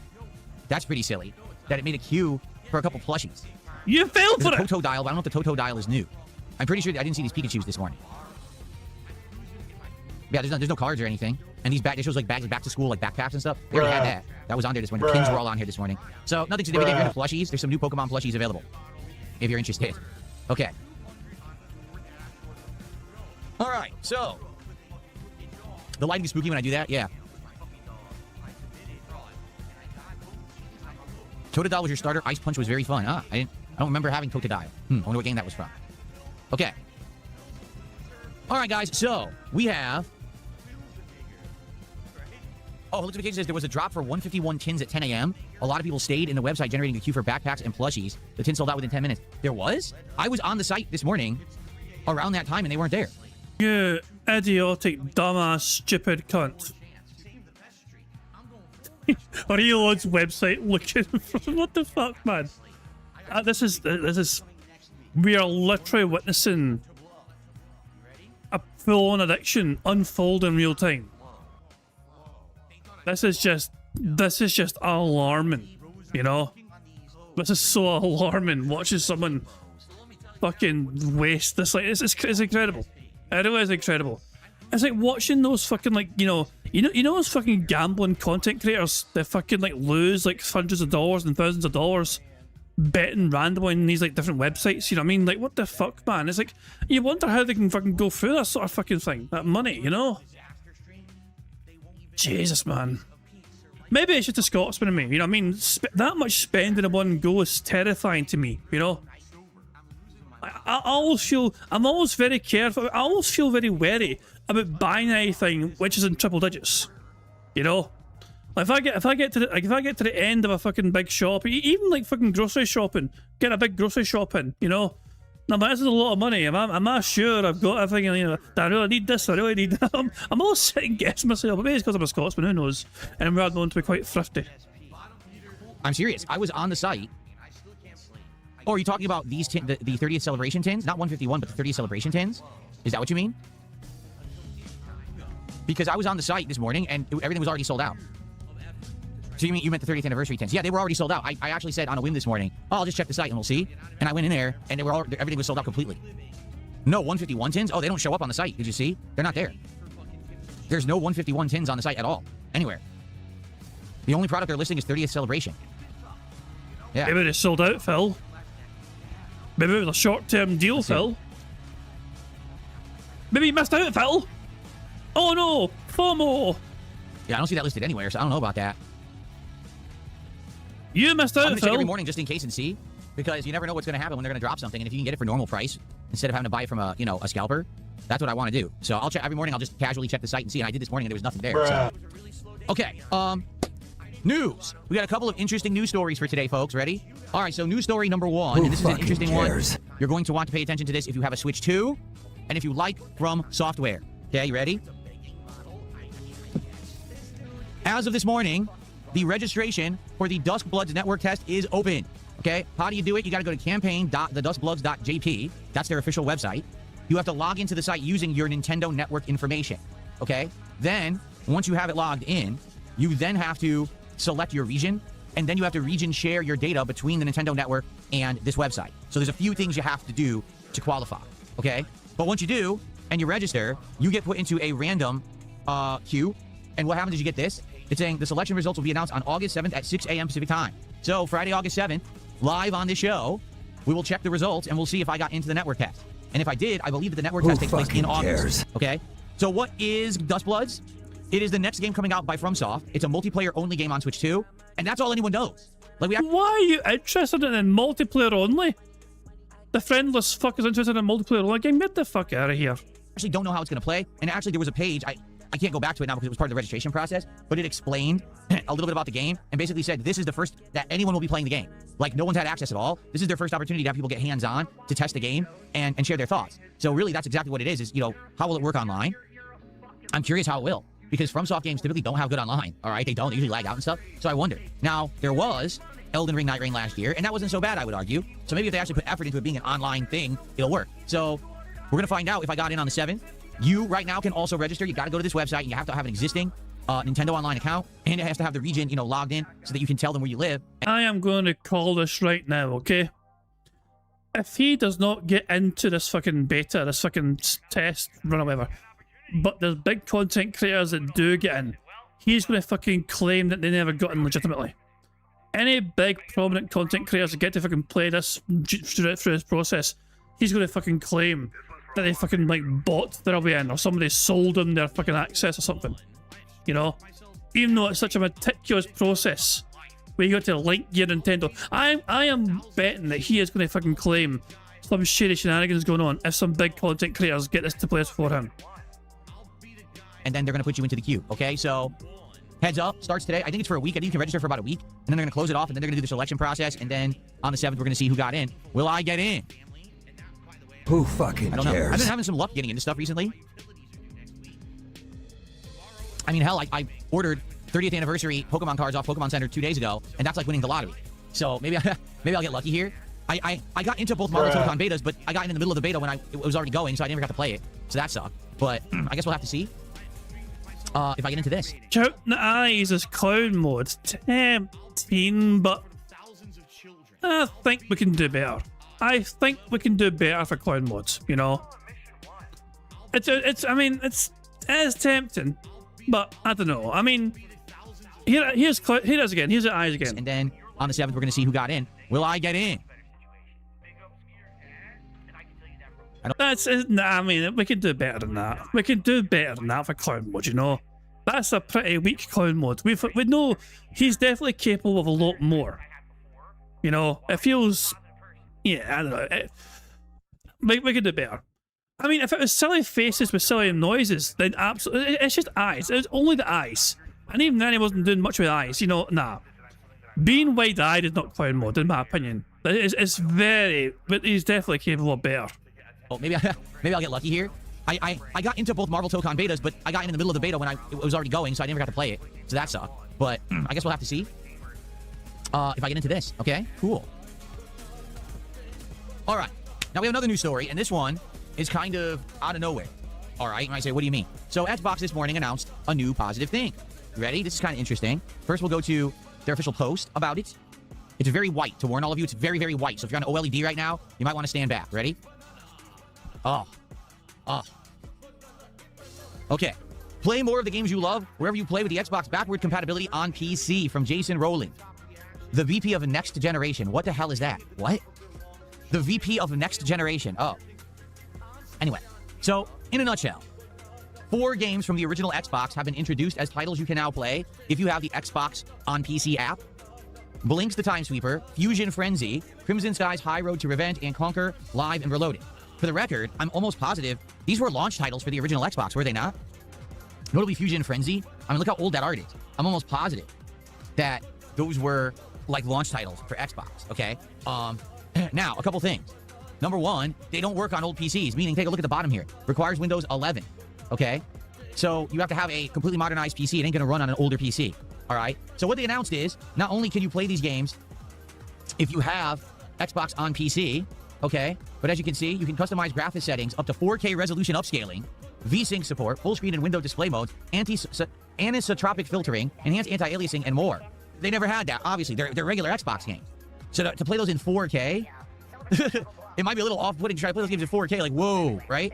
That's pretty silly. That it made a queue for a couple plushies. You failed for it! There's a Toto dial, but I don't know if the Toto dial is new. I'm pretty sure I didn't see these Pikachus this morning. Yeah, there's no cards or anything. And these it shows like bags, back to school, like backpacks and stuff. They already had that. That was on there this morning. The Kings were all on here this morning. So nothing significant here. Plushies. There's some new Pokemon plushies available. If you're interested. Okay. Alright, so. The lighting is spooky when I do that? Yeah. Totodile was your starter. Ice Punch was very fun. I don't remember having Totodile. I wonder what game that was from. Okay. Alright, guys, so we have. Oh, notification says there was a drop for 151 tins at 10 a.m. A lot of people stayed in the website generating a queue for backpacks and plushies. The tin sold out within 10 minutes. There was? I was on the site this morning around that time and they weren't there. You idiotic, dumbass, stupid cunt. Are you on website looking for what the fuck, man? This is we are literally witnessing a full-on addiction unfold in real time. This is just alarming, you know? This is so alarming watching someone fucking waste this. Like it's incredible. It really is incredible. It's like watching those fucking like you know those fucking gambling content creators that fucking like lose like hundreds of dollars and thousands of dollars betting randomly on these like different websites, you know what I mean? Like what the fuck, man? It's like you wonder how they can fucking go through that sort of fucking thing, that money, you know? Jesus, man. Maybe it's just a Scotsman in me, you know what I mean? That much spending in one go is terrifying to me, you know? I always feel, I'm always very careful, I always feel very wary about buying anything which is in triple digits, you know? Like if I get to the end of a fucking big shop, even like fucking grocery shopping, get a big grocery shop in, you know? Now this is a lot of money. I'm not sure I've got everything. You know, I really need this. I really need that. I'm always sitting guessing myself, but maybe it's because I'm a Scotsman. Who knows? And we're known to be quite thrifty. I'm serious. I was on the site. Oh, are you talking about these the 30th celebration tins? Not 151, but the 30th celebration tins? Is that what you mean? Because I was on the site this morning and everything was already sold out. So you meant the 30th anniversary tins? Yeah, they were already sold out. I actually said on a whim this morning, oh, I'll just check the site and we'll see. And I went in there and everything was sold out completely. No 151 tins? Oh, they don't show up on the site. Did you see? They're not there. There's no 151 tins on the site at all. Anywhere. The only product they're listing is 30th celebration. Yeah. Maybe they sold out, Phil. Maybe it was a short-term deal, Phil. Maybe you missed out, Phil. Oh no, FOMO. Yeah, I don't see that listed anywhere, so I don't know about that. You missed I'm out, gonna check Phil. every morning just in case and see, because you never know what's gonna happen when they're gonna drop something. And if you can get it for normal price instead of having to buy it from a a scalper, that's what I want to do. So I'll check every morning. I'll just casually check the site and see. And I did this morning and there was nothing there. So. Okay. News. We got a couple of interesting news stories for today, folks. Ready? All right. So news story number one, and this is an interesting one. You're going to want to pay attention to this if you have a Switch 2, and if you like From Software. Okay, you ready? As of this morning, the registration for the Duskbloods network test is open. Okay, how do you do it? You got to go to campaign.theduskbloods.jp. That's their official website. You have to log into the site using your Nintendo network information. Okay, then once you have it logged in, you then have to select your region, and then you have to region share your data between the Nintendo network and this website. So there's a few things you have to do to qualify. Okay, but once you do and you register, you get put into a random queue. And what happens is you get this. It's saying the selection results will be announced on August 7th at 6 a.m. Pacific time. So Friday, August 7th, live on this show, we will check the results and we'll see if I got into the network test. And if I did, I believe that the network test takes place in August. Okay? So what is Duskbloods? It is the next game coming out by FromSoft. It's a multiplayer-only game on Switch 2, and that's all anyone knows. Like Why are you interested in multiplayer only? The friendless fuck is interested in multiplayer only game? Get the fuck out of here. Actually don't know how it's going to play, and actually there was a page, I can't go back to it now because it was part of the registration process, but it explained a little bit about the game and basically said this is the first that anyone will be playing the game. Like, no one's had access at all. This is their first opportunity to have people get hands-on to test the game and share their thoughts. So really, that's exactly what it is, how will it work online? I'm curious how it will, because FromSoft games typically don't have good online, all right? They don't. They usually lag out and stuff. So I wonder. Now, there was Elden Ring Night Rain last year, and that wasn't so bad, I would argue. So maybe if they actually put effort into it being an online thing, it'll work. So we're going to find out if I got in on the 7th. You right now can also register. You got to go to this website, and you have to have an existing Nintendo Online account, and it has to have the region, logged in so that you can tell them where you live. I am going to call this right now, okay? If he does not get into this fucking beta, this fucking test run or whatever, but there's big content creators that do get in, he's going to fucking claim that they never got in legitimately. Any big prominent content creators that get to fucking play this through this process, he's going to fucking claim that they fucking bought their way in, or somebody sold them their fucking access or something. Even though it's such a meticulous process where you got to link your Nintendo. I am betting that he is going to fucking claim some shady shenanigans going on if some big content creators get this to place for him. And then they're going to put you into the queue, okay? So, heads up, starts today. I think it's for a week. I think you can register for about a week, and then they're going to close it off, and then they're going to do the selection process, and then on the 7th, we're going to see who got in. Will I get in? Who fucking I don't know. cares? I've been having some luck getting into stuff recently. I mean, hell, I ordered 30th anniversary Pokemon cards off Pokemon Center 2 days ago, and that's like winning the lottery. So maybe I'll get lucky here. I got into both Marvel Pokemon betas, but I got in the middle of the beta when it was already going, so I never got to play it. So that sucked. But I guess we'll have to see if I get into this. Counting the eyes as clown mode. Tempting, but I think we can do better. I think we can do better for clown mods, It's tempting, but I don't know. I mean, here it is again. Here's the eyes again. And then on the 7th, we're going to see who got in. Will I get in? We can do better than that. We can do better than that for clown mode, That's a pretty weak clown mode. We know he's definitely capable of a lot more. It feels... Yeah, I don't know. We could do better. I mean, if it was silly faces with silly noises, then absolutely, it's just eyes. It's only the eyes. And even then, he wasn't doing much with eyes. Nah. Being wide-eyed is not clown mode, in my opinion. It's very... But he's definitely capable of better. Oh, maybe I'll get lucky here. I got into both Marvel Pokemon betas, but I got in the middle of the beta when it was already going, so I never got to play it. So that sucked. But I guess we'll have to see if I get into this. Okay, cool. All right, now we have another news story, and this one is kind of out of nowhere. All right, you might say, what do you mean? So Xbox this morning announced a new positive thing. You ready? This is kind of interesting. First, we'll go to their official post about it. It's very white. To warn all of you, it's very, very white. So if you're on OLED right now, you might want to stand back. Ready? Oh. Okay. Play more of the games you love wherever you play with the Xbox backward compatibility on PC from Jason Rowland, the VP of Next Generation. What the hell is that? What? The VP of Next Generation. Oh. Anyway, so in a nutshell, 4 games from the original Xbox have been introduced as titles you can now play if you have the Xbox on PC app. Blinks the Time Sweeper, Fusion Frenzy, Crimson Skies High Road to Revenge, and Conquer, Live, and Reloaded. For the record, I'm almost positive these were launch titles for the original Xbox, were they not? Notably Fusion Frenzy. I mean, look how old that art is. I'm almost positive that those were like launch titles for Xbox, okay? Now, a couple things. Number one, they don't work on old PCs, meaning take a look at the bottom here. Requires Windows 11, okay? So you have to have a completely modernized PC. It ain't gonna run on an older PC, all right? So what they announced is, not only can you play these games if you have Xbox on PC, okay? But as you can see, you can customize graphics settings up to 4K resolution upscaling, VSync support, full screen and window display modes, anisotropic filtering, enhanced anti-aliasing, and more. They never had that, obviously. They're regular Xbox games. So to play those in 4K, it might be a little off-putting to try to play those games in 4K, like, whoa, right?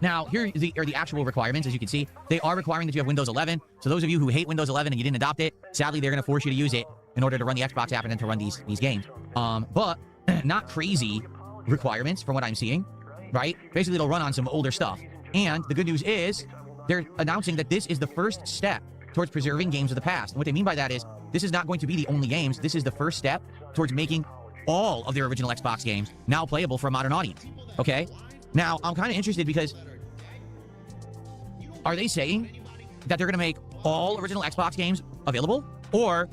Now, here are the actual requirements. As you can see, they are requiring that you have Windows 11. So those of you who hate Windows 11 and you didn't adopt it, sadly, they're going to force you to use it in order to run the Xbox app and then to run these games. But not crazy requirements from what I'm seeing, right? Basically, it'll run on some older stuff. And the good news is they're announcing that this is the first step towards preserving games of the past. And what they mean by that is this is not going to be the only games. This is the first step towards making all of their original Xbox games now playable for a modern audience, okay? Now, I'm kind of interested because are they saying that they're going to make all original Xbox games available? Or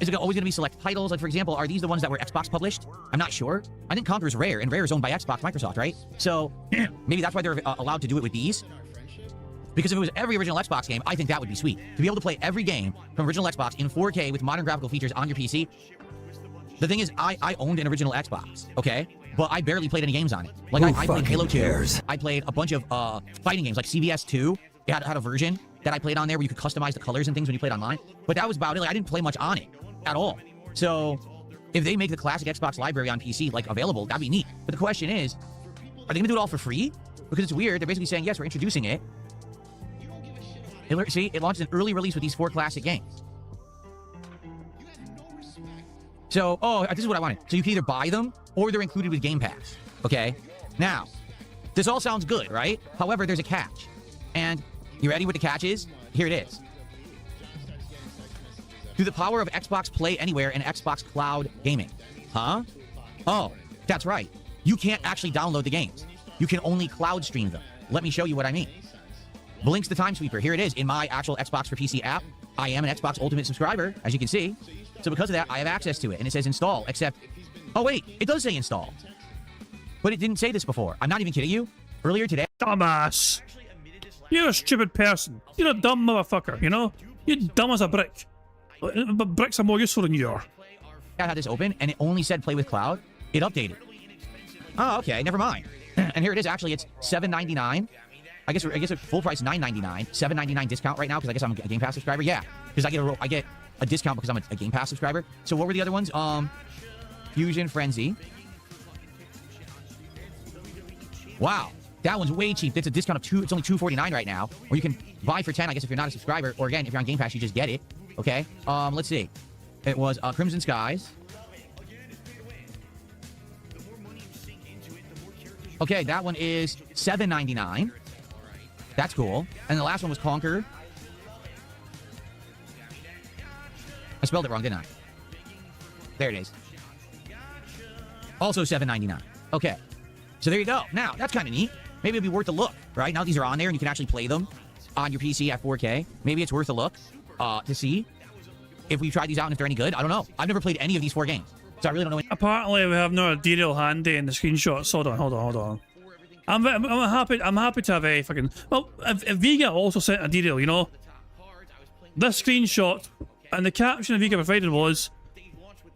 is it always going to be select titles? Like, for example, are these the ones that were Xbox published? I'm not sure. I think Conquer is Rare, and Rare is owned by Xbox Microsoft, right? So maybe that's why they're allowed to do it with these. Because if it was every original Xbox game, I think that would be sweet. To be able to play every game from original Xbox in 4K with modern graphical features on your PC. The thing is, I owned an original Xbox, okay? But I barely played any games on it. Like, I played Halo 2. I played a bunch of fighting games, like CVS 2. It had a version that I played on there where you could customize the colors and things when you played online. But that was about it. Like, I didn't play much on it at all. So if they make the classic Xbox library on PC, like, available, that'd be neat. But the question is, are they going to do it all for free? Because it's weird. They're basically saying, yes, we're introducing it. See, it launched an early release with these 4 classic games. So, this is what I wanted. So you can either buy them or they're included with Game Pass. Okay? Now, this all sounds good, right? However, there's a catch. And you ready what the catch is? Here it is. Through the power of Xbox Play Anywhere and Xbox Cloud Gaming. Huh? Oh, that's right. You can't actually download the games. You can only cloud stream them. Let me show you what I mean. Blinks the Time Sweeper. Here it is in my actual Xbox for PC app. I am an Xbox Ultimate subscriber, as you can see. So because of that, I have access to it. And it says install, except... Oh, wait. It does say install. But it didn't say this before. I'm not even kidding you. Earlier today... Dumbass. You're a stupid person. You're a dumb motherfucker, you know? You're dumb as a brick. But bricks are more useful than you are. I had this open, and it only said play with cloud. It updated. Oh, okay. Never mind. And here it is. Actually, it's $7.99. I guess it's full price $9.99. $7.99 discount right now because I guess I'm a Game Pass subscriber. Yeah, because I get a discount because I'm a Game Pass subscriber. So what were the other ones? Fusion Frenzy. Wow, that one's way cheap. It's a discount of $2. It's only $2.49 right now. Or you can buy for $10. I guess if you're not a subscriber, or again if you're on Game Pass, you just get it. Okay. Let's see. It was Crimson Skies. Okay, that one is $7.99. That's cool. And the last one was Conquer. I spelled it wrong, didn't I? There it is. Also $7.99. Okay. So there you go. Now, that's kind of neat. Maybe it'd be worth a look, right? Now these are on there and you can actually play them on your PC at 4K. Maybe it's worth a look to see if we tried these out and if they're any good. I don't know. I've never played any of these 4 games. So I really don't know. Apparently, we have no detail handy in the screenshots. Hold on. I'm happy to have a fucking... Well, if Vega also sent a detail, you know? This screenshot and the caption Vega provided was,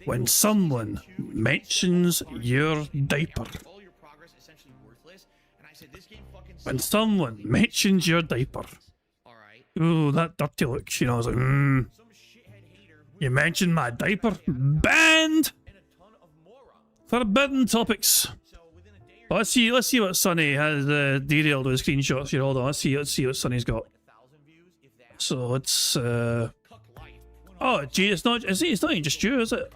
when someone mentions your diaper. When someone mentions your diaper. Ooh, that dirty look. You know, I was like, you mentioned my diaper? Banned! Forbidden topics. Well, let's see what Sonny has detailed with screenshots here. Hold on, let's see what Sonny's got. So it's oh gee, it's not even just you, is it?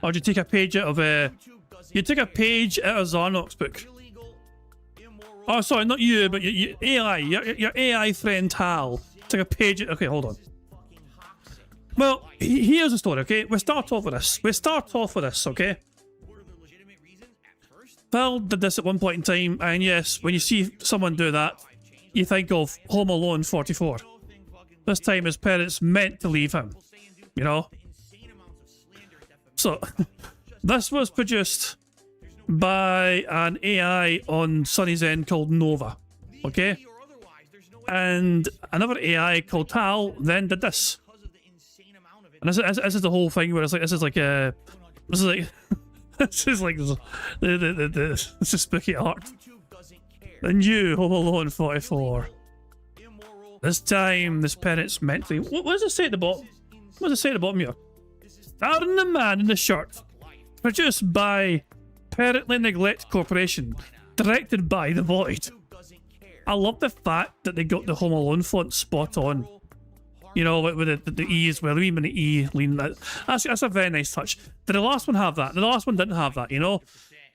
Or do you take a page out of you take a page out of Zarnok's book? Oh, sorry, not you, but your AI, your AI friend Hal. Take a page. Okay, hold on. Well, here's the story, okay? We start off with this, okay? Phil did this at one point in time, and yes, when you see someone do that, you think of Home Alone 44. This time his parents meant to leave him, you know? So, this was produced by an AI on Sunny's End called Nova, okay? And another AI called Tal then did this. And this is the whole thing where it's like, this is like this is spooky art. The new Home Alone 44. This time, this parent's mentally. What does it say at the bottom? What does it say at the bottom here? Starring the man in the shirt. Produced by Parently Neglect Corporation. Directed by The Void. I love the fact that they got the Home Alone font spot on. You know, with the E's, well, even the E lean. That's a very nice touch. Did the last one have that? The last one didn't have that, you know?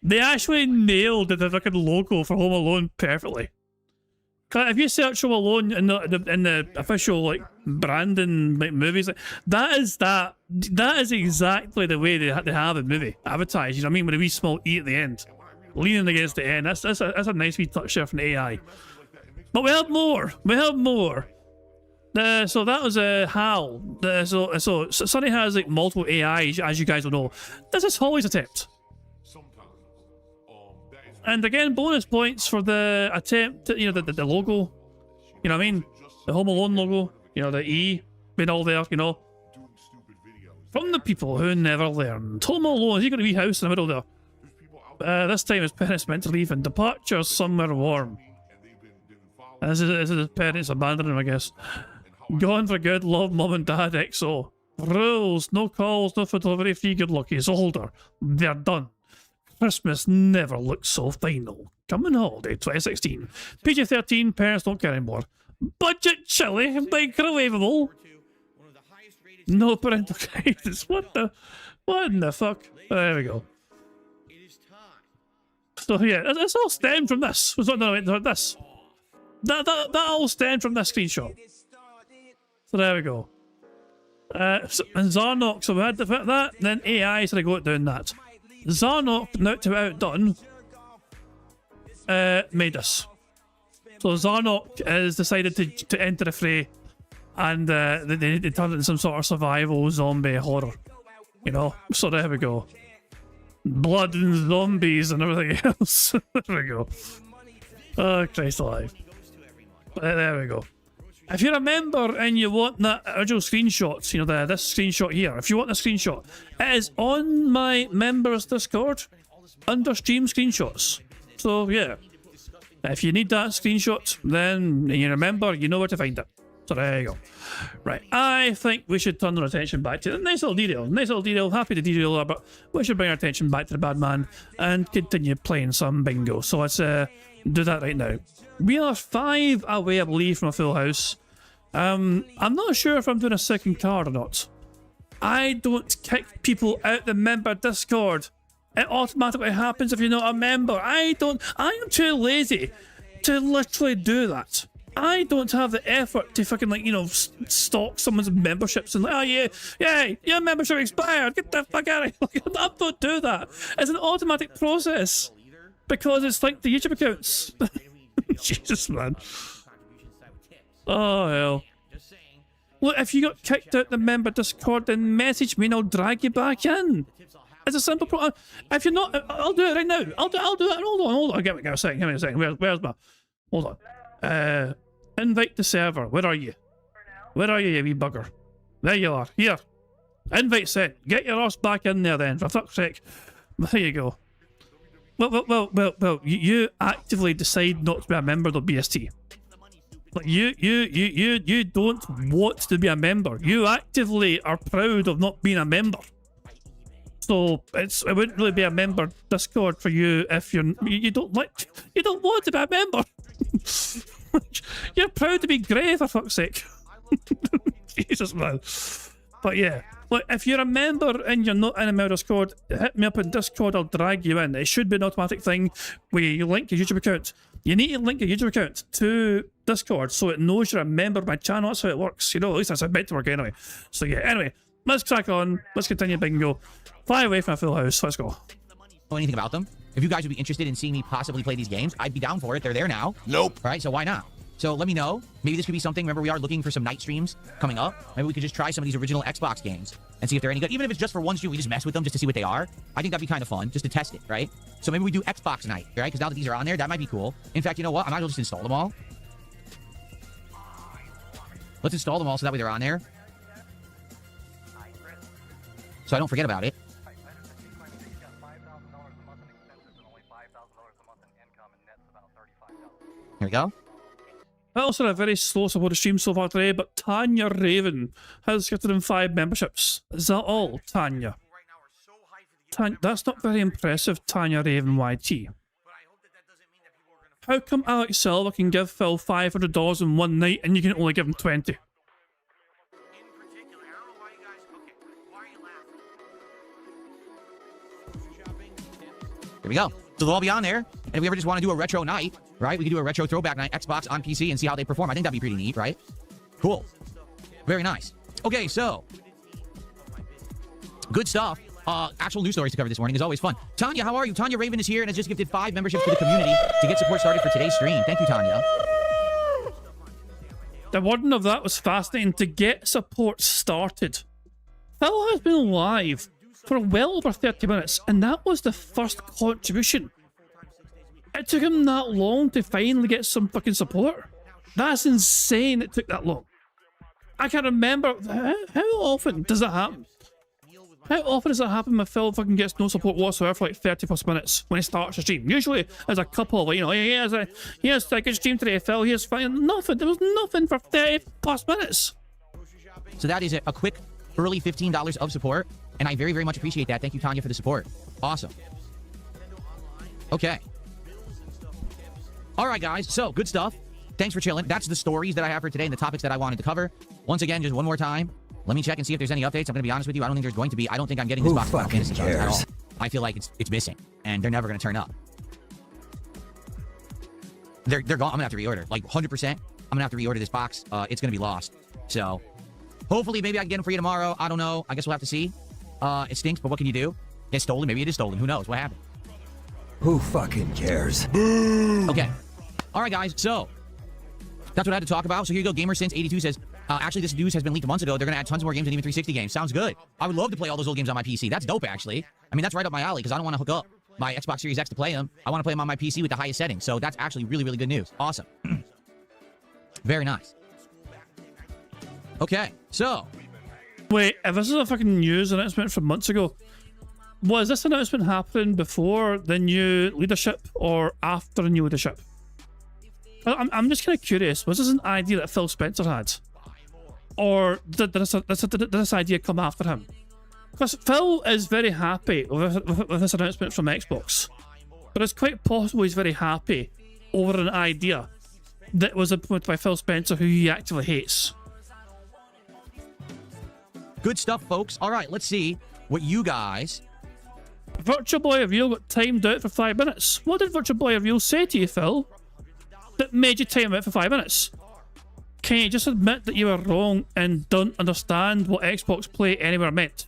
They actually nailed the fucking logo for Home Alone perfectly. If you search Home Alone in the official like branding like movies, that is exactly the way they have a movie advertised. You know what I mean? With a wee small E at the end, leaning against the end. That's a nice wee touch there from the AI. But we have more. We have more. So that was HAL. So Sunny has like multiple AIs, as you guys will know. This is Holly's attempt. And again, bonus points for the attempt, you know, the logo. You know what I mean? The Home Alone logo. You know, the E being all there, you know. From the people who never learned. Home Alone, he got a wee house in the middle there. This time his parents meant to leave and departure somewhere warm. And this is his parents abandoning him, I guess. Gone for good, love mum and dad, XO. Rules, no calls, no food delivery, free good luck. He's older. They're done. Christmas never looked so final. Coming holiday 2016. PG-13, parents don't care anymore. Budget chili, microwavable. No parental guidance. What in the fuck? There we go. So yeah, it's all stemmed from this. This. That all stemmed from this screenshot. So there we go. And Zarnok, so we had that, then AI said I go down that. Zarnok, now to be outdone, made us. So Zarnok has decided to enter the fray, and they turned it into some sort of survival zombie horror. You know? So there we go. Blood and zombies and everything else. There we go. Oh, Christ alive. There we go. If you remember and you want that original screenshots, you know, this screenshot here, if you want the screenshot, it is on my members Discord under stream screenshots. So yeah, if you need that screenshot, then you remember, you know where to find it. So there you go. Right, I think we should turn our attention back to the nice little detail, happy to detail that, but we should bring our attention back to the bad man and continue playing some bingo. So let's do that right now. We are 5 away, I believe, from a full house. I'm not sure if I'm doing a second card or not. I don't kick people out the member Discord. It automatically happens if you're not a member. I am too lazy to literally do that. I don't have the effort to fucking, like, you know, stalk someone's memberships and like, oh yeah, your membership expired, get the fuck out of here. I don't do that. It's an automatic process because it's linked to YouTube accounts. Jesus, man. Oh, hell. Look, if you got kicked out the member Discord, then message me and I'll drag you back in. It's a simple pro. If you're not, I'll do it right now. I'll do it. Hold on. Give me a second. Where's my... Hold on. Invite the server. Where are you? Where are you, you wee bugger? There you are. Here. Invite sent. Get your ass back in there then, for fuck's sake. There you go. Well, you actively decide not to be a member of BST. Like you don't want to be a member. You actively are proud of not being a member. So it wouldn't really be a member Discord for you if you don't want to be a member. You're proud to be grey, for fuck's sake. Jesus, man. But yeah, look, if you're a member and you're not in a member Discord, hit me up in Discord, I'll drag you in. It should be an automatic thing where you link your YouTube account. You need to link your YouTube account to Discord so it knows you're a member of my channel. That's how it works. You know, at least that's how it's meant to work anyway. So yeah, anyway, let's crack on. Let's continue bingo. Fly away from a full house. Let's go. Know anything about them? If you guys would be interested in seeing me possibly play these games, I'd be down for it. They're there now. Nope. All right, so why not? So let me know. Maybe this could be something. Remember, we are looking for some night streams coming up. Maybe we could just try some of these original Xbox games and see if they're any good. Even if it's just for one stream, we just mess with them just to see what they are. I think that'd be kind of fun, just to test it, right? So maybe we do Xbox night, right? Because now that these are on there, that might be cool. In fact, you know what? I might as well just install them all. Let's install them all so that way they're on there. So I don't forget about it. Here we go. I also had a very slow supported stream so far today, but Tanya Raven has gifted in 5 memberships. Is that all, Tanya? That's not very impressive, Tanya Raven YT. How come Alex Silva can give Phil $500 in one night and you can only give him 20? Here we go. So they'll all be on there. And if we ever just want to do a retro night, right? We could do a retro throwback night, Xbox on PC, and see how they perform. I think that'd be pretty neat, right? Cool. Very nice. Okay, so good stuff. Actual news stories to cover this morning is always fun. Tanya, how are you? Tanya Raven is here and has just gifted 5 memberships to the community to get support started for today's stream. Thank you, Tanya. The wording of that was fascinating. To get support started. Phil has been live for well over 30 minutes, and that was the first contribution. It took him that long to finally get some fucking support. That's insane it took that long. I can't remember. How often does that happen? How often does that happen when Phil fucking gets no support whatsoever for like 30 plus minutes when he starts a stream? Usually there's a couple, like, you know, he has a good stream today, Phil. He has fine. Nothing. There was nothing for 30 plus minutes. So that is a quick early $15 of support, and I very, very much appreciate that. Thank you, Tanya, for the support. Awesome. Okay. All right, guys. So, good stuff. Thanks for chilling. That's the stories that I have for today and the topics that I wanted to cover. Once again, just one more time, let me check and see if there's any updates. I'm going to be honest with you. I don't think there's going to be. I don't think I'm getting this box of Final Fantasy cards at all. I feel like it's missing, and they're never going to turn up. They're gone. I'm going to have to reorder. Like, 100%. I'm going to have to reorder this box. It's going to be lost. So, hopefully, maybe I can get them for you tomorrow. I don't know. I guess we'll have to see. It stinks, but what can you do? It's stolen. Maybe it is stolen. Who knows? What happened? Who fucking cares? Okay. All right, guys. So, that's what I had to talk about. So here you go. GamerSense82 says, actually, this news has been leaked months ago. They're going to add tons more games and even 360 games. Sounds good. I would love to play all those old games on my PC. That's dope, actually. I mean, that's right up my alley because I don't want to hook up my Xbox Series X to play them. I want to play them on my PC with the highest settings. So that's actually really, really good news. Awesome. Very nice. Okay. So. Wait, if this is a fucking news announcement from months ago, was this announcement happening before the new leadership or after the new leadership? I'm just kind of curious. Was this an idea that Phil Spencer had? Or did this idea come after him? Because Phil is very happy with this announcement from Xbox. But it's quite possible he's very happy over an idea that was implemented by Phil Spencer, who he actively hates. Good stuff, folks. All right, let's see what you guys... Virtual Boy Reveal got timed out for 5 minutes. What did Virtual Boy Reveal say to you, Phil, that made you time out for 5 minutes? Can you just admit that you were wrong and don't understand what Xbox Play Anywhere meant?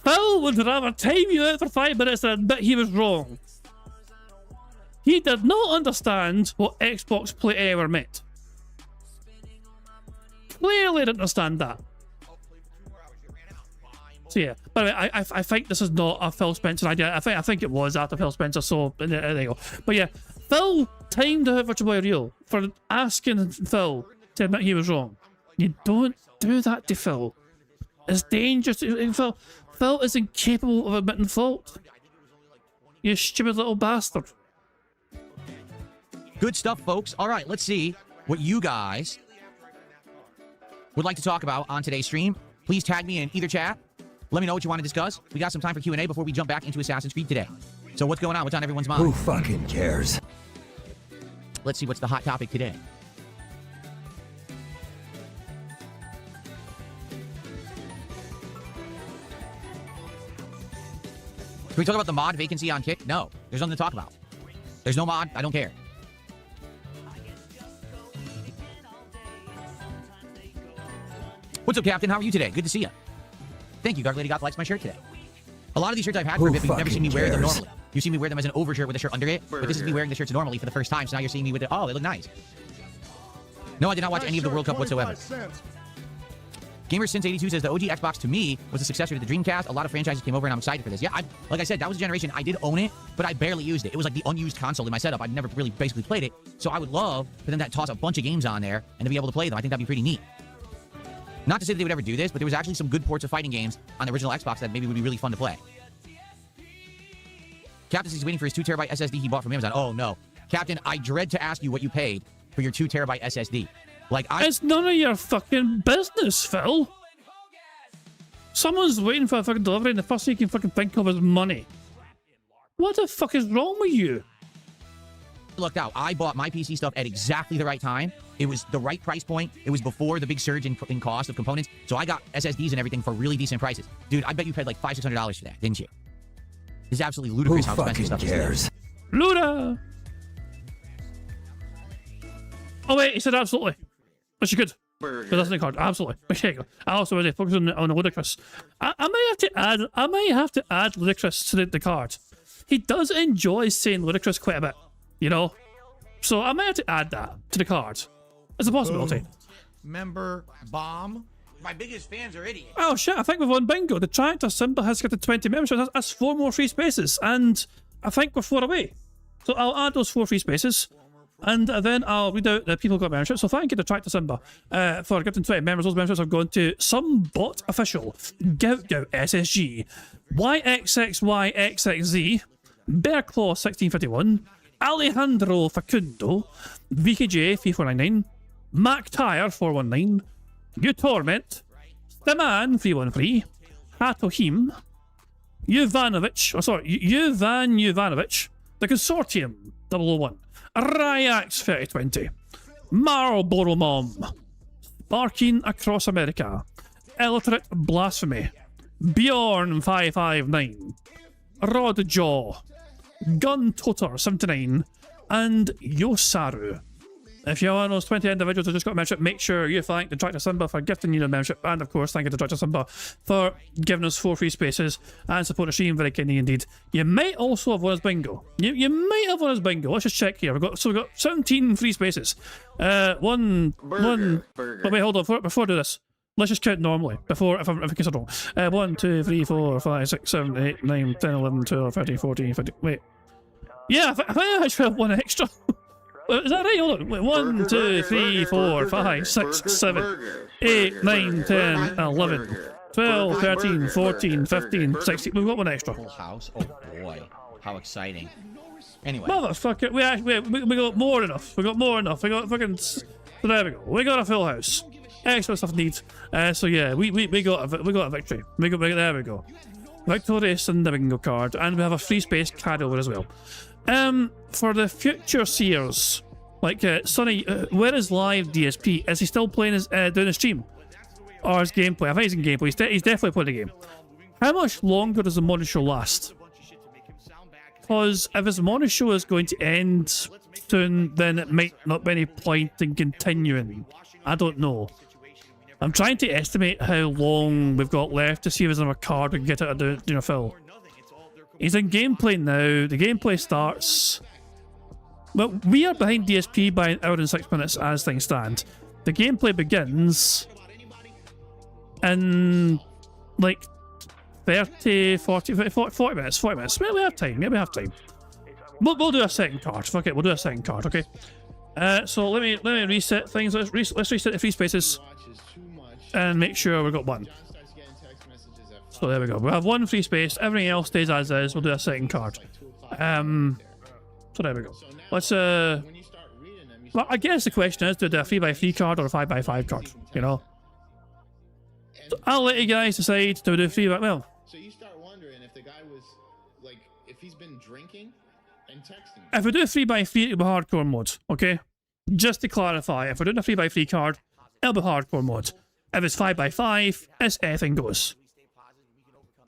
Phil would rather time you out for 5 minutes than admit he was wrong. He did not understand what Xbox Play Anywhere meant. Clearly didn't understand that. So yeah, but I think this is not a Phil Spencer idea. I think it was after Phil Spencer, so there you go. But yeah, Phil timed out Virtual Boy Real for asking Phil to admit he was wrong. You don't do that to Phil. It's dangerous. Phil is incapable of admitting fault. You stupid little bastard. Good stuff, folks. All right, let's see what you guys would like to talk about on today's stream. Please tag me in either chat. Let me know what you want to discuss. We got some time for Q&A before we jump back into Assassin's Creed today. So what's going on? What's on everyone's mind? Who fucking cares? Let's see what's the hot topic today. Can we talk about the mod vacancy on Kick? No, there's nothing to talk about. There's no mod. I don't care. What's up, Captain? How are you today? Good to see you. Thank you, Garg Lady God likes my shirt today. A lot of these shirts I've had for a bit, but you've never seen me wear them normally. You see me wear them as an overshirt with a shirt under it, but this is me wearing the shirts normally for the first time, so now you're seeing me with it. Oh, they look nice. No, I did not watch any of the World Cup whatsoever. GamerSins82 says the OG Xbox to me was a successor to the Dreamcast. A lot of franchises came over, and I'm excited for this. Yeah, like I said, that was a generation I did own it, but I barely used it. It was like the unused console in my setup. I'd never really basically played it, so I would love for them to toss a bunch of games on there and to be able to play them. I think that'd be pretty neat. Not to say that they would ever do this, but there was actually some good ports of fighting games on the original Xbox that maybe would be really fun to play. Captain is waiting for his 2TB SSD he bought from Amazon. Oh, no. Captain, I dread to ask you what you paid for your 2TB SSD. Like, It's none of your fucking business, Phil. Someone's waiting for a fucking delivery and the first thing you can fucking think of is money. What the fuck is wrong with you? Looked out. I bought my PC stuff at exactly the right time. It was the right price point. It was before the big surge in cost of components. So I got SSDs and everything for really decent prices. Dude, I bet you paid like $500-600 for that, didn't you? It's absolutely ludicrous how expensive stuff is. Luda! Oh wait, he said absolutely. Which you could. But that's in the card. Absolutely. Okay, I also really focus on the ludicrous. I might have to add ludicrous to the card. He does enjoy saying ludicrous quite a bit, you know? So I might have to add that to the card. It's a possibility. Member Bomb. My biggest fans are idiots. Oh shit, I think we've won bingo. The tractor symbol has got to 20 memberships. That's 4 more free spaces. And I think we're 4 away. So I'll add those 4 free spaces. And then I'll read out the people who got memberships. So thank you to Tractor Simba for getting 20 members. Those memberships have gone to Some Bot Official, Gout SSG, YXXYXXZ, Bearclaw1651, Alejandro Facundo, VKJ3499, Mac Tire 419, You Torment, Staman 313, Hatohim, Jovanovic, The Consortium 001, Ryax 3020, Marlboro Mom, Barking Across America, Illiterate Blasphemy, Bjorn 559, Rod Jaw, Gun Toter 79, and Yosaru. If you're one of those 20 individuals who just got a membership, make sure you thank the Tractor Simba for gifting you the membership, and of course thank you to Tractor Simba for giving us 4 free spaces and support the stream very kindly indeed. You might also have won us bingo. You might have won us bingo. Let's just check here. We've got 17 free spaces. But wait, hold on. Before I do this, let's just count normally. If I guess I don't. 1, 2, 3, 4, 5, 6, 7, 8, 9, 10, 11, 12, 13, 14, 15. Wait. Yeah, I think I actually have one extra. Is that right? Hold on. Wait, 1, 2, 3, 4, 5, 6, 7, 8, 9, 10, 11, 12, 13, 14, 15, 16. We've got one extra. Full house? Oh boy. How exciting. Anyway. Motherfucker. We got more than enough. We got more than enough. We got fucking... So there we go. We got a full house. Extra stuff needs. So yeah, we got a victory. There we go. Victorious in the bingo card. And we have a free space carry over as well. For the future seers, like Sonny, where is live DSP? Is he still playing his doing a stream, or his gameplay? I think he's in gameplay. He's definitely playing the game. How much longer does the morning show last? Because if his morning show is going to end soon, then it might not be any point in continuing. I don't know. I'm trying to estimate how long we've got left to see if there's another card we can get out of doing Phil. He's in gameplay now. The gameplay starts... Well, we are behind DSP by 1 hour and 6 minutes as things stand. The gameplay begins in like 30, 40 minutes. Maybe we have time. We'll do a second card. Fuck it, we'll do a second card, okay? So let me reset things. Let's reset the free spaces and make sure we've got one. So there we go. We have 1 free space. Everything else stays as is. We'll do a second card. So there we go. Let's well, I guess the question is, do a 3x3 card or a 5x5 card? You know. So I'll let you guys decide to do 3x. Well. So you start wondering if the guy was like, if he's been drinking and texting. If we do a 3x3, it'll be hardcore mode. Okay. Just to clarify, if we're doing a 3x3 card, it'll be hardcore mode. If it's 5x5, it's anything goes.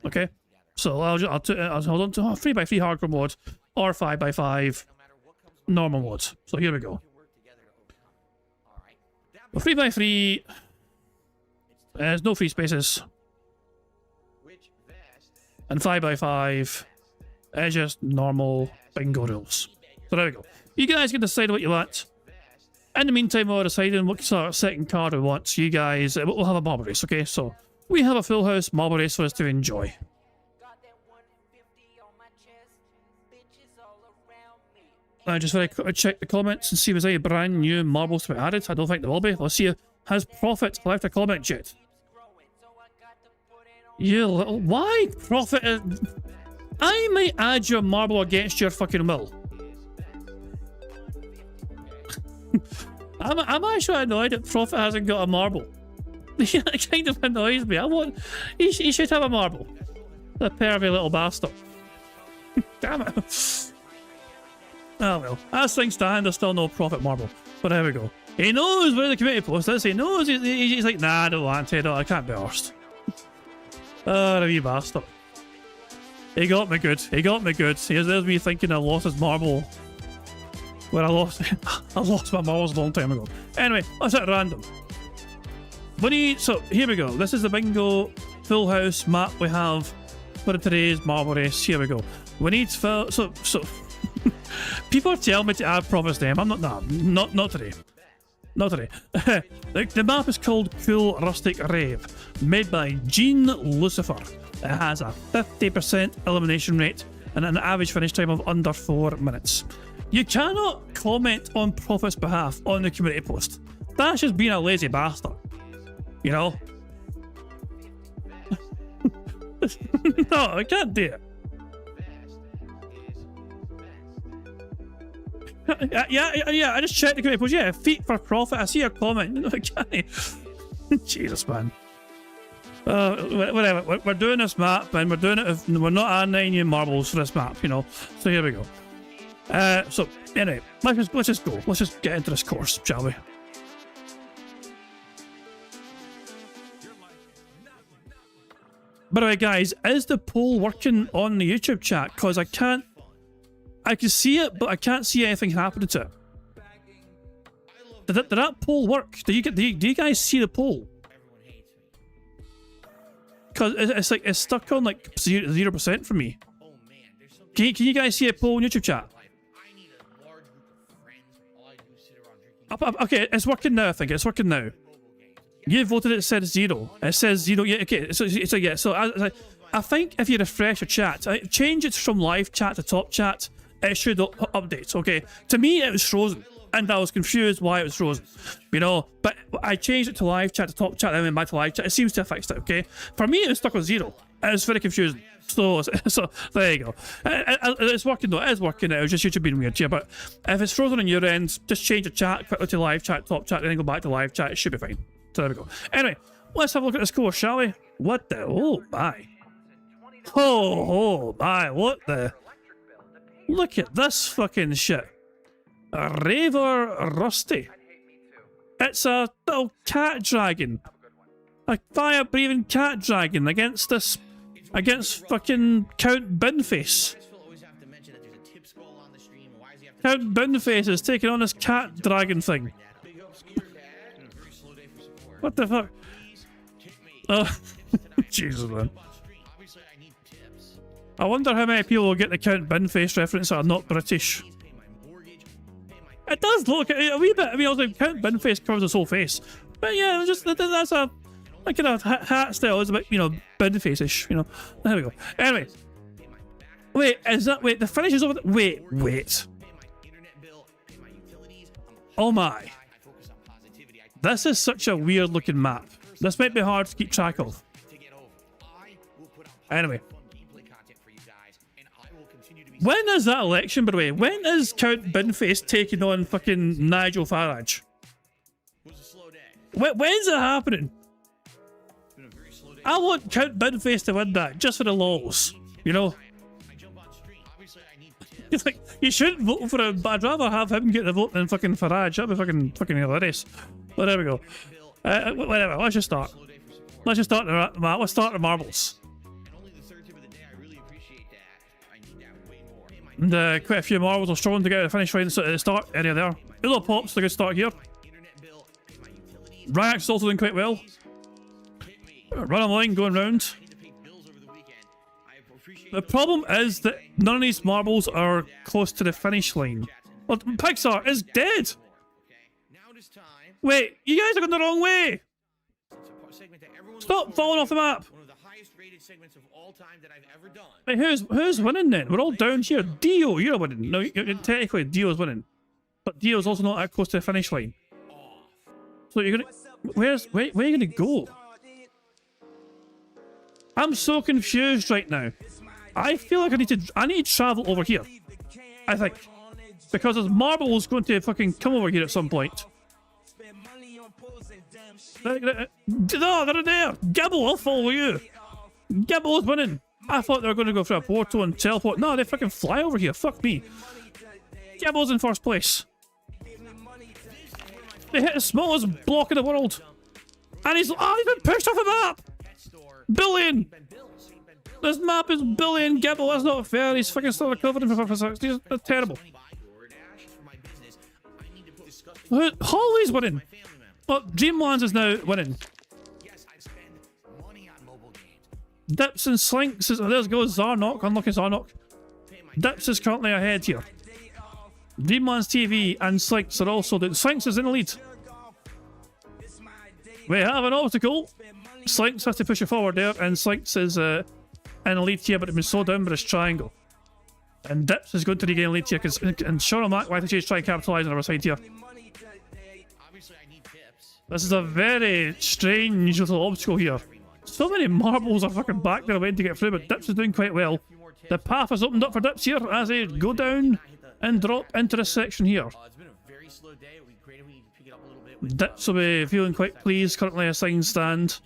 Okay, so I'll hold on to 3x3 hardcore mode or 5x5 normal mode. So here we go. Well, 3x3. There's no free spaces. And 5x5 is just normal bingo rules. So there we go. You guys can decide what you want. In the meantime, we're deciding what sort of second card we want. So you guys, we'll have a marble race, okay? So we have a full house marble race for us to enjoy. I just very quickly check the comments and see if there's any brand new marbles to be added. I don't think there will be. Let's see. Has Prophet left a comment yet? You little... Why, Prophet? I might add your marble against your fucking will. I'm actually annoyed that Prophet hasn't got a marble. It kind of annoys me. I want... He should have a marble. The pervy little bastard. Damn it. Oh well, as things stand, there's still no Prophet marble. But there we go. He knows where the committee post is. He knows. He's like, nah, I don't want to. I can't be arsed. Oh, the wee bastard. He got me good. He got me good. There's me thinking I lost his marble. Where I lost my marbles a long time ago. Anyway, let's hit random. So here we go. This is the bingo full house map we have for today's marble race. Here we go. We need so people are telling me to add Prophet's name. I'm not. Nah, not today. Not today. The map is called Cool Rustic Rave, made by Gene Lucifer. It has a 50% elimination rate and an average finish time of under 4 minutes. You cannot comment on Prophet's behalf on the community post. That's just being a lazy bastard. You know? No, I can't do it. Yeah, I just checked the community post. Yeah, feet for Prophet. I see a comment. No, I can't. Jesus, man. Whatever. We're doing this map, and we're doing it if we're not adding any new marbles for this map, you know. So here we go. So anyway, let's just go. Let's just get into this course, shall we? By the way, guys, is the poll working on the YouTube chat? Because I can see it, but I can't see anything happening to it. Did that poll work? Do you guys see the poll? Because it's stuck on like 0% for me. Can you guys see a poll on YouTube chat? Okay, it's working now. I think it's working now. You voted. It said 0. It says 0. Yeah. Okay. So yeah. So I think if you refresh your chat, change it from live chat to top chat. It should update. Okay. To me, it was frozen, and I was confused why it was frozen. You know. But I changed it to live chat to top chat, and then back to live chat. It seems to have fixed it. Okay. For me, it was stuck on 0. It was very confusing. So there you go. It's working though. It is working. It was just YouTube being weird here. But if it's frozen on your end, just change the chat quickly to live chat, top chat, and then go back to live chat. It should be fine. So there we go. Anyway, let's have a look at the score, shall we? What the? Oh my! Oh my! What the? Look at this fucking shit. A Raver Rusty. It's a little cat dragon. A fire-breathing cat dragon against this. Against fucking Count Binface. Count Binface is taking on this cat dragon thing. What the fuck? Oh, Jesus, man. I wonder how many people will get the Count Binface reference that are not British. It does look a wee bit. I mean, also Count Binface covers his whole face, but yeah, that's a like kind of hat style. It's a bit, you know, Binface-ish. You know. There we go. Anyway, wait, the finish is over. Wait. Oh my! This is such a weird looking map. This might be hard to keep track of. Anyway. When is that election, by the way? When is Count Binface taking on fucking Nigel Farage? When's it happening? I want Count Binface to win that, just for the lols. You know? It's like, you shouldn't vote for him, but I'd rather have him get the vote than fucking Farage. That'd be fucking hilarious. But there we go. Whatever, let's just start. Let's just start let's start the marbles. And quite a few marbles are struggling to get to the finish line at the start area there. Ulla Pop's a good start here. Ryak's also doing quite well. Run a line going round. The problem is that none of these marbles are close to the finish line. Well, Pixar is dead! Wait, you guys are going the wrong way! Stop falling off the map! Wait, who's winning then? We're all down here. Dio, you're winning. No, technically Dio's winning. But Dio's also not that close to the finish line. So you're gonna... where are you gonna go? I'm so confused right now. I feel like I need to travel over here. I think. Because there's marbles going to fucking come over here at some point. No, they're there! Gibble, I'll follow you! Gibble's winning! I thought they were going to go for a portal and teleport. No, they fucking fly over here. Fuck me. Gibble's in first place. They hit the smallest block in the world. And he's been pushed off the map! Billion! This map is billion, Gibble. That's not fair. He's fucking still recovering from 56. They're terrible. Holly's winning. But Dreamlands is now winning. Dips and Slinks is... there goes Zarnok. Unlucky Zarnok. Dips is currently ahead here. Dreamlands TV and Slinks are also... Slinks is in the lead. We have an obstacle. Slinks has to push it forward there, and Slinks is in the lead here, but it's been slowed down by this triangle. And Dips is going to regain lead here, and Sean Mac why don't you try and capitalise on our side here. This is a very strange little obstacle here. So many marbles are fucking back there waiting to get through, but Dips is doing quite well. The path has opened up for Dips here as they go down and drop into this section here. Dips will be feeling quite pleased, currently assigned stand.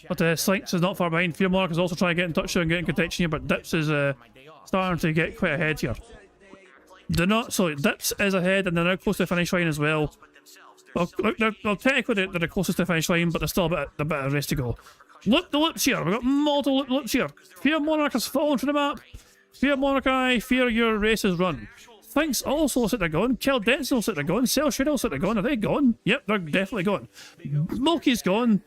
But Slinks is not far behind. Fear Monarch is also trying to get in touch here and get in contention here, but Dips is starting to get quite ahead here. Dips is ahead and they're now close to the finish line as well. Well, look, they're technically they're the closest to the finish line, but there's still a bit of race to go. Look, the loops here. We've got multiple loops here. Fear Monarch has fallen from the map. Fear Monarch, I fear your race is run. Thanks also looks like they're gone. Kel Denson looks like they're gone. Cell Shadow looks like they're gone. Are they gone? Yep, they're definitely gone. Milky's gone.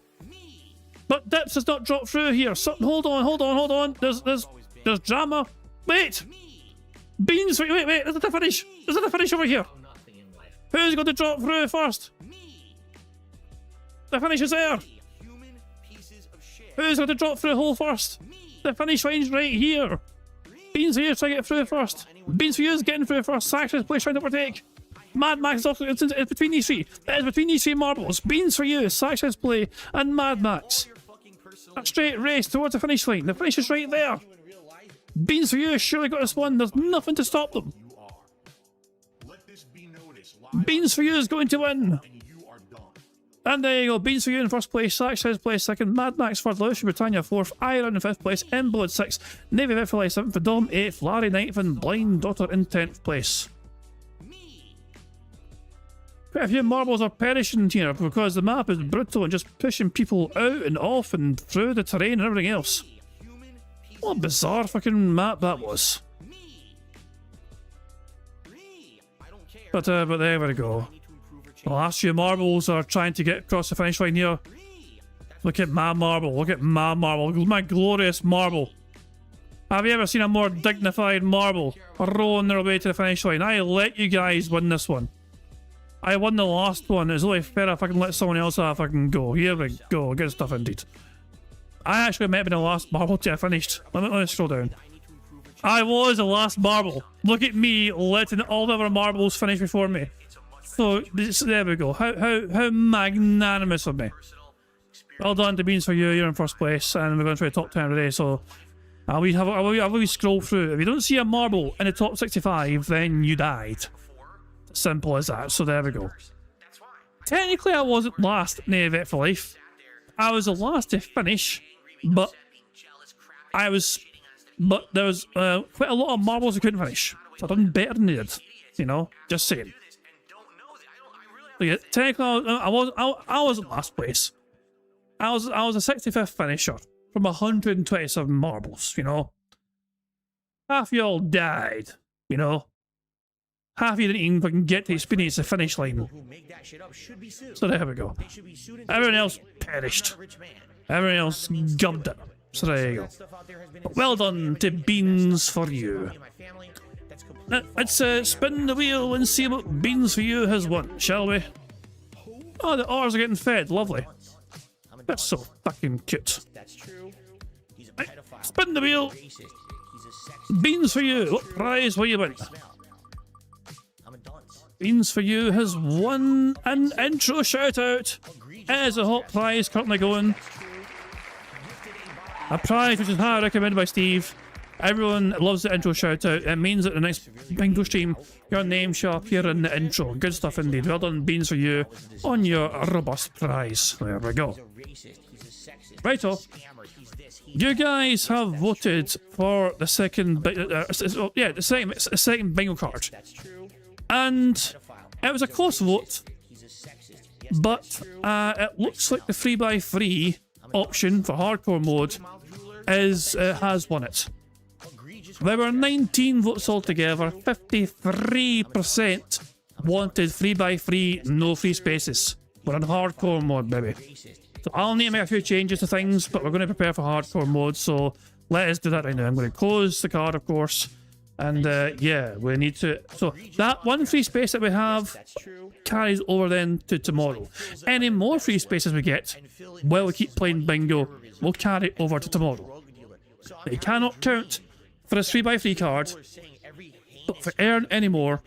But Dips has not dropped through here. Hold on. There's drama. Wait! Beans, wait, is it the finish? Is it the finish over here? Who's going to drop through first? The finish is there. Who's going to drop through the hole first? The finish line's right here. Beans here trying to get through first. Beans for you is getting through first. Saxon's place trying to overtake. Mad Max is also it's between these three. It is between these three marbles. Beans for you, Saxon's play, and Mad Max. A straight race towards the finish line. The finish is right there. Beans for you surely got this one. There's nothing to stop them. Beans for you is going to win. And there you go. Beans for you in first place. Saxon's place second. Mad Max third. Lucia Britannia fourth. Iron in fifth place. Emblood sixth. Navy Vifley seventh. Dom eighth. Larry ninth. And Blind Daughter in 10th place. Quite a few marbles are perishing here because the map is brutal and just pushing people out and off and through the terrain and everything else. What a bizarre fucking map that was. But there we go. The last few marbles are trying to get across the finish line here. Look at my marble. Look at my marble. Look at my glorious marble. Have you ever seen a more dignified marble rolling their way to the finish line? I let you guys win this one. I won the last one. It's only fair if I can let someone else have a fucking go. Here we go. Good stuff indeed. I actually might have been the last marble till I finished. Let me scroll down. I was the last marble. Look at me letting all the other marbles finish before me. So there we go. How magnanimous of me. Well done to Beans for you. You're in first place, and we're going to try the top 10 today. So I'll scroll through. If you don't see a marble in the top 65, then you died. Simple as that. So there we go. Technically, I wasn't last in the event for life. I was the last to finish, but there was quite a lot of marbles I couldn't finish. So I've done better than they did. You know, just saying. So yeah, technically, I was in last place. I was a 65th finisher from 127 marbles. You know, half y'all died. You know. half of you didn't even fucking get to experience the finish line. So there we go. Everyone else perished. Everyone else gubbed it. So there you go. Well done to Beans for You. Let's spin the wheel and see what Beans for You has won, shall we? Oh, the oars are getting fed. Lovely. That's so fucking cute. Right, spin the wheel. Beans for You. What prize will you win? Beans for You has won an intro shout out. It is a hot prize currently going. A prize which is highly recommended by Steve. Everyone loves the intro shout out. It means that the next bingo stream, your name shall appear in the intro. Good stuff indeed. Well done, Beans for You, on your robust prize. There we go. Righto. You guys have voted for the second, the second bingo card, and it was a close vote. But it looks like the 3x3 option for hardcore mode has won it. There were 19 votes altogether. 53% wanted 3x3, no free spaces. We're in hardcore mode, baby. So I'll need to make a few changes to things, but we're going to prepare for hardcore mode, so let us do that right now. I'm going to close the card, of course, and yeah, we need to... So that one free space that we have carries over then to tomorrow. Any more free spaces we get, while we keep playing bingo, will carry over to tomorrow. They cannot count for a 3x3 card, but if we earn any more,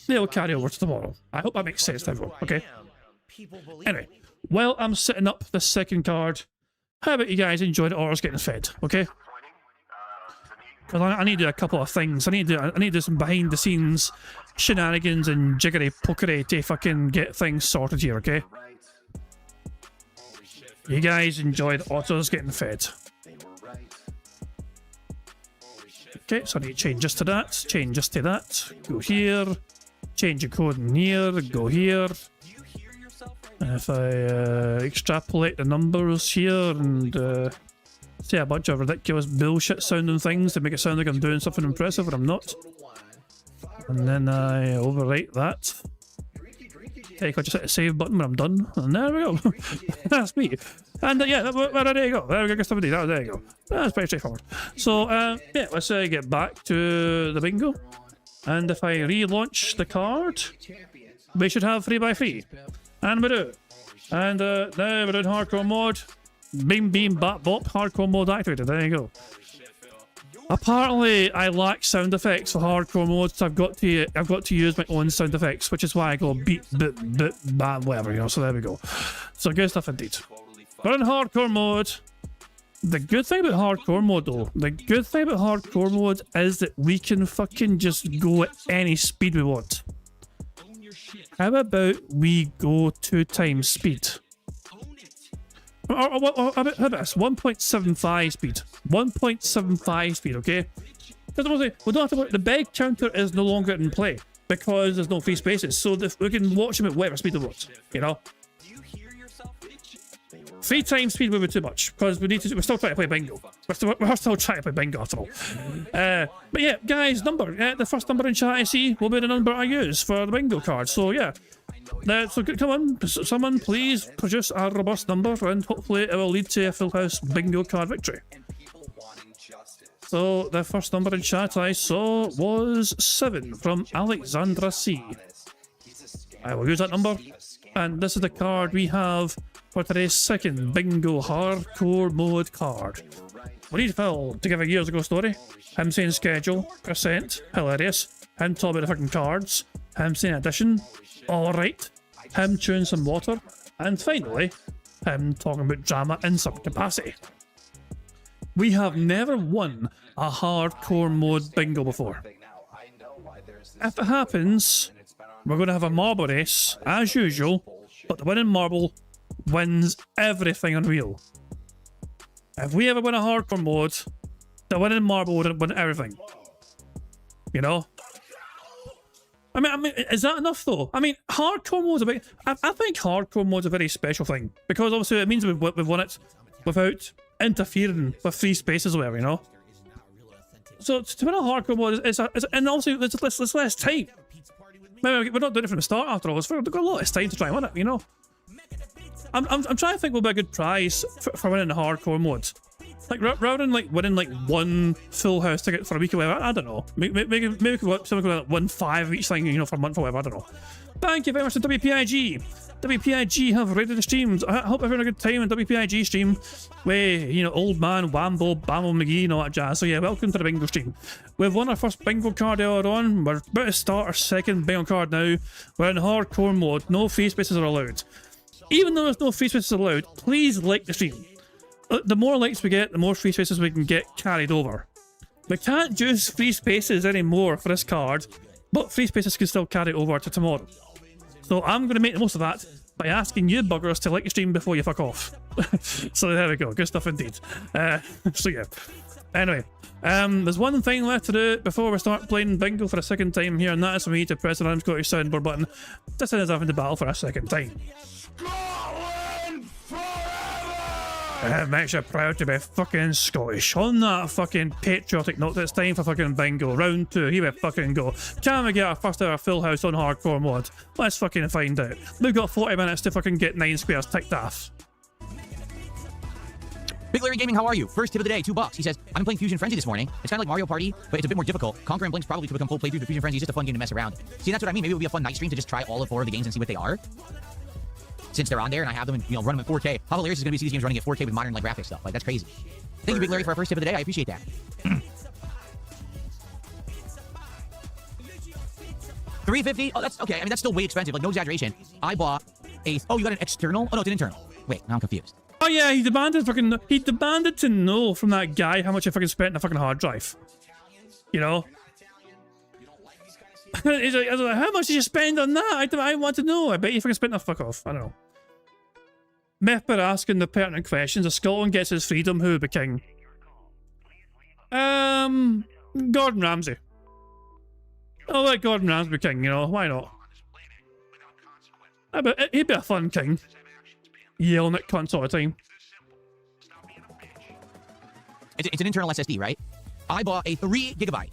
they'll carry over to tomorrow. I hope that makes sense to everyone, okay? Anyway, while I'm setting up the second card, how about you guys enjoy the orders getting fed, okay? Because I need to do a couple of things. I need to do some behind the scenes shenanigans and jiggery pokery to fucking get things sorted here, okay? You guys enjoy the autos getting fed. Okay, so I need to change just to that, change just to that, go here, change the code in here, go here. And if I extrapolate the numbers here and say a bunch of ridiculous bullshit sounding things to make it sound like I'm doing something impressive when I'm not. And then I overwrite that. Okay, I just hit the save button when I'm done, and there we go. That's me. And yeah, there you go. There we go, somebody. There you go. That's pretty straightforward. So yeah, let's get back to the bingo. And if I relaunch the card, we should have 3x3. And we do. And now we're in hardcore mode. Beam beam bap bop, hardcore mode activated. There you go. Apparently, I lack sound effects for hardcore mode, so I've got to use my own sound effects, which is why I go beat, bit, bam, whatever, you know. So there we go. So good stuff indeed. We're in hardcore mode. The good thing about hardcore mode, though, is that we can fucking just go at any speed we want. How about we go 2 times speed? Or how about this? 1.75 speed. 1.75 speed, okay? Because we don't have to worry. The beg counter is no longer in play because there's no free spaces. So we can watch them at whatever speed we want, you know? 3 times speed would be too much because we're still trying to play bingo. We're still trying to play bingo after all. But yeah, guys, number. The first number in chat I see will be the number I use for the bingo card. So yeah. So come on, someone please produce a robust number and hopefully it will lead to a full house bingo card victory. So the first number in chat I saw was 7 from Alexandra C. I will use that number, and this is the card we have for today's second bingo hardcore mode card. We need Phil to give a years ago story. Him saying schedule, percent, hilarious. Him talking about the fucking cards. Him saying addition, alright. Him chewing some water. And finally, him talking about drama in some capacity. We have never won a hardcore mode bingo before. If it happens, we're going to have a marble race, as usual, but the winning marble wins everything on wheel. If we ever win a hardcore mode, the winning marble would win everything. You know? I mean, is that enough though? I mean, hardcore mode's a bit... I think hardcore mode's a very special thing, because obviously it means we've won it without interfering with free spaces or whatever, you know? So to win a hardcore mode and also there's less time. Maybe we're not doing it from the start after all. We've got a lot of time to try and win it, you know? I'm trying to think what would be a good prize for winning the hardcore mode. Like, rather than like winning like one full house ticket for a week or whatever, I don't know. Maybe we could something like 1.5 each thing, you know, for a month or whatever, I don't know. Thank you very much to WPIG. WPIG have rated the streams. I hope everyone had a good time in WPIG stream with, you know, Old Man, Wambo, Bambo McGee and all that jazz. So yeah, welcome to the bingo stream. We've won our first bingo card earlier on. We're about to start our second bingo card now. We're in hardcore mode. No free spaces are allowed. Even though there's no free spaces allowed, please like the stream. The more likes we get, the more free spaces we can get carried over. We can't use free spaces anymore for this card, but free spaces can still carry over to tomorrow. So I'm going to make the most of that by asking you buggers to like the stream before you fuck off. So there we go, good stuff indeed. So yeah, anyway, there's one thing left to do before we start playing bingo for a second time here, and that is for me to press the random Scottish soundboard button, just as having the battle for a second time. It makes you proud to be fucking Scottish. On that fucking patriotic note, it's time for fucking bingo. Round 2, here we fucking go. Can we get our first ever full house on hardcore mode? Let's fucking find out. We've got 40 minutes to fucking get 9 squares ticked off. Big Larry Gaming, how are you? First tip of the day, $2. He says, I've been playing Fusion Frenzy this morning. It's kind of like Mario Party, but it's a bit more difficult. Conquer and Blinks probably could become full playthrough, but Fusion Frenzy is just a fun game to mess around. See, that's what I mean. Maybe it would be a fun night stream to just try all 4 of the games and see what they are. Since they're on there and I have them and, you know, run them at 4K. How hilarious is it going to be to see these games running at 4K with modern like graphics stuff? Like, that's crazy. Thank you, Big Larry, for our first tip of the day. I appreciate that. $350? Oh, that's okay. I mean, that's still way expensive. Like, no exaggeration. I bought a... Oh, you got an external? Oh, no, it's an internal. Wait, now I'm confused. Oh yeah, he demanded to know from that guy how much I fucking spent on a fucking hard drive. You know? He's like, how much did you spend on that? I want to know. I bet you fucking spent that. Fuck off. I don't know. Meth by asking the pertinent questions. If Scotland gets his freedom, who would be king? Gordon Ramsay. I'll let Gordon Ramsay be king, you know, why not? He'd be a fun king. Yelling at cunt all the time. It's an internal SSD, right? I bought a 3 GB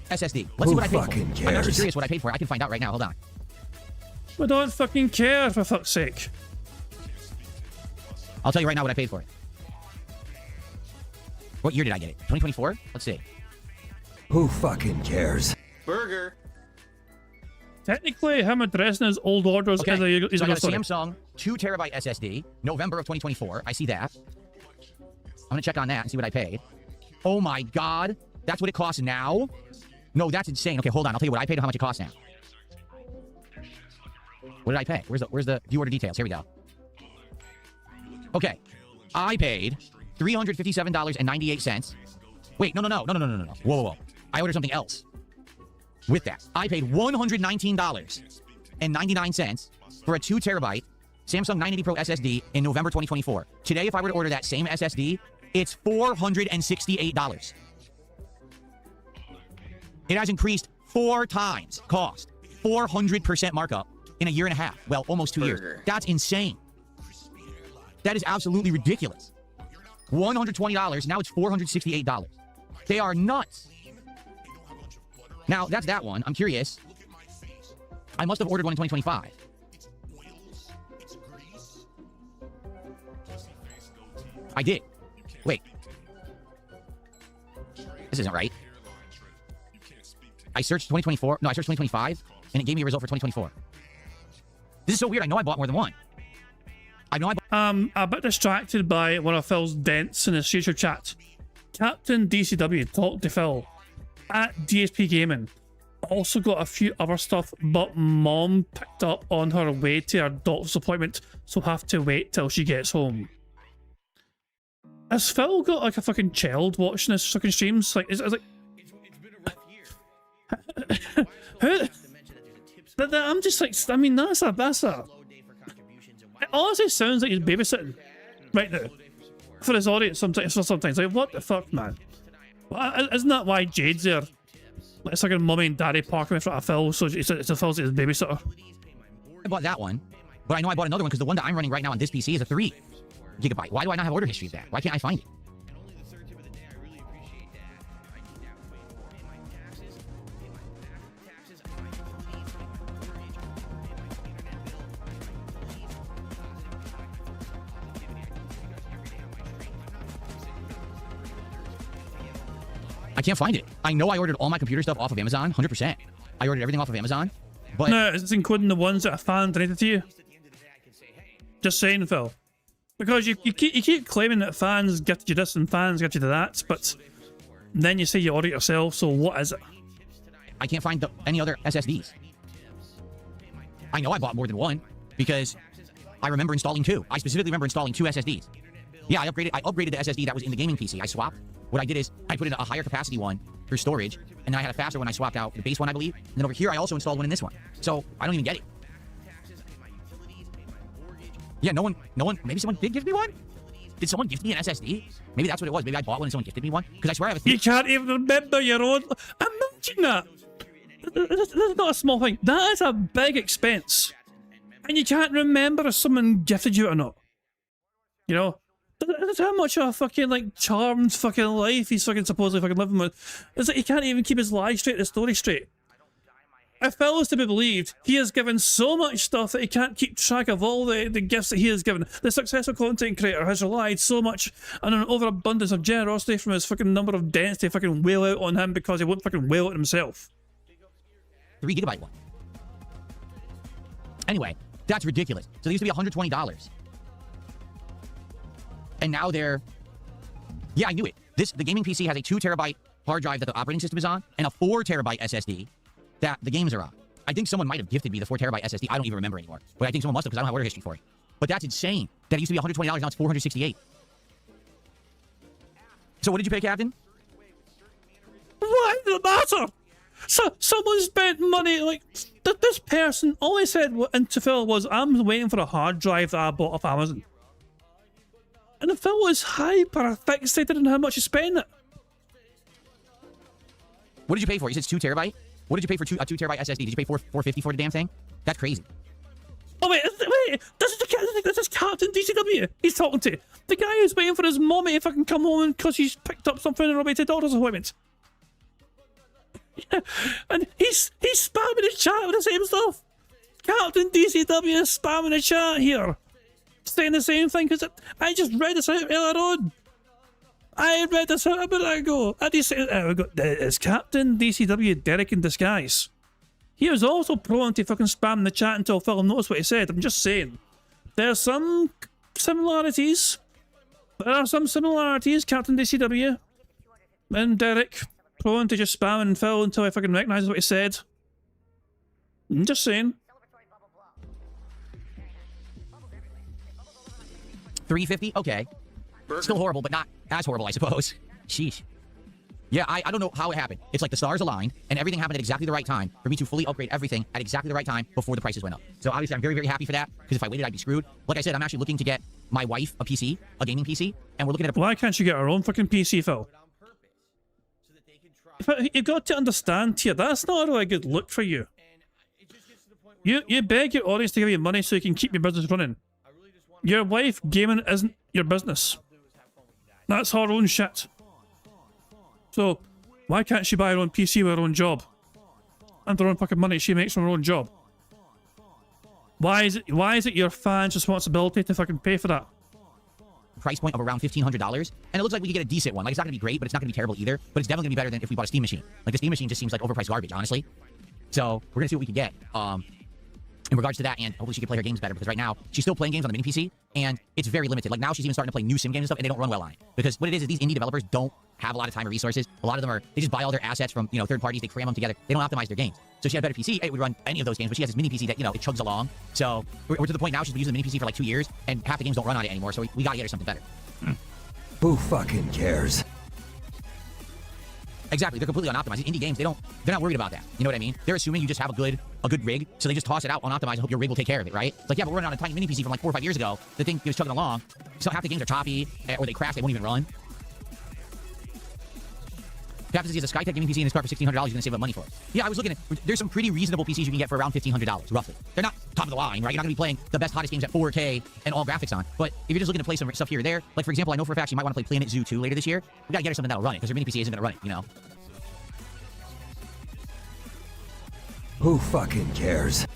SSD. Let's see what I paid for. Cares? I'm actually curious what I paid for. I can find out right now. Hold on. We don't fucking care, for fuck's sake. I'll tell you right now what I paid for it. What year did I get it? 2024? Let's see. Who fucking cares? Burger. Technically, him addressing his old orders okay. is a so I got a story. Samsung 2 TB SSD, November of 2024. I see that. I'm gonna check on that and see what I paid. Oh my god, that's what it costs now? No, that's insane. Okay, hold on. I'll tell you what I paid and how much it costs now. What did I pay? Where's the view order details? Here we go. Okay, I paid $357.98. Wait, no. Whoa. I ordered something else. With that, I paid $119.99 for a 2 TB Samsung 980 Pro SSD in November 2024. Today, if I were to order that same SSD, it's $468. It has increased 4 times cost. 400% markup in a year and a half. Well, almost 2 years. That's insane. That is absolutely ridiculous. $120, now it's $468. They are nuts. Now, that's that one. I'm curious. I must have ordered one in 2025. I did. Wait. This isn't right. I searched 2024. No, I searched 2025, and it gave me a result for 2024. This is so weird. I know I bought more than one. A bit distracted by one of Phil's dents in his future chat. Captain DCW talked to Phil at DSP Gaming. Also got a few other stuff, but Mom picked up on her way to her doctor's appointment, so have to wait till she gets home. Has Phil got like a fucking child watching his fucking streams? Like, is like... Who? I'm just like, I mean, that's a... It honestly sounds like he's babysitting right now for his audience sometimes. Like, what the fuck, man? Isn't that why Jade's there? Like, it's like a mummy and daddy parking in front of Phil, so it's a Phil's his babysitter. I bought that one, but I know I bought another one because the one that I'm running right now on this PC is a 3 GB. Why do I not have order history of that? Why can't I find it? I can't find it. I know I ordered all my computer stuff off of Amazon, 100%. I ordered everything off of Amazon, but... No, it's including the ones that a fan donated to you. Just saying, Phil. Because you keep claiming that fans gifted you this and fans gifted you that, but then you say you order it yourself, so what is it? I can't find any other SSDs. I know I bought more than one, because I remember installing 2. I specifically remember installing 2 SSDs. Yeah, I upgraded the SSD that was in the gaming PC. I swapped. What I did is I put in a higher capacity one for storage, and then I had a faster one. I swapped out the base one, I believe. And then over here, I also installed one in this one. So I don't even get it. Yeah, no one, maybe someone did give me one? Did someone gift me an SSD? Maybe that's what it was. Maybe I bought one and someone gifted me one. Because I swear I have a... You can't even remember your own... Imagine that! That's not a small thing. That is a big expense. And you can't remember if someone gifted you it or not. You know? That's how much of a fucking, like, charmed fucking life he's fucking supposedly fucking living with. It's like he can't even keep his life straight, his story straight. If Phil is to be believed, he has given so much stuff that he can't keep track of all the gifts that he has given. The successful content creator has relied so much on an overabundance of generosity from his fucking number of dents to fucking wail out on him because he won't fucking wail out himself. 3 GB one. Anyway, that's ridiculous. So they used to be $120. And now they're... Yeah, I knew it. The gaming PC has a 2 terabyte hard drive that the operating system is on, and a 4 terabyte SSD that the games are on. I think someone might have gifted me the 4 terabyte SSD. I don't even remember anymore. But I think someone must have because I don't have order history for it. But that's insane. That it used to be $120, now it's $468. So what did you pay, Captain? What does it matter? So someone spent money, like, this person, all he said to Phil was, I'm waiting for a hard drive that I bought off Amazon. And Phil was hyper fixated on how much he spent it. What did you pay for? You said it's 2 terabyte? What did you pay for a 2 terabyte SSD? Did you pay $450 for the damn thing? That's crazy. Oh wait, this is Captain DCW he's talking to. The guy who's waiting for his mommy to fucking come home because he's picked up something in a related daughter's appointment. Yeah, and he's spamming the chat with the same stuff. Captain DCW is spamming the chat here, saying the same thing because I just read this out earlier on. I read this out a minute ago. It's Captain DCW Derek in disguise. He was also prone to fucking spam the chat until Phil noticed what he said. I'm just saying. There's some similarities. There are some similarities, Captain DCW and Derek. Prone to just spamming Phil until he fucking recognises what he said. I'm just saying. $350? Okay. Still horrible, but not as horrible, I suppose. Sheesh. Yeah, I don't know how it happened. It's like the stars aligned, and everything happened at exactly the right time for me to fully upgrade everything at exactly the right time before the prices went up. So obviously, I'm very, very happy for that, because if I waited, I'd be screwed. Like I said, I'm actually looking to get my wife a PC, a gaming PC, and we're looking at a... Why can't you get her own fucking PC, Phil? You've got to understand here, that's not a really good look for you. You beg your audience to give you money so you can keep your business running. Your wife gaming isn't your business. That's her own shit. So, why can't she buy her own PC with her own job? And her own fucking money she makes from her own job? Why is it your fans' responsibility to fucking pay for that? Price point of around $1,500, and it looks like we could get a decent one. Like, it's not gonna be great, but it's not gonna be terrible either. But it's definitely gonna be better than if we bought a Steam machine. Like, the Steam machine just seems like overpriced garbage, honestly. So we're gonna see what we can get. In regards to that, and hopefully she can play her games better, because right now she's still playing games on the mini PC, and it's very limited. Like, now she's even starting to play new sim games and stuff, and they don't run well on it. Because what it is these indie developers don't have a lot of time or resources. A lot of them they just buy all their assets from, third parties, they cram them together. They don't optimize their games. So she had a better PC, it would run any of those games, but she has this mini PC that, it chugs along. So we're to the point now she's been using the mini PC for like 2 years, and half the games don't run on it anymore, so we gotta get her something better. Who fucking cares? Exactly, they're completely unoptimized. Indie games, they're not worried about that. You know what I mean? They're assuming you just have a good rig, so they just toss it out unoptimized and hope your rig will take care of it, right? It's like, yeah, but we're running on a tiny mini PC from like 4 or 5 years ago. The thing was chugging along. So half the games are choppy, or they crash, they won't even run. Captain says he has a Skytech gaming PC in his car for $1,600. He's going to save up money for it. Yeah, I was looking at... There's some pretty reasonable PCs you can get for around $1,500, roughly. They're not top of the line, right? You're not going to be playing the best, hottest games at 4K and all graphics on. But if you're just looking to play some stuff here or there, like, for example, I know for a fact you might want to play Planet Zoo 2 later this year. We got to get her something that'll run it, because her mini PC isn't going to run it, Who fucking cares?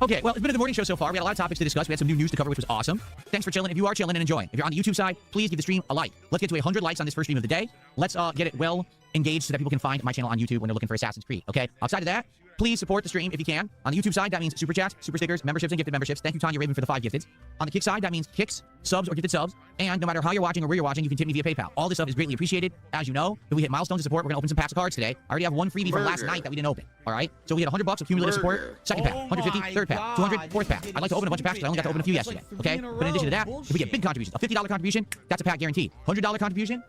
Okay, well, it's been a good morning show so far. We had a lot of topics to discuss. We had some new news to cover, which was awesome. Thanks for chilling. If you are chilling and enjoying, if you're on the YouTube side, please give the stream a like. Let's get to 100 likes on this first stream of the day. Let's get it well engaged so that people can find my channel on YouTube when they're looking for Assassin's Creed. Okay, outside of that, please support the stream if you can. On the YouTube side, that means super chats, super stickers, memberships, and gifted memberships. Thank you, Tanya Raven, for the 5 gifted. On the Kick side, that means kicks, subs, or gifted subs. And no matter how you're watching or where you're watching, you can tip me via PayPal. All this stuff is greatly appreciated. As you know, if we hit milestones to support, we're going to open some packs of cards today. I already have one freebie from last night that we didn't open. All right? So we had $100 of cumulative support, second pack, 150, third pack, 200, fourth pack. I'd like to open a bunch of packs, but I only got to open a few yesterday. Okay? But in addition to that, if we get big contributions, a $50 contribution, that's a pack guaranteed. $100 contribution,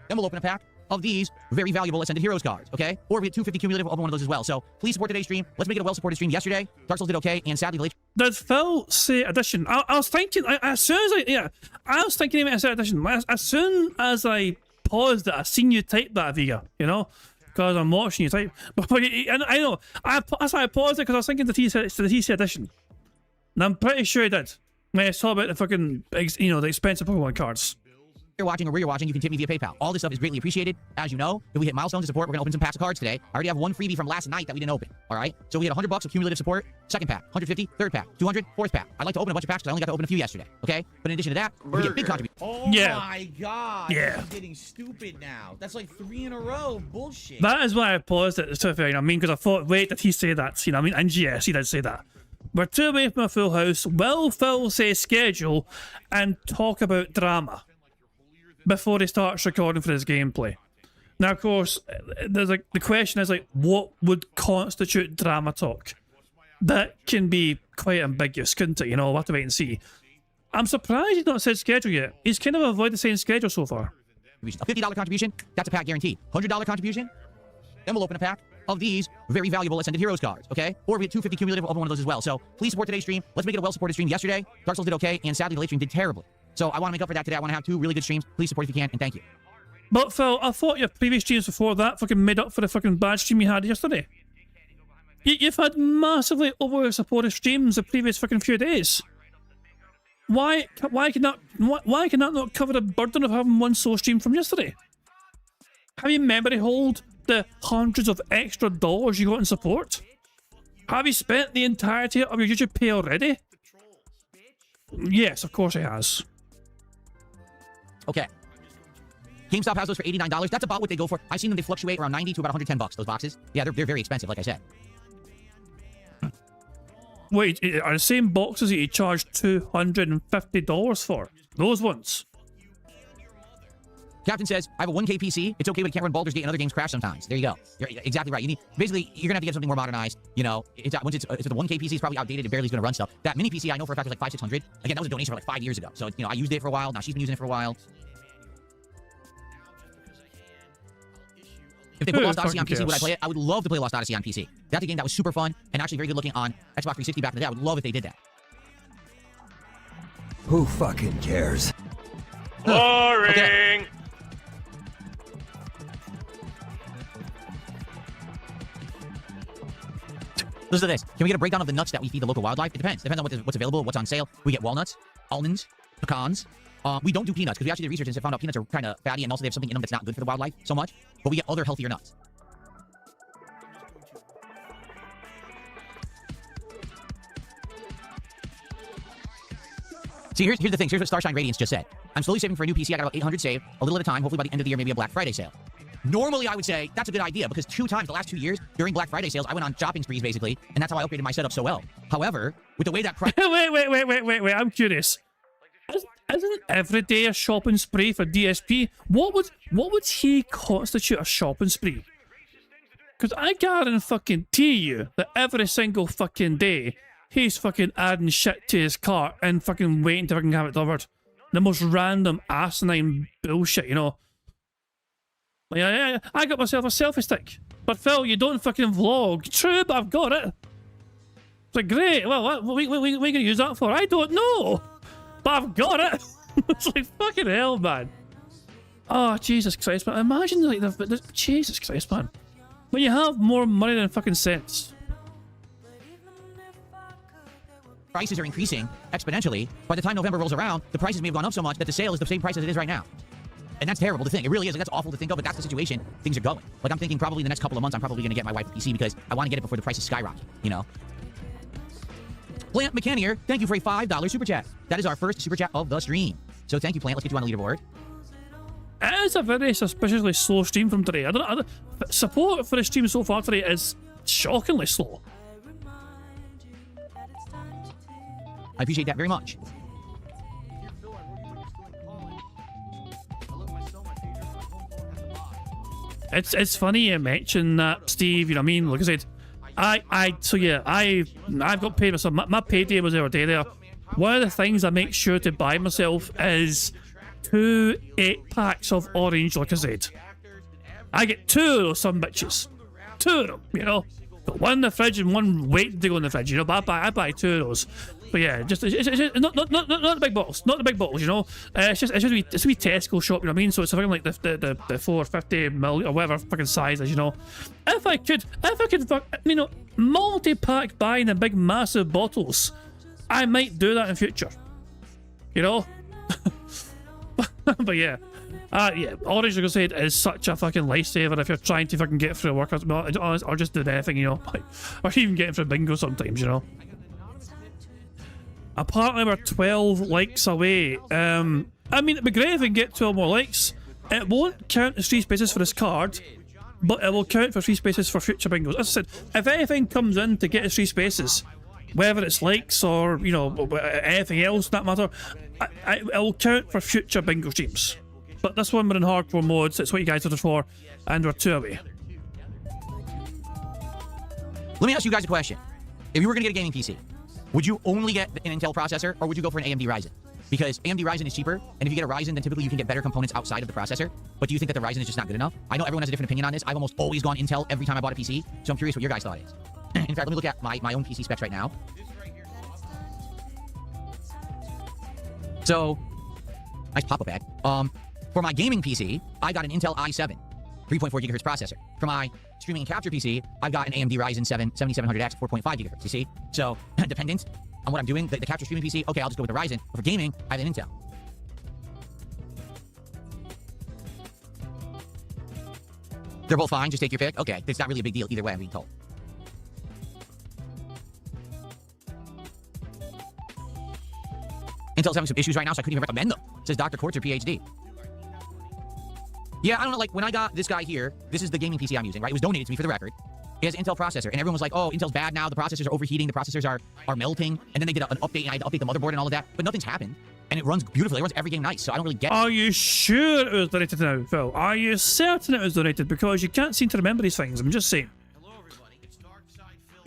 then we'll open a pack of these very valuable Ascended Heroes cards, okay? Or we get 250 cumulative, we'll open one of those as well. So please support today's stream. Let's make it a well-supported stream. Yesterday, Dark Souls did okay, and sadly, the late... Did Phil say addition? I was thinking, as soon as I was thinking about say addition. As soon as I paused it, I seen you type that, Vega, you know? Because I'm watching you type. But I know, that's why I paused it, because I was thinking the TC addition. And I'm pretty sure I did. When I saw about the fucking, the expensive Pokemon cards. You're watching or where you're watching, you can tip me via PayPal. All this stuff is greatly appreciated. As you know, if we hit milestones to support, we're going to open some packs of cards today. I already have one freebie from last night that we didn't open. All right? So we had $100 of cumulative support, second pack, 150, third pack, 200, fourth pack. I'd like to open a bunch of packs because I only got to open a few yesterday. Okay? But in addition to that, we get big contributions. Oh my god. Yeah. This is getting stupid now. That's like 3 in a row. Bullshit. That is why I paused it, to be fair, you know what I mean? Because I thought, wait, did he say that? You know what I mean? And yes, he did say that. We're 2 away from a full house. Will Phil say schedule and talk about drama before he starts recording for his gameplay? Now, of course, there's the question is what would constitute drama talk? That can be quite ambiguous, couldn't it? You know, we'll have to wait and see. I'm surprised he's not said schedule yet. He's kind of avoided saying schedule so far. A $50 contribution, that's a pack guaranteed. $100 contribution, then we'll open a pack of these very valuable Ascended Heroes cards, okay? Or we get 250 cumulative, we'll open one of those as well. So please support today's stream. Let's make it a well-supported stream. Yesterday, Dark Souls did okay, and sadly, the late stream did terribly. So I want to make up for that today. I want to have 2 really good streams. Please support if you can, and thank you. But Phil, I thought your previous streams before that fucking made up for the fucking bad stream you had yesterday. You've had massively over-supported streams the previous fucking few days. Why can that not cover the burden of having one sole stream from yesterday? Have you memory hold the hundreds of extra dollars you got in support? Have you spent the entirety of your YouTube pay already? Yes, of course he has. Okay. GameStop has those for $89. That's about what they go for. I've seen them, they fluctuate around 90 to about 110 bucks, those boxes. Yeah, they're very expensive, like I said. Wait, are the same boxes that you charged $250 for? Those ones? Captain says, I have a 1K PC. It's okay, but it can't run Baldur's Gate and other games crash sometimes. There you go. You're exactly right. Basically, you're going to have to get something more modernized. You know, once it's the 1K PC, it's probably outdated. It barely is going to run stuff. That mini PC, I know for a fact, was like $500-600. Again, that was a donation for like 5 years ago. So, you know, I used it for a while. Now she's been using it for a while. If they put Lost Odyssey on PC, would I play it? I would love to play Lost Odyssey on PC. That's a game that was super fun and actually very good looking on Xbox 360 back in the day. I would love if they did that. Who fucking cares? Boring! Okay. Listen to this. Can we get a breakdown of the nuts that we feed the local wildlife? It depends. Depends on what's available, what's on sale. We get walnuts, almonds, pecans. We don't do peanuts because we actually did research and found out peanuts are kind of fatty and also they have something in them that's not good for the wildlife so much. But we get other healthier nuts. See, here's the thing. Here's what Starshine Radiance just said. I'm slowly saving for a new PC. I got about 800 saved, a little at a time. Hopefully by the end of the year, maybe a Black Friday sale. Normally, I would say that's a good idea because 2 times the last 2 years during Black Friday sales, I went on shopping sprees basically, and that's how I upgraded my setup so well. However, with the way that price... Wait, I'm curious. Isn't every day a shopping spree for DSP? What would he constitute a shopping spree? Because I guarantee you that every single fucking day, he's fucking adding shit to his cart and fucking waiting to fucking have it delivered. The most random asinine bullshit, you know? Like, I got myself a selfie stick. But Phil, you don't fucking vlog. True, but I've got it. It's like, great. Well, what are we going to use that for? I don't know. But I've got it. It's like, fucking hell, man. Oh, Jesus Christ, man. Imagine, like, Jesus Christ, man. When you have more money than fucking sense. Prices are increasing exponentially. By the time November rolls around, the prices may have gone up so much that the sale is the same price as it is right now. And that's terrible to think. It really is. Like, that's awful to think of, but that's the situation things are going. Like, I'm thinking probably the next couple of months, I'm probably going to get my wife a PC because I want to get it before the prices skyrocket, you know? Plant McCannier, thank you for a $5 super chat. That is our first super chat of the stream. So thank you, Plant. Let's get you on the leaderboard. It is a very suspiciously slow stream from today. I don't support for the stream so far today is shockingly slow. I appreciate that very much. It's funny you mention that, Steve. You know what I mean? Like I said, I've got paid myself. My payday was the other day there. One of the things I make sure to buy myself is 2 8-packs of orange Lucozade. I get 2 of those some bitches. 2 of them, you know. Got one in the fridge and one waiting to go in the fridge, you know. But I buy 2 of those. But yeah, just it's not the big bottles, not the big bottles, you know. It's just a wee Tesco shop, you know what I mean? So it's something like the 450 ml or whatever fucking size is, you know. If I could, you know, multi-pack buying the big massive bottles, I might do that in future, you know. But yeah. Yeah, orange Lucozade is such a fucking lifesaver if you're trying to fucking get through a workout, or just do anything, you know, or even getting through bingo sometimes, you know. Apparently we're 12 likes away. I mean, it'd be great if we can get 12 more likes. It won't count as 3 spaces for this card, but it will count for 3 spaces for future bingos. As I said, if anything comes in to get us 3 spaces, whether it's likes or, you know, anything else, that matter, it will count for future bingo streams. But this one we're in hardcore modes, it's what you guys ordered for, and we're 2 away. Let me ask you guys a question. If you were going to get a gaming PC, would you only get an Intel processor, or would you go for an AMD Ryzen? Because AMD Ryzen is cheaper, and if you get a Ryzen, then typically you can get better components outside of the processor. But do you think that the Ryzen is just not good enough? I know everyone has a different opinion on this. I've almost always gone Intel every time I bought a PC, so I'm curious what your guys' thought is. In fact, let me look at my own PC specs right now. So, nice pop-up ad. For my gaming PC, I got an Intel i7, 3.4 gigahertz processor. For my streaming and capture PC, I've got an AMD Ryzen 7 7700X, 4.5 gigahertz, you see? So, dependent on what I'm doing, the capture streaming PC, okay, I'll just go with the Ryzen. But for gaming, I have an Intel. They're both fine, just take your pick? Okay, it's not really a big deal either way, I'm being told. Intel's having some issues right now, so I couldn't even recommend them. Says Dr. Quartzer, PhD. Yeah, I don't know, like, when I got this guy here, this is the gaming PC I'm using, right? It was donated to me for the record. It has an Intel processor, and everyone was like, oh, Intel's bad now, the processors are overheating, the processors are melting, and then they did an update, and I had to update the motherboard and all of that, but nothing's happened, and it runs beautifully, it runs every game nice, so I don't really get it. Are you sure it was donated now, Phil? Are you certain it was donated? Because you can't seem to remember these things, I'm just saying.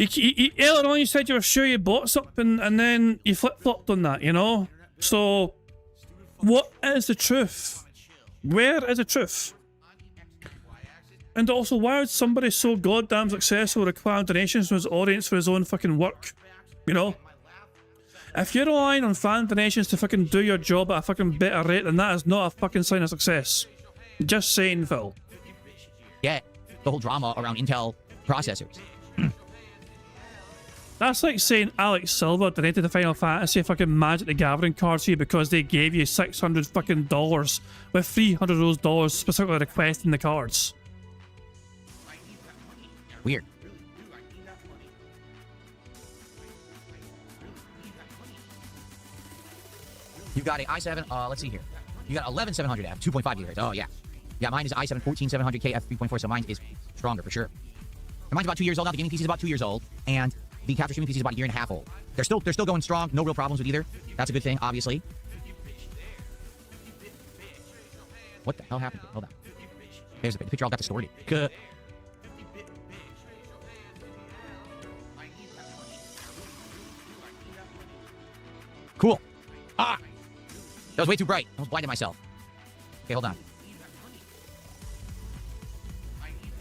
Earlier on you said you were sure you bought something, and then you flip-flopped on that, you know? So, what is the truth? Where is the truth? And also, why would somebody so goddamn successful require donations from his audience for his own fucking work? You know? If you're relying on fan donations to fucking do your job at a fucking better rate, then that is not a fucking sign of success. Just saying, Phil. Yeah, the whole drama around Intel processors. That's like saying Alex Silva donated the Final Fantasy fucking Magic the Gathering cards to you because they gave you $600 fucking dollars, with $300 of those dollars specifically requesting the cards. Weird. You got a i7, let's see here. You got 11700F, 2.5 gigahertz. Oh, yeah. Yeah, mine is i7 14700K F3.4, so mine is stronger for sure. And mine's about 2 years old now. The gaming PC is about 2 years old, and the capture streaming PC is about 1.5 years old. They're still going strong. No real problems with either. That's a good thing, obviously. What the hell happened here? Hold on. There's the picture all got distorted. Cool. Ah! That was way too bright. I almost blinded myself. Okay, hold on.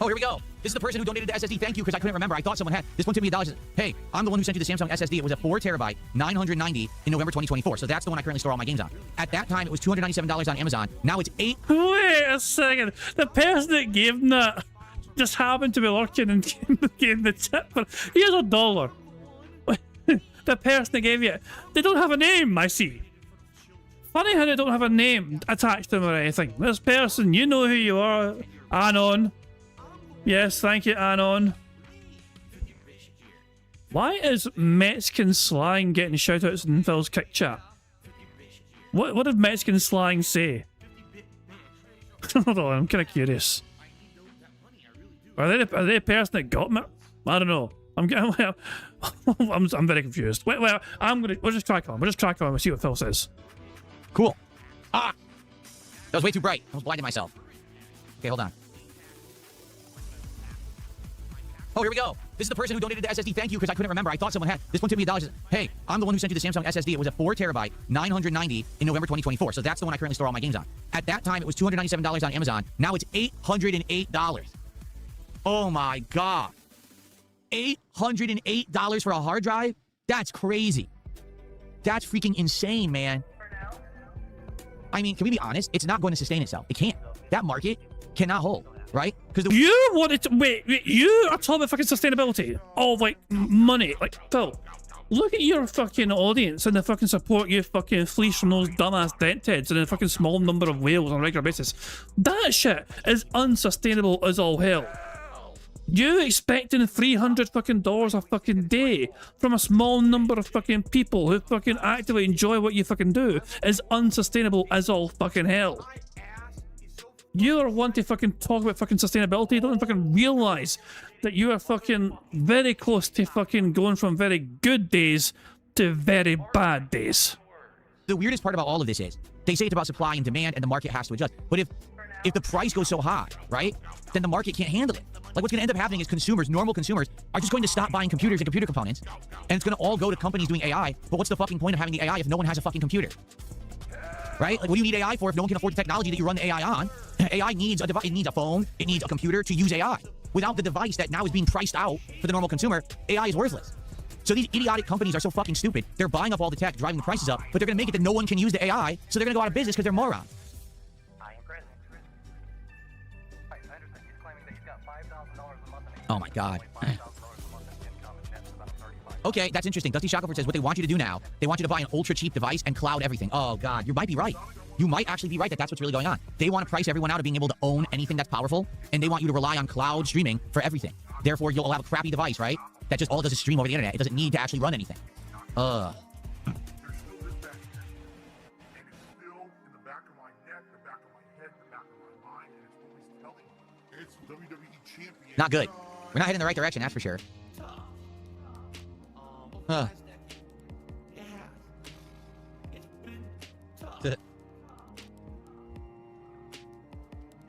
Oh, here we go. This is the person who donated the SSD. Thank you, because I couldn't remember. I thought someone had. This one took me $1. Hey, I'm the one who sent you the Samsung SSD. It was a 4 terabyte, 990 in November 2024. So that's the one I currently store all my games on. At that time, it was $297 on Amazon. Now it's $8. Wait a second. The person that gave him that just happened to be lurking and gave the tip. Here's $1. The person that gave you, they don't have a name, I see. Funny how they don't have a name attached to them or anything. This person, you know who you are. Anon. Yes, thank you, Anon. Why is Mexican slang getting shoutouts in Phil's kick chat? What did Mexican slang say? Hold on, I'm kind of curious. Are they the person that got me? I don't know. I'm very confused. Well, we'll just crack on. We'll see what Phil says. Cool. Ah! That was way too bright. I was blinding myself. Okay, hold on. Oh, here we go. This is the person who donated the SSD. Thank you, because I couldn't remember. I thought someone had. This one took me $1. Hey, I'm the one who sent you the Samsung SSD. It was a 4 terabyte, 990 in November 2024. So that's the one I currently store all my games on. At that time, it was $297 on Amazon. Now it's $808. Oh my God. $808 for a hard drive? That's crazy. That's freaking insane, man. I mean, can we be honest? It's not going to sustain itself. It can't. That market cannot hold, right? Because you wanted to wait. You are talking about fucking sustainability. Oh, like money. Like Phil, look at your fucking audience and the fucking support you fucking fleece from those dumbass dentheads and a fucking small number of whales on a regular basis. That shit is unsustainable as all hell. You expecting $300 fucking dollars a fucking day from a small number of fucking people who fucking actively enjoy what you fucking do is unsustainable as all fucking hell. You are one to fucking talk about fucking sustainability. You don't fucking realize that you are fucking very close to fucking going from very good days to very bad days. The weirdest part about all of this is they say it's about supply and demand and the market has to adjust. But if the price goes so high, right, then the market can't handle it. Like what's going to end up happening is consumers, normal consumers, are just going to stop buying computers and computer components, and it's going to all go to companies doing AI. But what's the fucking point of having the AI if no one has a fucking computer? Right? Like, what do you need AI for if no one can afford the technology that you run the AI on? AI needs a device, it needs a phone, it needs a computer to use AI. Without the device that now is being priced out for the normal consumer, AI is worthless. So these idiotic companies are so fucking stupid. They're buying up all the tech, driving the prices up, but they're going to make it that no one can use the AI, so they're going to go out of business because they're morons. Oh my God. Okay, that's interesting. Dusty Shackelford says what they want you to do now, they want you to buy an ultra cheap device and cloud everything. Oh God, you might be right. You might actually be right that that's what's really going on. They want to price everyone out of being able to own anything that's powerful, and they want you to rely on cloud streaming for everything. Therefore, you'll have a crappy device, right? That just all it does is stream over the internet. It doesn't need to actually run anything. Not good. We're not heading in the right direction, that's for sure. All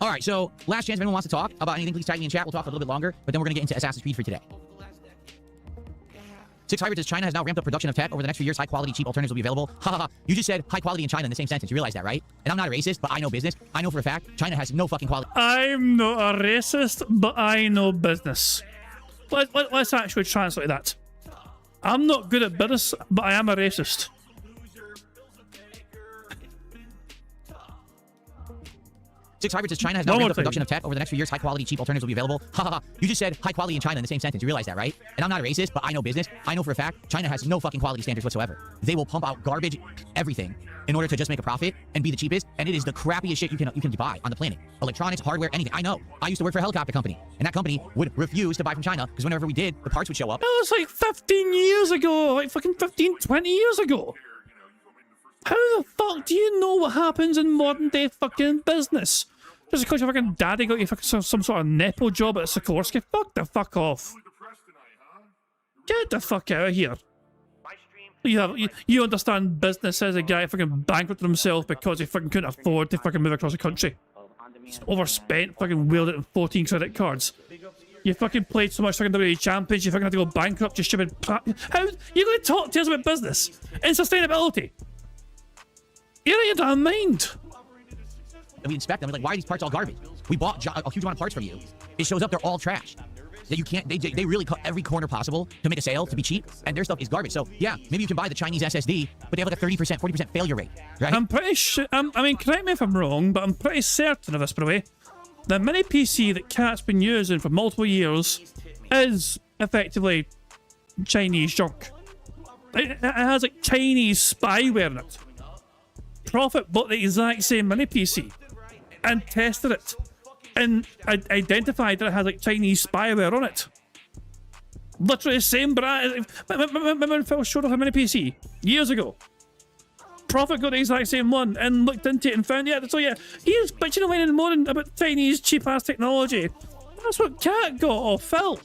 right, so last chance if anyone wants to talk about anything, please tag me in chat. We'll talk a little bit longer, but then we're going to get into Assassin's Creed for today. Six Hybrid says China has now ramped up production of tech. Over the next few years, high-quality, cheap alternatives will be available. Ha ha ha. You just said high quality in China in the same sentence. You realize that, right? And I'm not a racist, but I know business. I know for a fact China has no fucking quality. I'm not a racist, but I know business. Let's actually translate that. I'm not good at business, but I am a racist. Six Hybrid says China has now ramped up production of tech. Over the next few years, high-quality, cheap alternatives will be available. Ha ha ha. You just said high quality in China in the same sentence. You realize that, right? And I'm not a racist, but I know business. I know for a fact China has no fucking quality standards whatsoever. They will pump out garbage, everything, in order to just make a profit and be the cheapest. And it is the crappiest shit you can buy on the planet. Electronics, hardware, anything. I know. I used to work for a helicopter company, and that company would refuse to buy from China because whenever we did, the parts would show up. That was like 15 years ago. Like fucking 15, 20 years ago. How the fuck do you know what happens in modern day fucking business? Just because your fucking daddy got you fucking some sort of nepo job at Sikorsky? Fuck the fuck off. Get the fuck out of here. You understand business as a guy fucking bankrupted himself because he fucking couldn't afford to fucking move across the country. He's overspent, fucking wielded it in 14 credit cards. You fucking played so much fucking WWE champions, you fucking had to go bankrupt, you stupid. How you going to talk to us about business and sustainability? You're out of your damn mind. And we inspect them. We're like, why are these parts all garbage? We bought a huge amount of parts from you. It shows up they're all trash. That you can't. They really cut every corner possible to make a sale to be cheap, and their stuff is garbage. So yeah, maybe you can buy the Chinese SSD, but they have like a 30%, 40% failure rate, right? I'm pretty sure. I mean, correct me if I'm wrong, but I'm pretty certain of this, by the way. The mini PC that Cat's been using for multiple years is effectively Chinese junk. It has like Chinese spyware in it. Profit bought the exact same mini PC and tested it and identified that it had like Chinese spyware on it. Literally the same brand. Remember Phil showed off him in a PC years ago. Prophet got the exact same one and looked into it and found so yeah, he's bitching away in the morning about Chinese cheap ass technology. That's what Cat got off Phil.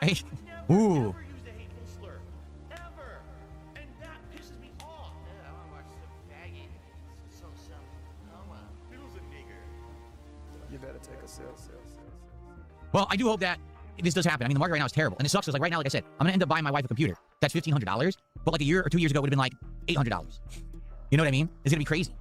Hey. Ooh. You better take a sip. Well, I do hope that this does happen. I mean, the market right now is terrible. And it sucks because, like, right now, like I said, I'm going to end up buying my wife a computer. That's $1,500. But, like, a year or 2 years ago, it would have been, like, $800. You know what I mean? It's going to be crazy.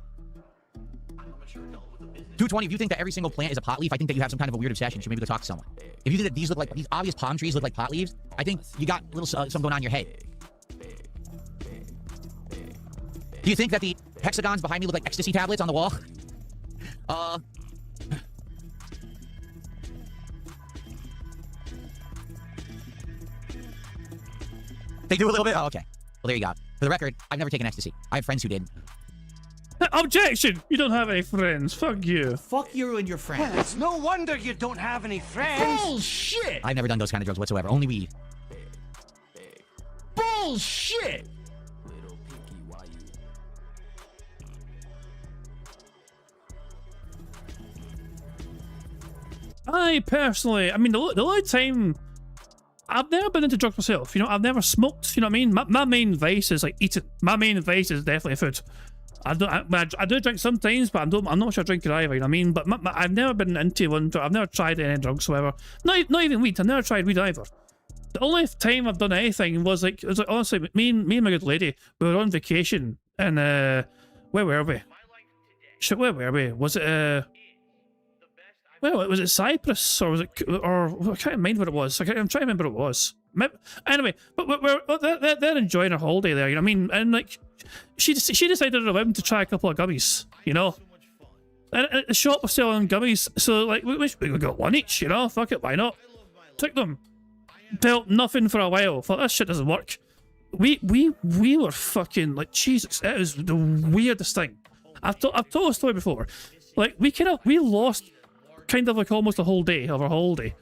220, if you think that every single plant is a pot leaf, I think that you have some kind of a weird obsession. You should maybe go talk to someone. If you think that these obvious palm trees look like pot leaves, I think you got a little something going on in your head. Do you think that the hexagons behind me look like ecstasy tablets on the wall? They do a little bit? Oh, okay. Well, there you go. For the record, I've never taken ecstasy. I have friends who did. Objection! You don't have any friends. Fuck you. Fuck you and your friends. Well, it's no wonder you don't have any friends. Bullshit! I've never done those kind of drugs whatsoever. Only weed. Bullshit! I personally, I mean, the only time I've never been into drugs myself, you know, I've never smoked, you know what I mean? My main vice is like eating. My main vice is definitely food. I do drink sometimes, but I'm not sure I drink it either, you know what I mean? But I've never been into one, I've never tried any drugs whatsoever. Not even weed, I've never tried weed either. The only time I've done anything was like honestly, me and my good lady, we were on vacation and where were we? Shit, where were we? Was it well, was it Cyprus or was it, or I can't remember what it was. I'm trying to remember what it was. Anyway, but they're enjoying a holiday there, you know what I mean? And like, she decided on a whim to try a couple of gummies, you know. And the shop was selling gummies, so like we got one each, you know. Fuck it, why not? Took them, felt nothing for a while. Thought this shit doesn't work. We were fucking like Jesus. It was the weirdest thing. I've told a story before. Like we lost kind of like almost a whole day of our holiday.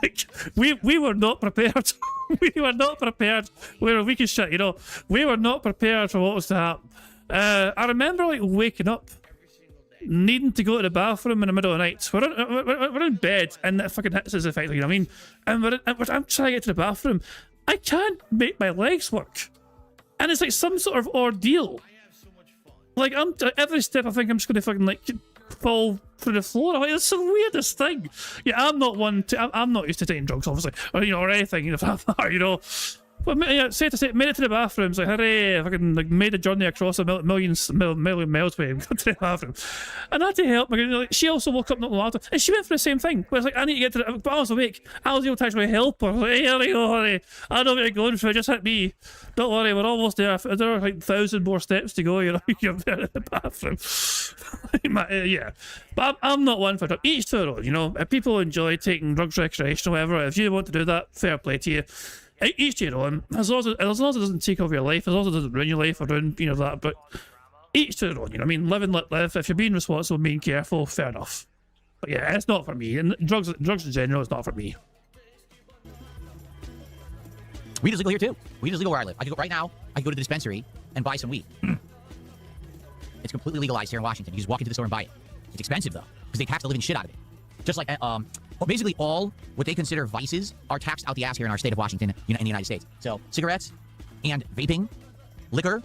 Like we were not prepared. We were not prepared. We were weak as shit, you know. We were not prepared for what was to happen. I remember like waking up, needing to go to the bathroom in the middle of the night. We're in bed and it fucking hits us effectively, you know what I mean? And I'm trying to get to the bathroom. I can't make my legs work, and it's like some sort of ordeal. Like every step I think I'm just gonna fucking like fall through the floor. I'm like, it's the weirdest thing. Yeah, I'm not one to. I'm not used to taking drugs, obviously, or you know, or anything. You know, you know. But yeah, say made it to the bathroom. It's like, hooray! I fucking like made a journey across a million miles away and got to the bathroom. And I had to help. Like, she also woke up not long after, and she went for the same thing. But it's like, I need to get to the. But I was awake. I was able to actually help her. Like, hey, honey, I know what you're going through. Just hit me. Don't worry, we're almost there. There are like 1,000 more steps to go. You know, you're there in the bathroom. Yeah, but I'm not one for drugs. Each to their own. You know, if people enjoy taking drugs recreational, whatever. If you want to do that, fair play to you. Each to your own. As long as it doesn't take over your life, as long as it doesn't ruin your life or ruin, you know, that. But each to their own. You know, I mean, live and let live. If you're being responsible, being careful, fair enough. But yeah, it's not for me. And drugs in general is not for me. Weed is legal here too. Weed is legal where I live. I could go right now. I could go to the dispensary and buy some weed. It's completely legalized here in Washington. You just walk into the store and buy it. It's expensive though, because they tax the living shit out of it. Just like basically all what they consider vices are taxed out the ass here in our state of Washington, you know, in the United States. So cigarettes and vaping, liquor,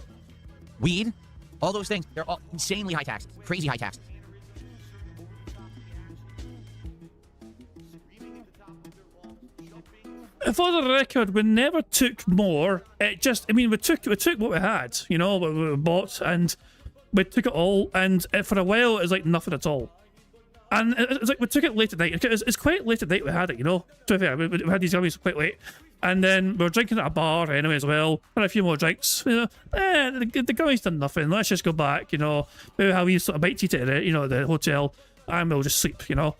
weed, all those things, they're all insanely high taxes, crazy high taxes. For the record, we never took more. It just, I mean, we took what we had, you know, what we bought, and we took it all. And for a while, it was like nothing at all. And it's like we took it late at night. It's quite late at night we had it, you know. To be fair, we had these gummies quite late, and then we were drinking at a bar anyway as well. Had a few more drinks. You know, the gummies done nothing. Let's just go back, you know. Maybe have we sort of bite eat it at, you know, the hotel, and we'll just sleep, you know.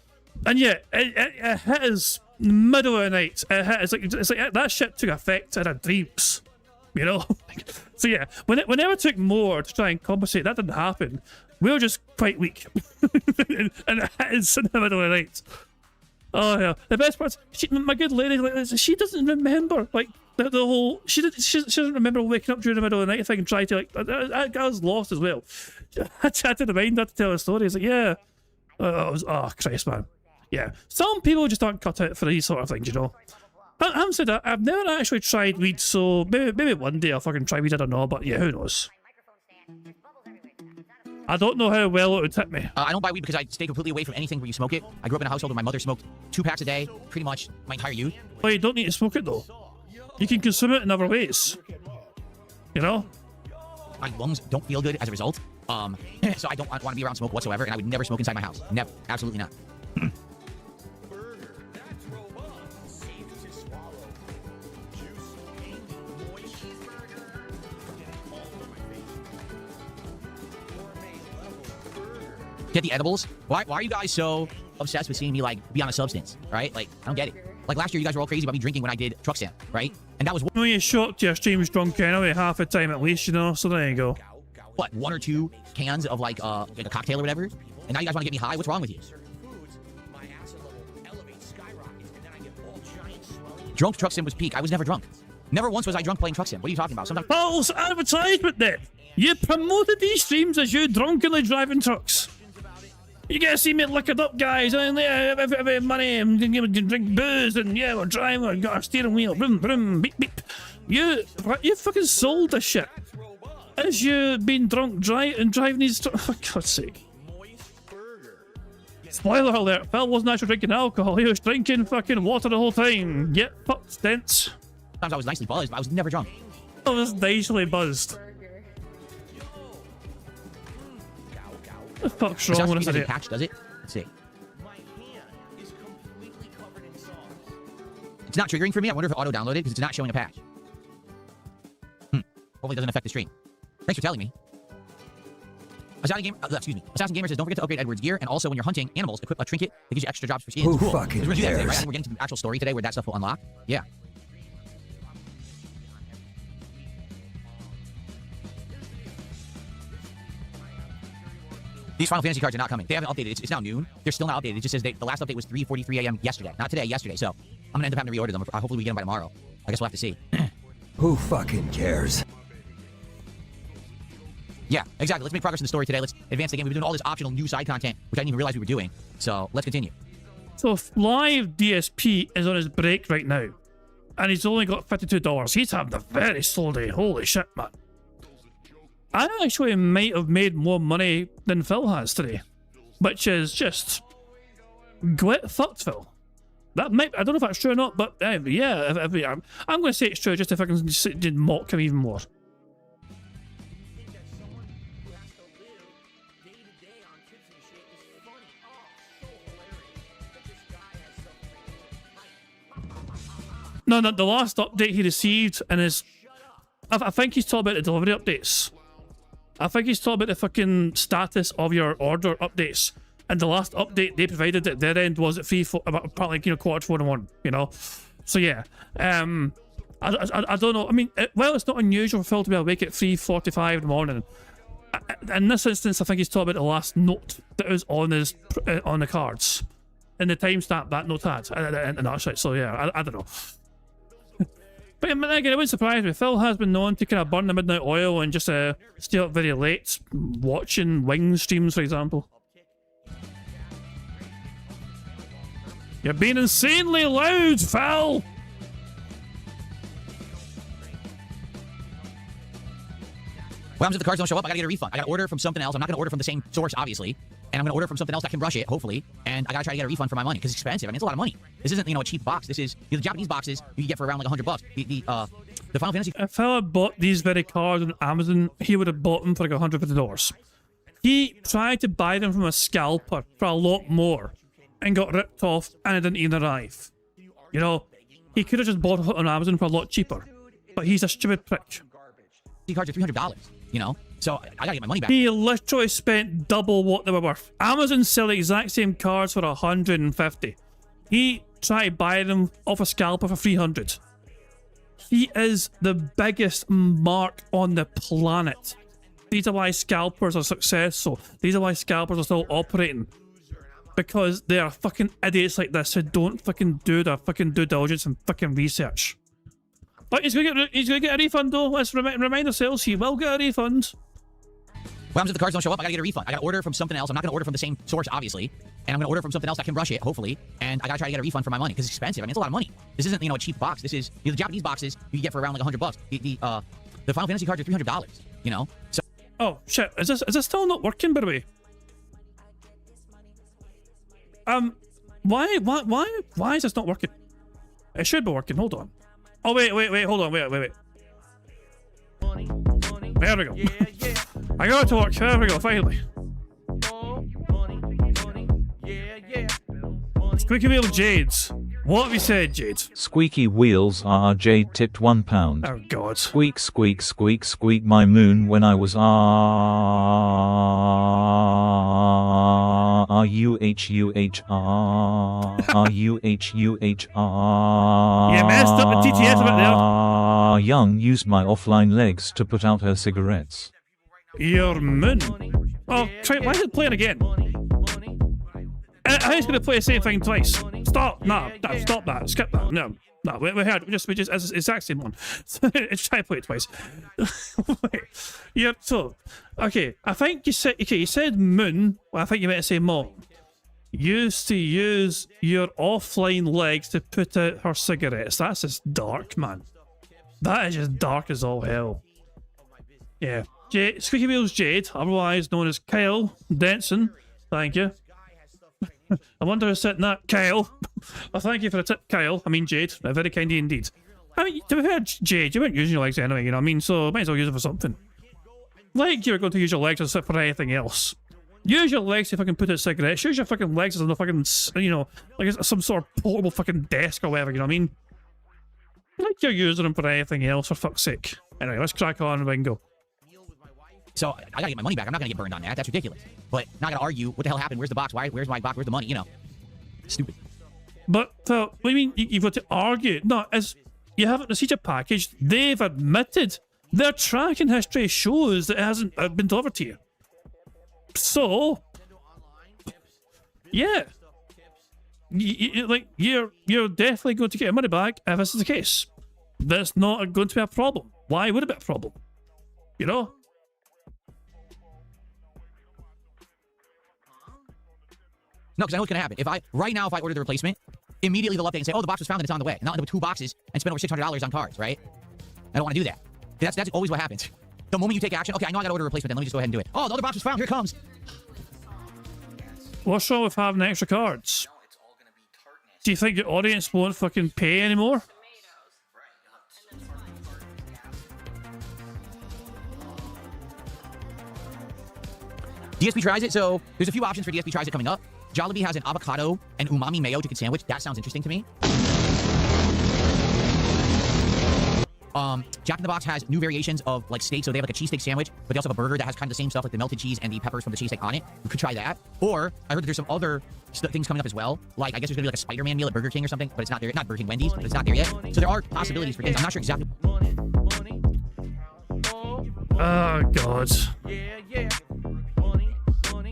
And yeah, it hit us middle of the night. It's like that shit took effect in our dreams, you know. So yeah, we never took more to try and compensate. That didn't happen. We were just quite weak, and it hit us in the middle of the night. Oh yeah, the best part's my good lady. Like, she doesn't remember like the whole. She doesn't remember waking up during the middle of the night thing and trying to like. I was lost as well. I chatted to mind not to tell a story. It's like yeah, oh Christ, man. Yeah, some people just aren't cut out for these sort of things, you know. I haven't said that. I've never actually tried weed, so maybe one day I'll fucking try weed. I don't know, but yeah, who knows. I don't know how well it would hit me. I don't buy weed because I stay completely away from anything where you smoke it. I grew up in a household where my mother smoked 2 packs a day, pretty much my entire youth. Well, you don't need to smoke it though. You can consume it in other ways. You know? My lungs don't feel good as a result. So I don't want to be around smoke whatsoever, and I would never smoke inside my house. Never. Absolutely not. Get the edibles. Why are you guys so obsessed with seeing me like be on a substance, right? Like I don't get it. Like last year, you guys were all crazy about me drinking when I did truck stand, right? And that was well, you shocked your stream's drunk anyway, half the time at least, you know. So there you go. What 1 or 2 cans of like a cocktail or whatever, and now you guys want to get me high? What's wrong with you? Drunk truck sim was peak. I was never drunk. Never once was I drunk playing truck sim. What are you talking about? Sometimes false advertisement then. You promoted these streams as you drunkenly driving trucks. You gotta see me liquored up, guys. I have money and drink booze and yeah, we're driving, we've got our steering wheel, vroom, vroom, beep, beep. You fucking sold this shit. As you been drunk driving these for God's sake. Spoiler alert, Phil wasn't actually drinking alcohol, he was drinking fucking water the whole time. Get fucked, stents. Sometimes I was nicely buzzed, but I was never drunk. I was nicely buzzed. What the fuck's wrong with this? Patch, does it? Let's see. It's not triggering for me. I wonder if it auto-downloaded because it's not showing a patch. Hopefully it doesn't affect the stream. Thanks for telling me. Assassin Gamer says, don't forget to upgrade Edward's gear, and also when you're hunting animals, equip a trinket that gives you extra drops for skins. Who cool. fucking we're gonna do that today, right? cares? I think we're getting to the actual story today where that stuff will unlock. Yeah. These Final Fantasy cards are not coming. They haven't updated. It's now noon. They're still not updated. It just says the last update was 3:43 a.m. yesterday. Not today, yesterday. So I'm going to end up having to reorder them. Hopefully we get them by tomorrow. I guess we'll have to see. Who fucking cares? Yeah, exactly. Let's make progress in the story today. Let's advance the game. We've been doing all this optional new side content, which I didn't even realize we were doing. So let's continue. So live DSP is on his break right now. And he's only got $52. He's having a very slow day. Holy shit, man. I actually might have made more money than Phil has today, which is just fucked Phil. That might, I don't know if that's true or not, but yeah, I'm going to say it's true just if I can just mock him even more. No, the last update he received and his, I think he's talking about the delivery updates. I think he's talking about the fucking status of your order updates. And the last update they provided at their end was at probably, you know, 1:45, you know? So yeah. I don't know. I mean, well, it's not unusual for Phil to be awake at 3:45 in the morning. In this instance, I think he's talking about the last note that was on his on the cards. And the timestamp that note had. And that's it. So yeah, I don't know. But again, it wouldn't surprise me. Phil has been known to kind of burn the midnight oil and just stay up very late watching Wing streams, for example. You're being insanely loud, Phil! What happens if the cards don't show up? I gotta get a refund. I gotta order from something else. I'm not gonna order from the same source, obviously. And I'm gonna order from something else that can rush it, hopefully. And I gotta try to get a refund for my money, because it's expensive. I mean, it's a lot of money. This isn't, you know, a cheap box. This is, the Japanese boxes you get for around like $100. The Final Fantasy... If Phil had bought these very cards on Amazon, he would have bought them for like $150. He tried to buy them from a scalper for a lot more and got ripped off, and it didn't even arrive. You know, he could have just bought it on Amazon for a lot cheaper. But he's a stupid prick. These cards are $300, you know? So I gotta get my money back. He literally spent double what they were worth. Amazon sell the exact same cards for $150. He tried to buy them off a scalper for $300. He is the biggest mark on the planet. These are why scalpers are successful. These are why scalpers are still operating. because they are fucking idiots like this who don't fucking do their fucking due diligence and fucking research. But he's gonna get a refund though. Let's remind ourselves he will get a refund. What happens if the cards don't show up? I gotta get a refund. I gotta order from something else. I'm not gonna order from the same source, obviously. And I'm gonna order from something else that can rush it, hopefully. And I gotta try to get a refund for my money because it's expensive. I mean, it's a lot of money. This isn't, a cheap box. This is, the Japanese boxes you get for around like $100. The Final Fantasy cards are $300. So. Oh shit! Is this still not working? By the way. Why is this not working? It should be working. Hold on. Oh wait, hold on, wait. There we go. I got it to work. There we go. Finally. Squeaky Wheel Jades. What have you said, Jade? Squeaky wheels are Jade tipped £1. Oh god. Squeak, squeak, squeak, squeak my moon when I was R-U-H-U-H-R. You messed up the TTS a bit there. Young used my offline legs to put out her cigarettes. Your moon. Oh, why is it playing again? I was going to play the same thing twice. Stop. No, stop that. Skip that. No, we heard. We just it's the exact same one. Let's try to play it twice. Wait. Yeah. So, okay. I think you said moon. Well, I think you meant to say mom. Used to use your offline legs to put out her cigarettes. That's just dark, man. That is just dark as all hell. Yeah. Squeaky Wheels Jade, otherwise known as Kyle Denson. Thank you. I wonder who's sitting that. Kyle. Well, thank you for the tip, Kyle. I mean, Jade. Very kind of you indeed. I mean, to be fair, Jade, you weren't using your legs anyway, you know what I mean? So, might as well use it for something. Like you were going to use your legs as for anything else. Use your legs if I can put out cigarettes. Use your fucking legs as a fucking, like some sort of portable fucking desk or whatever, you know what I mean? Like you're using them for anything else, for fuck's sake. Anyway, let's crack on, Bingo. So I gotta get my money back. I'm not gonna get burned on that. That's ridiculous. But not gonna argue. What the hell happened? Where's the box? Where's my box? Where's the money? Stupid. But what do you mean you've got to argue? No, as you haven't received a package, they've admitted their tracking history shows that it hasn't been delivered to you. So, yeah, you're definitely going to get your money back if this is the case. That's not going to be a problem. Why would it be a problem? You know. No, because I know what's going to happen. If I order the replacement, immediately they'll update and say, oh, the box was found and it's on the way. And I'll end up with 2 boxes and spend over $600 on cards, right? I don't want to do that. That's always what happens. The moment you take action, okay, I know I got to order a replacement, then let me just go ahead and do it. Oh, the other box was found, here it comes. What's wrong with having extra cards? Do you think your audience won't fucking pay anymore? DSP tries it, so there's a few options for DSP tries it coming up. Jollibee has an avocado and umami mayo chicken sandwich. That sounds interesting to me. Jack in the Box has new variations of like steak, so they have like a cheesesteak sandwich, but they also have a burger that has kind of the same stuff, like the melted cheese and the peppers from the cheesesteak on it. We could try that. Or I heard that there's some other things coming up as well. Like I guess there's gonna be like a Spider-Man meal at Burger King or something, but it's not there. Not Burger King, Wendy's, but it's not there yet. So there are possibilities for things. I'm not sure exactly. Oh god.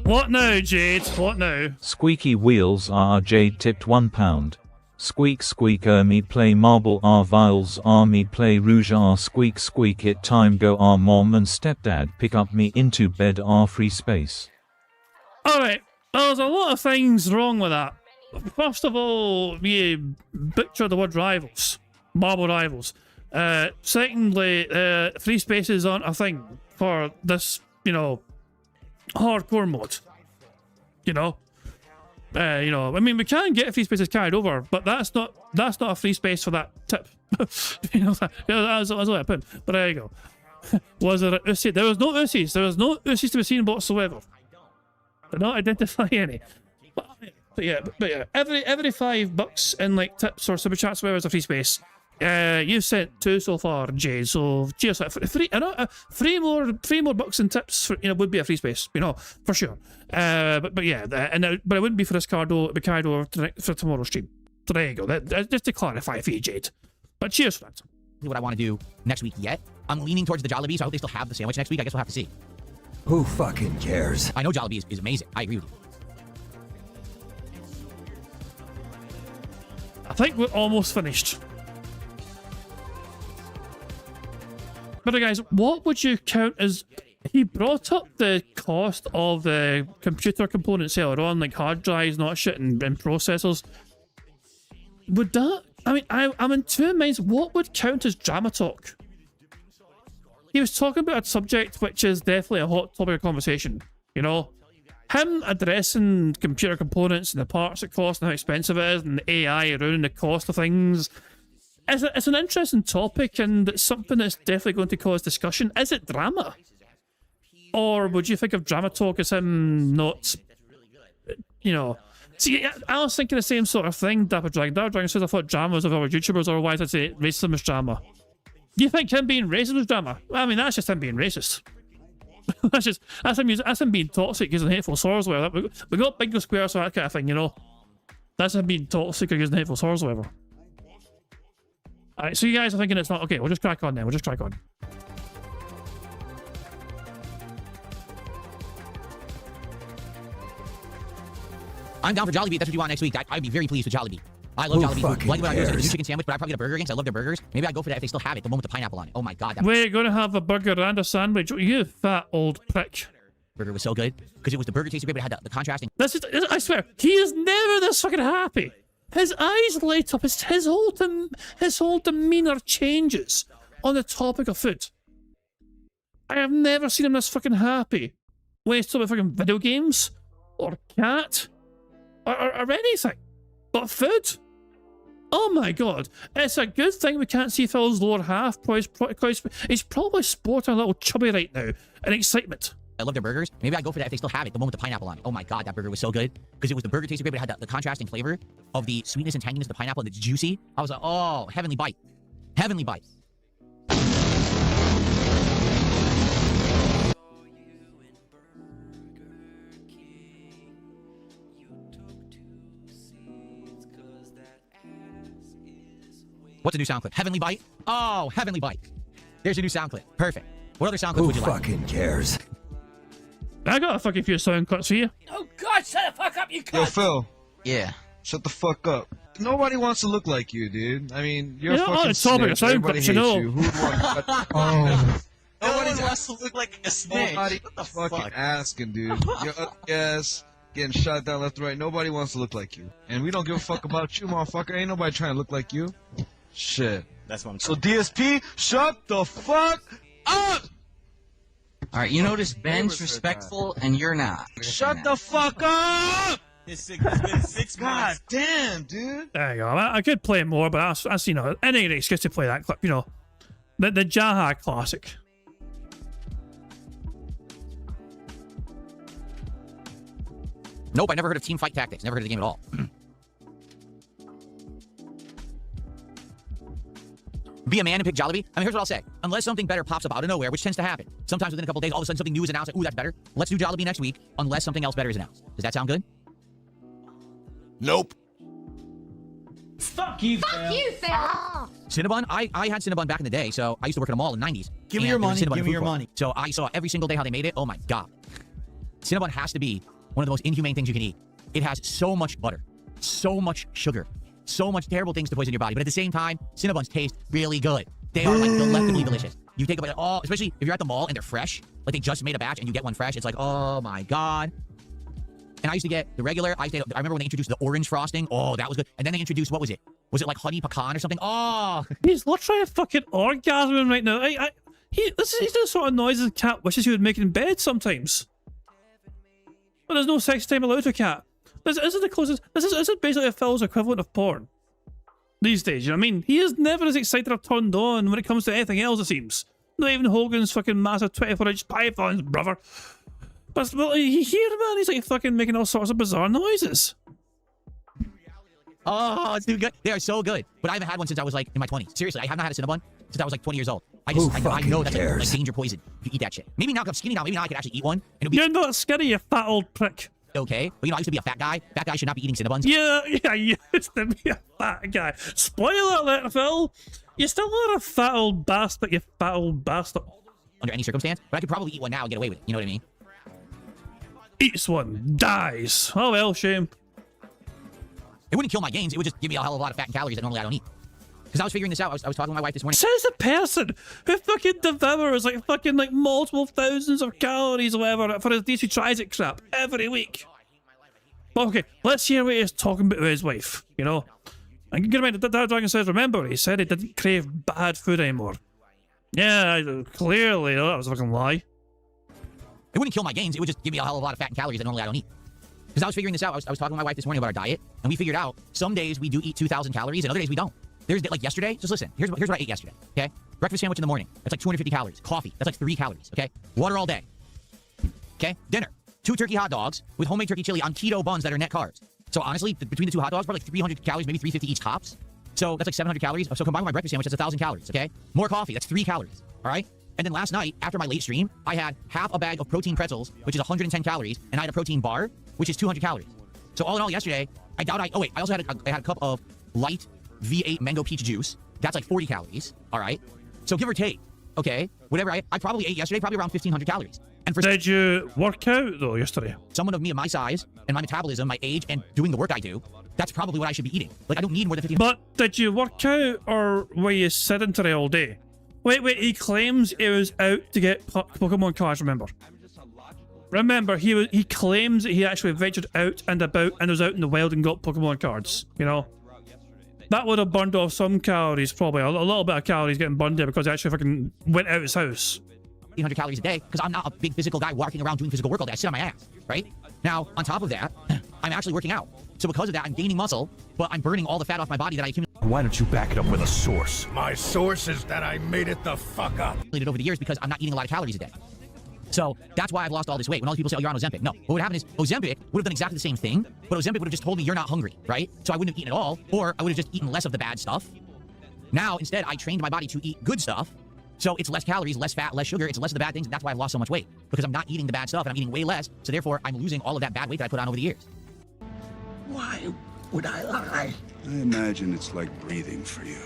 What now, Jade? What now? Squeaky wheels are Jade tipped £1. Squeak squeak me play marble vials me play rouge squeak squeak it time go mom and stepdad pick up me into bed free space. Alright, there's a lot of things wrong with that. First of all, you butcher the word rivals. Marble rivals. Secondly, free spaces aren't a thing for this, hardcore mode. I mean, we can get free spaces carried over, but that's not a free space for that tip. That's what I put. But there you go. Was there a Uzi? There was no Uzis. There was no Uzis to be seen whatsoever. Did not identify any. But yeah, every $5 in like tips or super chats, whatever, is a free space. You've sent 2 so far, Jay. So cheers. Three more bucks in tips for, would be a free space, for sure. But it wouldn't be for this card though. It'd be carried over for tomorrow's stream. So there you go. That just to clarify for you, Jade. But cheers for that. What I want to do next week yet. I'm leaning towards the Jollibee, so I hope they still have the sandwich next week. I guess we'll have to see. Who fucking cares? I know Jollibee is amazing. I agree with you. I think we're almost finished. But guys, what would you count as... He brought up the cost of the computer components earlier on, like hard drives, not shit, and processors. Would that... I mean, I'm in two minds. What would count as drama talk? He was talking about a subject which is definitely a hot topic of conversation, you know? Him addressing computer components and the parts it costs and how expensive it is and the AI around the cost of things. It's an interesting topic and it's something that's definitely going to cause discussion. Is it drama? Or would you think of drama talk as him not, you know... See, I was thinking the same sort of thing, Dapper Dragon. Dapper Dragon says I thought drama was of our YouTubers, otherwise I'd say racism is drama. Do you think him being racist is drama? I mean, that's just him being racist. that's him being toxic using hateful swords, whatever. We got Bingo Square, so that kind of thing, you know. That's him being toxic or using hateful swords, whatever. Alright, so you guys are thinking it's not okay. We'll just crack on then. We'll just crack on. I'm down for Jollibee. That's what you want next week. I'd be very pleased with Jollibee. I love Jollibee. Like what I do is a new chicken sandwich, but I'd probably get a burger again because I love their burgers. Maybe I'd go for that if they still have it, the one with the pineapple on it. Oh my god. We're going to have a burger and a sandwich. You fat old prick. Burger was so good because it was the burger tasted great, but it had the contrasting. I swear, he is never this fucking happy. His eyes light up. His whole demeanor changes on the topic of food. I have never seen him this fucking happy when he's talking about fucking video games or cat or anything. But food? Oh my god. It's a good thing we can't see Phil's lower half. He's probably sporting a little chubby right now in excitement. I love their burgers. Maybe I'd go for that if they still have it, the one with the pineapple on it. Oh my god, that burger was so good because it was the burger tasted great, but it had the contrasting flavor of the sweetness and tanginess of the pineapple and it's juicy. I was like, oh, heavenly bite. Heavenly bite. What's a new sound clip? Heavenly Bite? Oh, Heavenly Bite. There's a new sound clip. Perfect. What other sound clips would you like? Who fucking cares? I got a fucking few sound clips for you. Oh God, shut the fuck up, you cunt! Yo, Phil. Yeah. Shut the fuck up. Nobody wants to look like you, dude. I mean, you're a on fucking the topic of snitch. sound Everybody clips, hates you know. you. Who would want Oh. Nobody wants to look like a snitch. Nobody fucking asking, dude. You're up yes, getting shot down left and right. Nobody wants to look like you. And we don't give a fuck about you, motherfucker. Ain't nobody trying to look like you. Shit. That's what I'm So DSP, shut the fuck up! Alright, you notice Ben's respectful and you're not. Shut the fuck up! It's been 6 God months. damn, dude. There you go. I could play more, but that's you know, any excuse to play that clip, you know. The Jaha classic. Nope, I never heard of Team Fight Tactics. Never heard of the game at all. Be a man and pick Jollibee? I mean, here's what I'll say. Unless something better pops up out of nowhere, which tends to happen. Sometimes within a couple days, all of a sudden something new is announced. Like, ooh, that's better. Let's do Jollibee next week, unless something else better is announced. Does that sound good? Nope. Fuck you, Phil. Fuck you, Phil. Cinnabon? I had Cinnabon back in the day, so I used to work at a mall in the 90s. Give me your money, Cinnabon give me your food court. money. So I saw every single day how they made it. Oh my god. Cinnabon has to be one of the most inhumane things you can eat. It has so much butter, so much sugar, so much terrible things to poison your body, but at the same time, Cinnabons taste really good. They are like delectably delicious. You take a bite, oh, especially if you're at the mall and they're fresh, like they just made a batch and you get one fresh, it's like, oh my god. And I used to get the regular, I remember when they introduced the orange frosting, oh, that was good. And then they introduced, what was it? Was it like honey pecan or something? Oh! He's literally fucking orgasming right now. He's doing the sort of noises a cat wishes he would make in bed sometimes. But there's no sex time allowed to a cat. This is the closest, this is basically a Phil's equivalent of porn. These days, you know what I mean? He is never as excited or turned on when it comes to anything else, it seems. Not even Hogan's fucking massive 24-inch pythons, brother. But here, man, he's like fucking making all sorts of bizarre noises. Oh, it's too good. They are so good. But I haven't had one since I was like in my 20s. Seriously, I have not had a Cinnabon since I was like 20 years old. I know that's like danger poison if you eat that shit. Maybe now 'cause I'm skinny now, maybe now I could actually eat one. And it'll be You're not skinny, you fat old prick. okay. But you know, I used to be a fat guy. Fat guys should not be eating Cinnabons. Yeah, you used to be a fat guy. Spoiler alert, Phil. You still are a fat old bastard, you fat old bastard. Under any circumstance. But I could probably eat one now and get away with it. You know what I mean? Eats one, dies. Oh well, shame. It wouldn't kill my gains. It would just give me a hell of a lot of fat and calories that normally I don't eat. Because I was figuring this out. I was talking with my wife this morning. Says the person who fucking devours like fucking like multiple thousands of calories or whatever for his DC tries it crap every week. But okay, let's hear what he's talking about with his wife, you know? And get in mind, that dragon says, remember, he said he didn't crave bad food anymore. Yeah, clearly, that was a fucking lie. It wouldn't kill my gains. It would just give me a hell of a lot of fat and calories that normally I don't eat. Because I was figuring this out. I was talking with my wife this morning about our diet, and we figured out some days we do eat 2,000 calories, and other days we don't. There's like yesterday, just listen, here's what I ate yesterday, okay? Breakfast sandwich in the morning, that's like 250 calories. Coffee, that's like 3 calories, okay? Water all day, okay? Dinner, 2 turkey hot dogs with homemade turkey chili on keto buns that are net carbs. So honestly, between the 2 hot dogs, probably like 300 calories, maybe 350 each tops. So that's like 700 calories. So combined with my breakfast sandwich, that's 1,000 calories, okay? More coffee, that's 3 calories, all right? And then last night, after my late stream, I had half a bag of protein pretzels, which is 110 calories, and I had a protein bar, which is 200 calories. So all in all, yesterday, I also had a cup of light V8 mango peach juice. That's like 40 calories, all right? So give or take, okay? Whatever I probably ate yesterday, probably around 1,500 calories. And for Did you work out, though, yesterday? someone of me and my size, and my metabolism, my age, and doing the work I do, that's probably what I should be eating. Like, I don't need more than 1,500. But did you work out, or were you sedentary all day? Wait, he claims he was out to get Pokemon cards, remember? Remember, he claims that he actually ventured out and about and was out in the wild and got Pokemon cards, you know? That would have burned off some calories, probably. A little bit of calories getting burned there because he actually fucking went out his house. 1,500 calories a day, because I'm not a big physical guy walking around doing physical work all day. I sit on my ass, right? Now, on top of that, I'm actually working out. So because of that, I'm gaining muscle, but I'm burning all the fat off my body that I accumulated. Why don't you back it up with a source? My source is that I made it the fuck up. Over the years because I'm not eating a lot of calories a day. So that's why I've lost all this weight. When all these people say, oh, you're on Ozempic. No, what would happen is Ozempic would have done exactly the same thing, but Ozempic would have just told me you're not hungry, right? So I wouldn't have eaten at all, or I would have just eaten less of the bad stuff. Now, instead, I trained my body to eat good stuff. So it's less calories, less fat, less sugar. It's less of the bad things. And that's why I've lost so much weight, because I'm not eating the bad stuff and I'm eating way less. So therefore, I'm losing all of that bad weight that I put on over the years. Why would I lie? I imagine it's like breathing for you.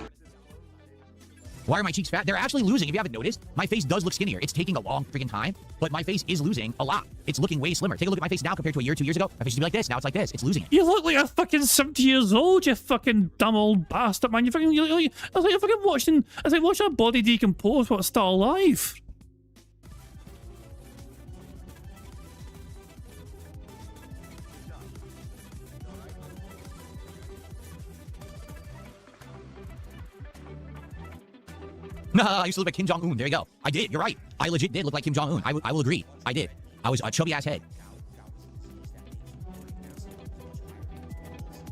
Why are my cheeks fat? They're actually losing. If you haven't noticed, my face does look skinnier. It's taking a long freaking time, but my face is losing a lot. It's looking way slimmer. Take a look at my face now compared to a year, 2 years ago. My face used to be like this. Now it's like this. It's losing it. You look like a fucking 70 years old, you fucking dumb old bastard, man. It's like you're fucking watching a body decompose while it's still alive. No, I used to look like Kim Jong-un. There you go. I did. You're right. I legit did look like Kim Jong-un. I will agree. I did. I was a chubby-ass head.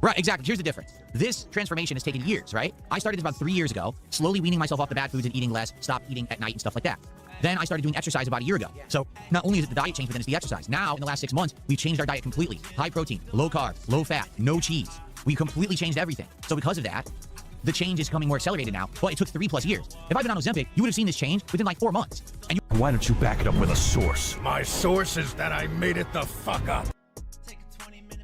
Right, exactly. Here's the difference. This transformation has taken years, right? I started this about 3 years ago, slowly weaning myself off the bad foods and eating less, stopped eating at night and stuff like that. Then I started doing exercise about a year ago. So not only is it the diet change, but then it's the exercise. Now, in the last 6 months, we've changed our diet completely. High protein, low carb, low fat, no cheese. We completely changed everything. So because of that, the change is coming more accelerated now. Well, it took 3+ years. If I'd been on Ozempic, you would have seen this change within like 4 months. And why don't you back it up with a source? My source is that I made it the fuck up. You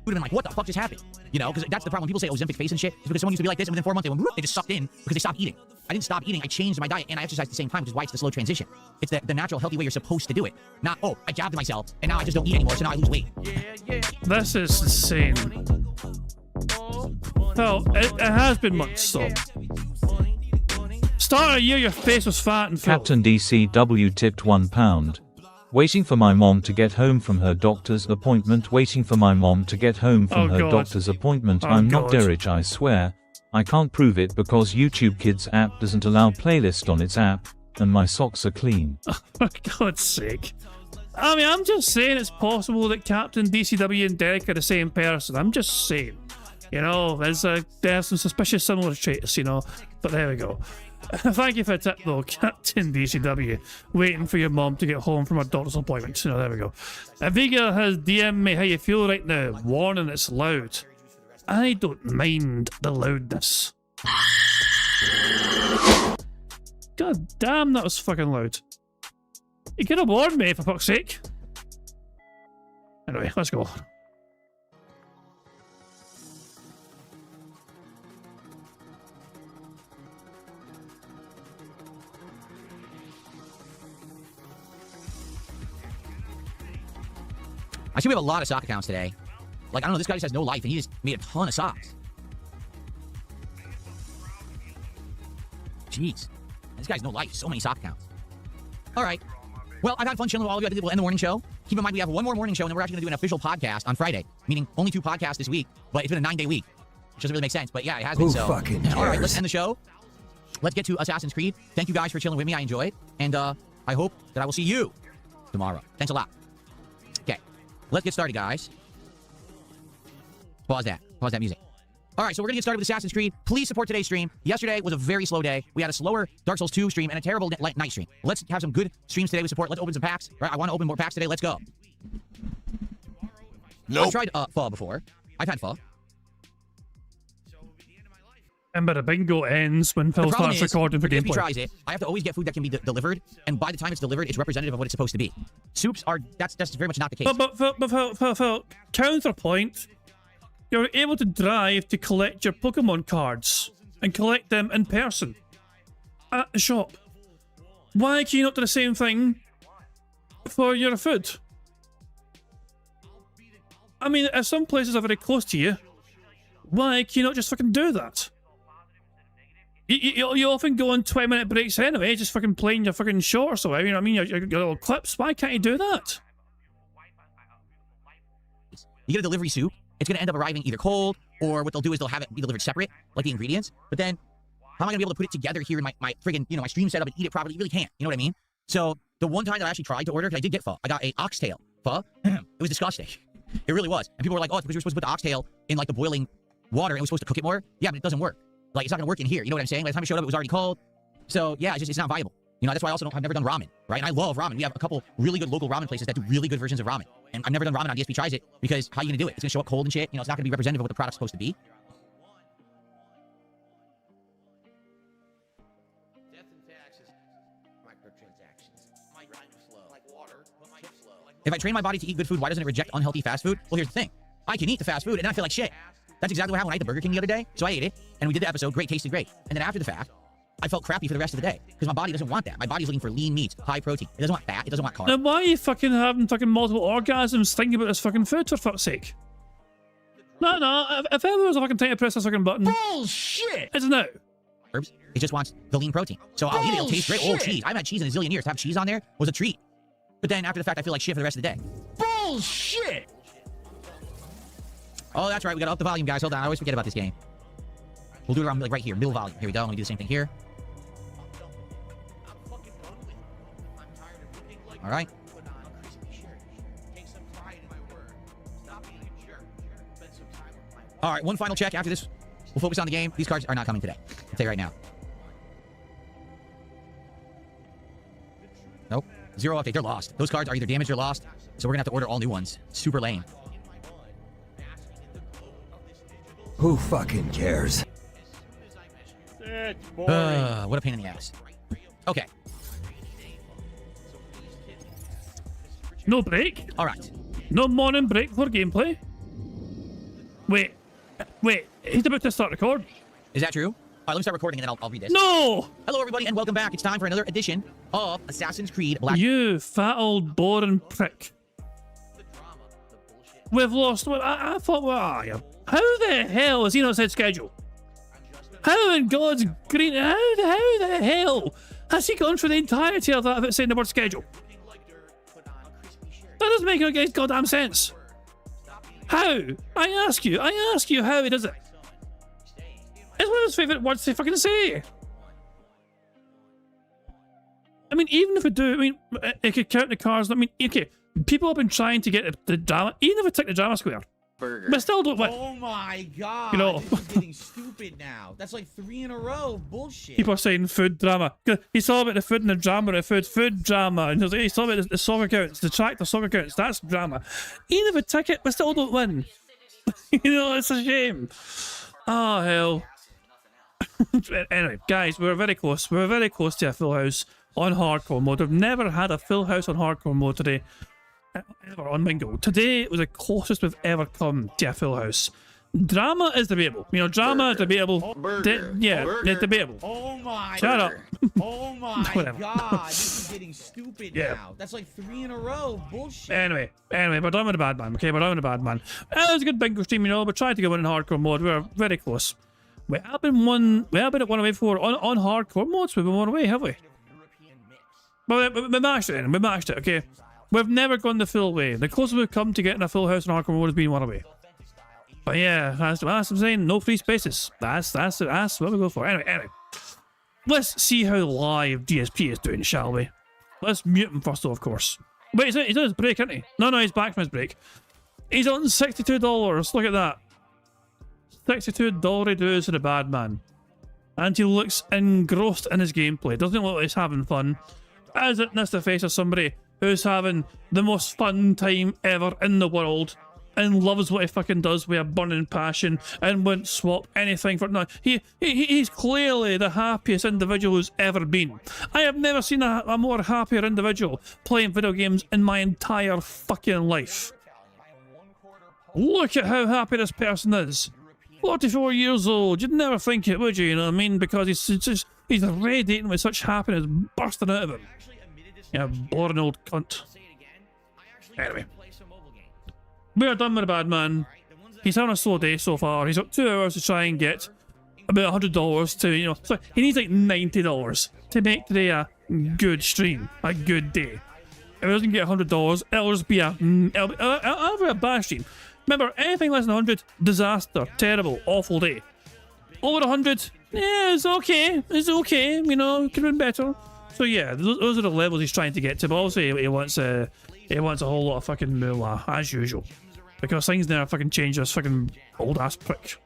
would have been like, what the fuck just happened? You know, because that's the problem. When people say Ozempic face and shit, it's because someone used to be like this, and within 4 months, they just sucked in because they stopped eating. I didn't stop eating. I changed my diet, and I exercised at the same time, which is why it's the slow transition. It's the natural, healthy way you're supposed to do it. Not, oh, I jabbed myself, and now I just don't eat anymore, so now I lose weight. This is insane. Well, it has been months, so. Start of the year, your face was fat and full. Captain DCW tipped £1. Waiting for my mom to get home from her doctor's appointment. Waiting for my mom to get home from her doctor's appointment. I'm not Derek, I swear. I can't prove it because YouTube Kids app doesn't allow playlist on its app, and my socks are clean. Oh, for God's sake. I mean, I'm just saying it's possible that Captain DCW and Derek are the same person. I'm just saying. You know, there's some suspicious similar traits, you know, but there we go. Thank you for the tip, though, Captain DCW. Waiting for your mom to get home from her doctor's appointment. You know, there we go. Aviga has DM'd me how you feel right now. Warning, it's loud. I don't mind the loudness. God damn, that was fucking loud. You could have warned me, for fuck's sake. Anyway, let's go. I see we have a lot of sock accounts today. Like, I don't know, this guy just has no life, and he just made a ton of socks. Jeez. This guy's no life. So many sock accounts. All right. Well, I've had fun chilling with all of you. I think we'll end the morning show. Keep in mind, we have one more morning show, and then we're actually going to do an official podcast on Friday, meaning only 2 podcasts this week, but it's been a 9-day week, which doesn't really make sense, but yeah, it has been. Who so. fucking cares? All right, let's end the show. Let's get to Assassin's Creed. Thank you guys for chilling with me. I enjoy it, and I hope that I will see you tomorrow. Thanks a lot. Okay, let's get started, guys. Pause that. Pause that music. All right, so we're going to get started with Assassin's Creed. Please support today's stream. Yesterday was a very slow day. We had a slower Dark Souls 2 stream and a terrible night stream. Let's have some good streams today with support. Let's open some packs. Right? I want to open more packs today. Let's go. Nope. I've tried pho before. I've had pho. Remember, the bingo ends when Phil starts recording for if he gameplay. tries it, I have to always get food that can be delivered, and by the time it's delivered, it's representative of what it's supposed to be. Soups are, that's very much not the case. But Phil, counterpoint, you're able to drive to collect your Pokemon cards and collect them in person at the shop. Why can you not do the same thing for your food? I mean, if some places are very close to you, why can you not just fucking do that? You often go on 20-minute breaks anyway, just fucking playing your fucking shorts or whatever, you know what I mean? Your little clips. Why can't you do that? You get a delivery soup, it's going to end up arriving either cold, or what they'll do is they'll have it be delivered separate, like the ingredients. But then, how am I going to be able to put it together here in my friggin', my stream setup and eat it properly? You really can't. You know what I mean? So, the one time that I actually tried to order, because I did get pho, I got a oxtail pho. It was disgusting. It really was. And people were like, oh, it's because you're supposed to put the oxtail in, like, the boiling water, and we're supposed to cook it more. Yeah, but it doesn't work. Like, it's not going to work in here. You know what I'm saying? By the time it showed up, it was already cold. So, yeah, it's not viable. That's why I also I've never done ramen, right? And I love ramen. We have a couple really good local ramen places that do really good versions of ramen. And I've never done ramen on DSP Tries It, because how are you going to do it? It's going to show up cold and shit. It's not going to be representative of what the product's supposed to be. If I train my body to eat good food, why doesn't it reject unhealthy fast food? Well, here's the thing. I can eat the fast food and then I feel like shit. That's exactly what happened when I ate the Burger King the other day. So I ate it, and we did the episode. Great, tasted great. And then after the fact, I felt crappy for the rest of the day, because my body doesn't want that. My body's looking for lean meats, high protein. It doesn't want fat. It doesn't want carbs. Then why are you fucking having fucking multiple orgasms thinking about this fucking food, for fuck's sake? No. If ever was a fucking time to press this fucking button. Bullshit! It's no. Herbs. It just wants the lean protein. So I'll eat it. It'll taste great. Oh, cheese. I've had cheese in a zillion years. To have cheese on there was a treat. But then after the fact, I feel like shit for the rest of the day. Bullshit! Oh, that's right. We gotta up the volume, guys. Hold on. I always forget about this game. We'll do it around, like, right here. Middle volume. Here we go. Let me do the same thing here. All right. All right, one final check. After this, we'll focus on the game. These cards are not coming today. I'll tell you right now. Nope. 0 update. They're lost. Those cards are either damaged or lost, so we're going to have to order all new ones. Super lame. Who fucking cares? What a pain in the ass. Okay. No break? All right. No morning break for gameplay? Wait, he's about to start recording. Is that true? All right, let me start recording and then I'll read this. No! Hello, everybody, and welcome back. It's time for another edition of Assassin's Creed Black... You fat old boring prick. We've lost... I thought... How the hell has he not said schedule? How in God's green... How the hell has he gone through the entirety of that without saying the word schedule? That doesn't make no goddamn sense. How? I ask you how he does it. It's one of his favourite words to fucking say. I mean, even if we do, I mean, it could count the cars. I mean, okay, people have been trying to get the drama, even if we take the drama square. Burger. But still don't win. Oh my god. You know. This is getting stupid now. That's like 3 in a row of bullshit. People are saying food drama. He's all about the food and the drama of food drama. And he's all about the soccer accounts, the tractor soccer accounts. That's drama. Even if we take it, we still don't win. You know, it's a shame. Oh, hell. Anyway, guys, we're very close. We're very close to a full house on hardcore mode. We've never had a full house on hardcore mode today. Ever on Bingo. Today was the closest we've ever come to a full house. Drama is debatable. You know, drama is debatable. It's debatable. Oh my. Shut up. Oh my god. This is getting stupid now. That's like 3 in a row of bullshit. Anyway, we're done with the bad man. Okay, we're done with the bad man. It was a good Bingo stream, you know, but tried to go in hardcore mode. We were very close. We have been at one away before. On hardcore modes, we've been one away, have we? Well, we matched it, we matched it, okay? We've never gone the full way. The closest we've come to getting a full house in hardcore mode has been one away. But yeah, that's what I'm saying. No free spaces. That's what we go for. Anyway. Let's see how live DSP is doing, shall we? Let's mute him first, though, of course. Wait, he's on his break, isn't he? No, he's back from his break. He's on $62. Look at that. $62 dues for the bad man. And he looks engrossed in his gameplay. Doesn't look like he's having fun. As it is the face of somebody who's having the most fun time ever in the world and loves what he fucking does with a burning passion and won't swap anything for no. He's clearly the happiest individual who's ever been. I have never seen a more happier individual playing video games in my entire fucking life. Look at how happy this person is. 44 years old. You'd never think it, would you? You know what I mean? Because he's radiating with such happiness bursting out of him. Yeah, boring old cunt. Anyway. We are done with the bad man. He's having a slow day so far. He's got 2 hours to try and get about $100 to, you know, so he needs like $90 to make today a good stream, a good day. If he doesn't get $100, it'll just be it'll be a bad stream. Remember, anything less than 100, disaster, terrible, awful day. Over 100, yeah, it's okay, you know, could have been better. So yeah, those are the levels he's trying to get to, but also he wants a whole lot of fucking moolah, as usual. Because things never fucking change this fucking old-ass prick.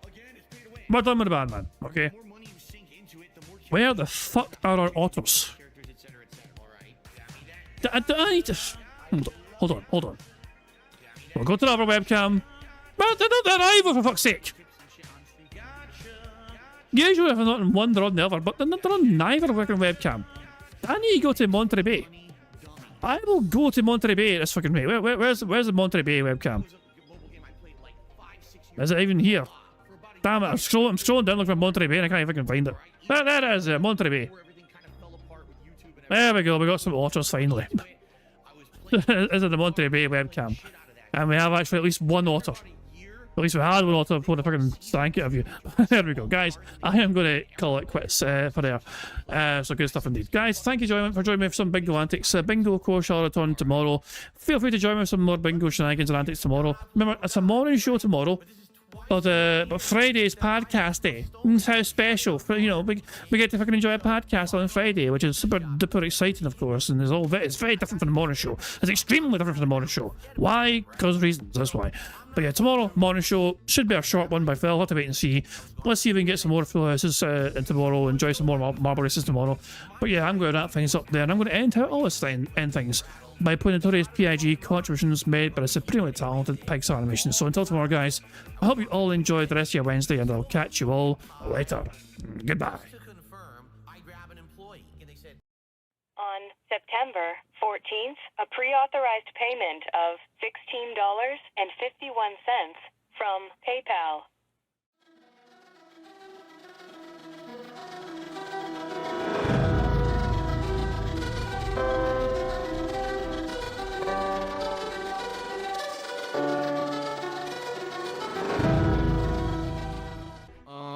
We're done with the bad man, okay? Where the fuck are our otters? I need to... Hold on. We'll go to the other webcam. But they're not there either, for fuck's sake! Usually if they're not in one, they're on the other, but they're on neither fucking webcam. I need to go to Monterey Bay. I will go to Monterey Bay this fucking way. Where's the Monterey Bay webcam? Is it even here? Damn it, I'm scrolling down looking for Monterey Bay and I can't even find it. There it is, Monterey Bay. There we go, we got some otters finally. This is the Monterey Bay webcam. And we have actually at least one otter. At least we had one auto before the fucking stank it of you. There we go, guys. I am going to call it quits for there. So good stuff indeed. Guys, thank you for joining me for some bingo antics. Bingo, of course, shall return tomorrow. Feel free to join me for some more bingo shenanigans and antics tomorrow. Remember, it's a morning show tomorrow. But Friday is podcast day. It's how special. You know, we get to fucking enjoy a podcast on Friday, which is super duper exciting, of course. And it's very different from the morning show. It's extremely different from the morning show. Why? Because reasons. That's why. But yeah, tomorrow, morning show, should be a short one by Phil. I'll have to wait and see. Let's see if we can get some more full houses in tomorrow, enjoy some more marble races tomorrow. But yeah, I'm going to wrap things up there, and I'm going to end things by putting notorious PIG contributions made by a supremely talented Pixar animation. So until tomorrow, guys, I hope you all enjoyed the rest of your Wednesday, and I'll catch you all later. Goodbye. On September 14th, a pre-authorized payment of $16.51 from PayPal.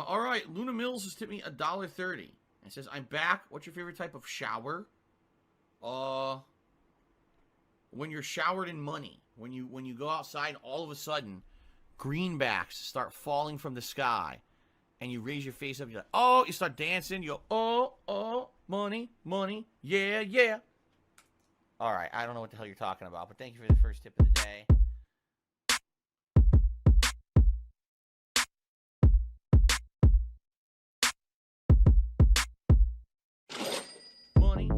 All right, Luna Mills has tipped me $1.30. It says, "I'm back. What's your favorite type of shower?" When you're showered in money. When you go outside, all of a sudden, greenbacks start falling from the sky, and you raise your face up. You're like, oh, you start dancing. You go, oh, money, yeah. All right, I don't know what the hell you're talking about, but thank you for the first tip of the day. Money,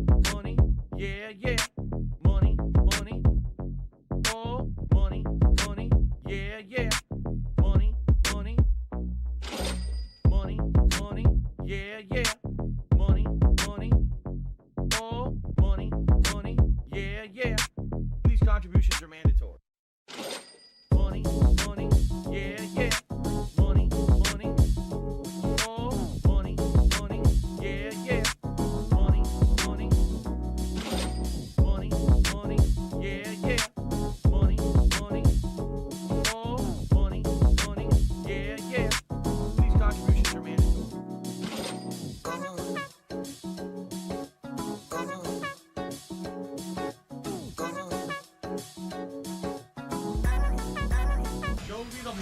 yeah. Money, oh, money, yeah. Money, yeah. Money, oh, money, yeah. These contributions are mandatory. Money, yeah. Money, oh, money, yeah. Money,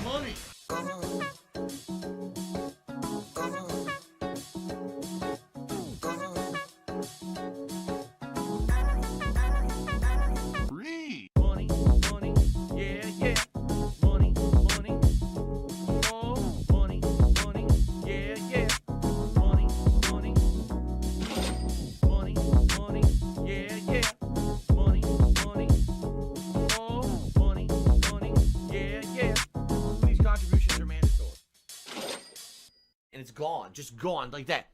money. Free. Money, money, yeah, yeah. Money, money. Oh, money, money, yeah, yeah. Money, money. Money, money, yeah, yeah. Money, money. Oh, money, money, yeah, yeah. These contributions are mandatory. And it's gone, just gone like that.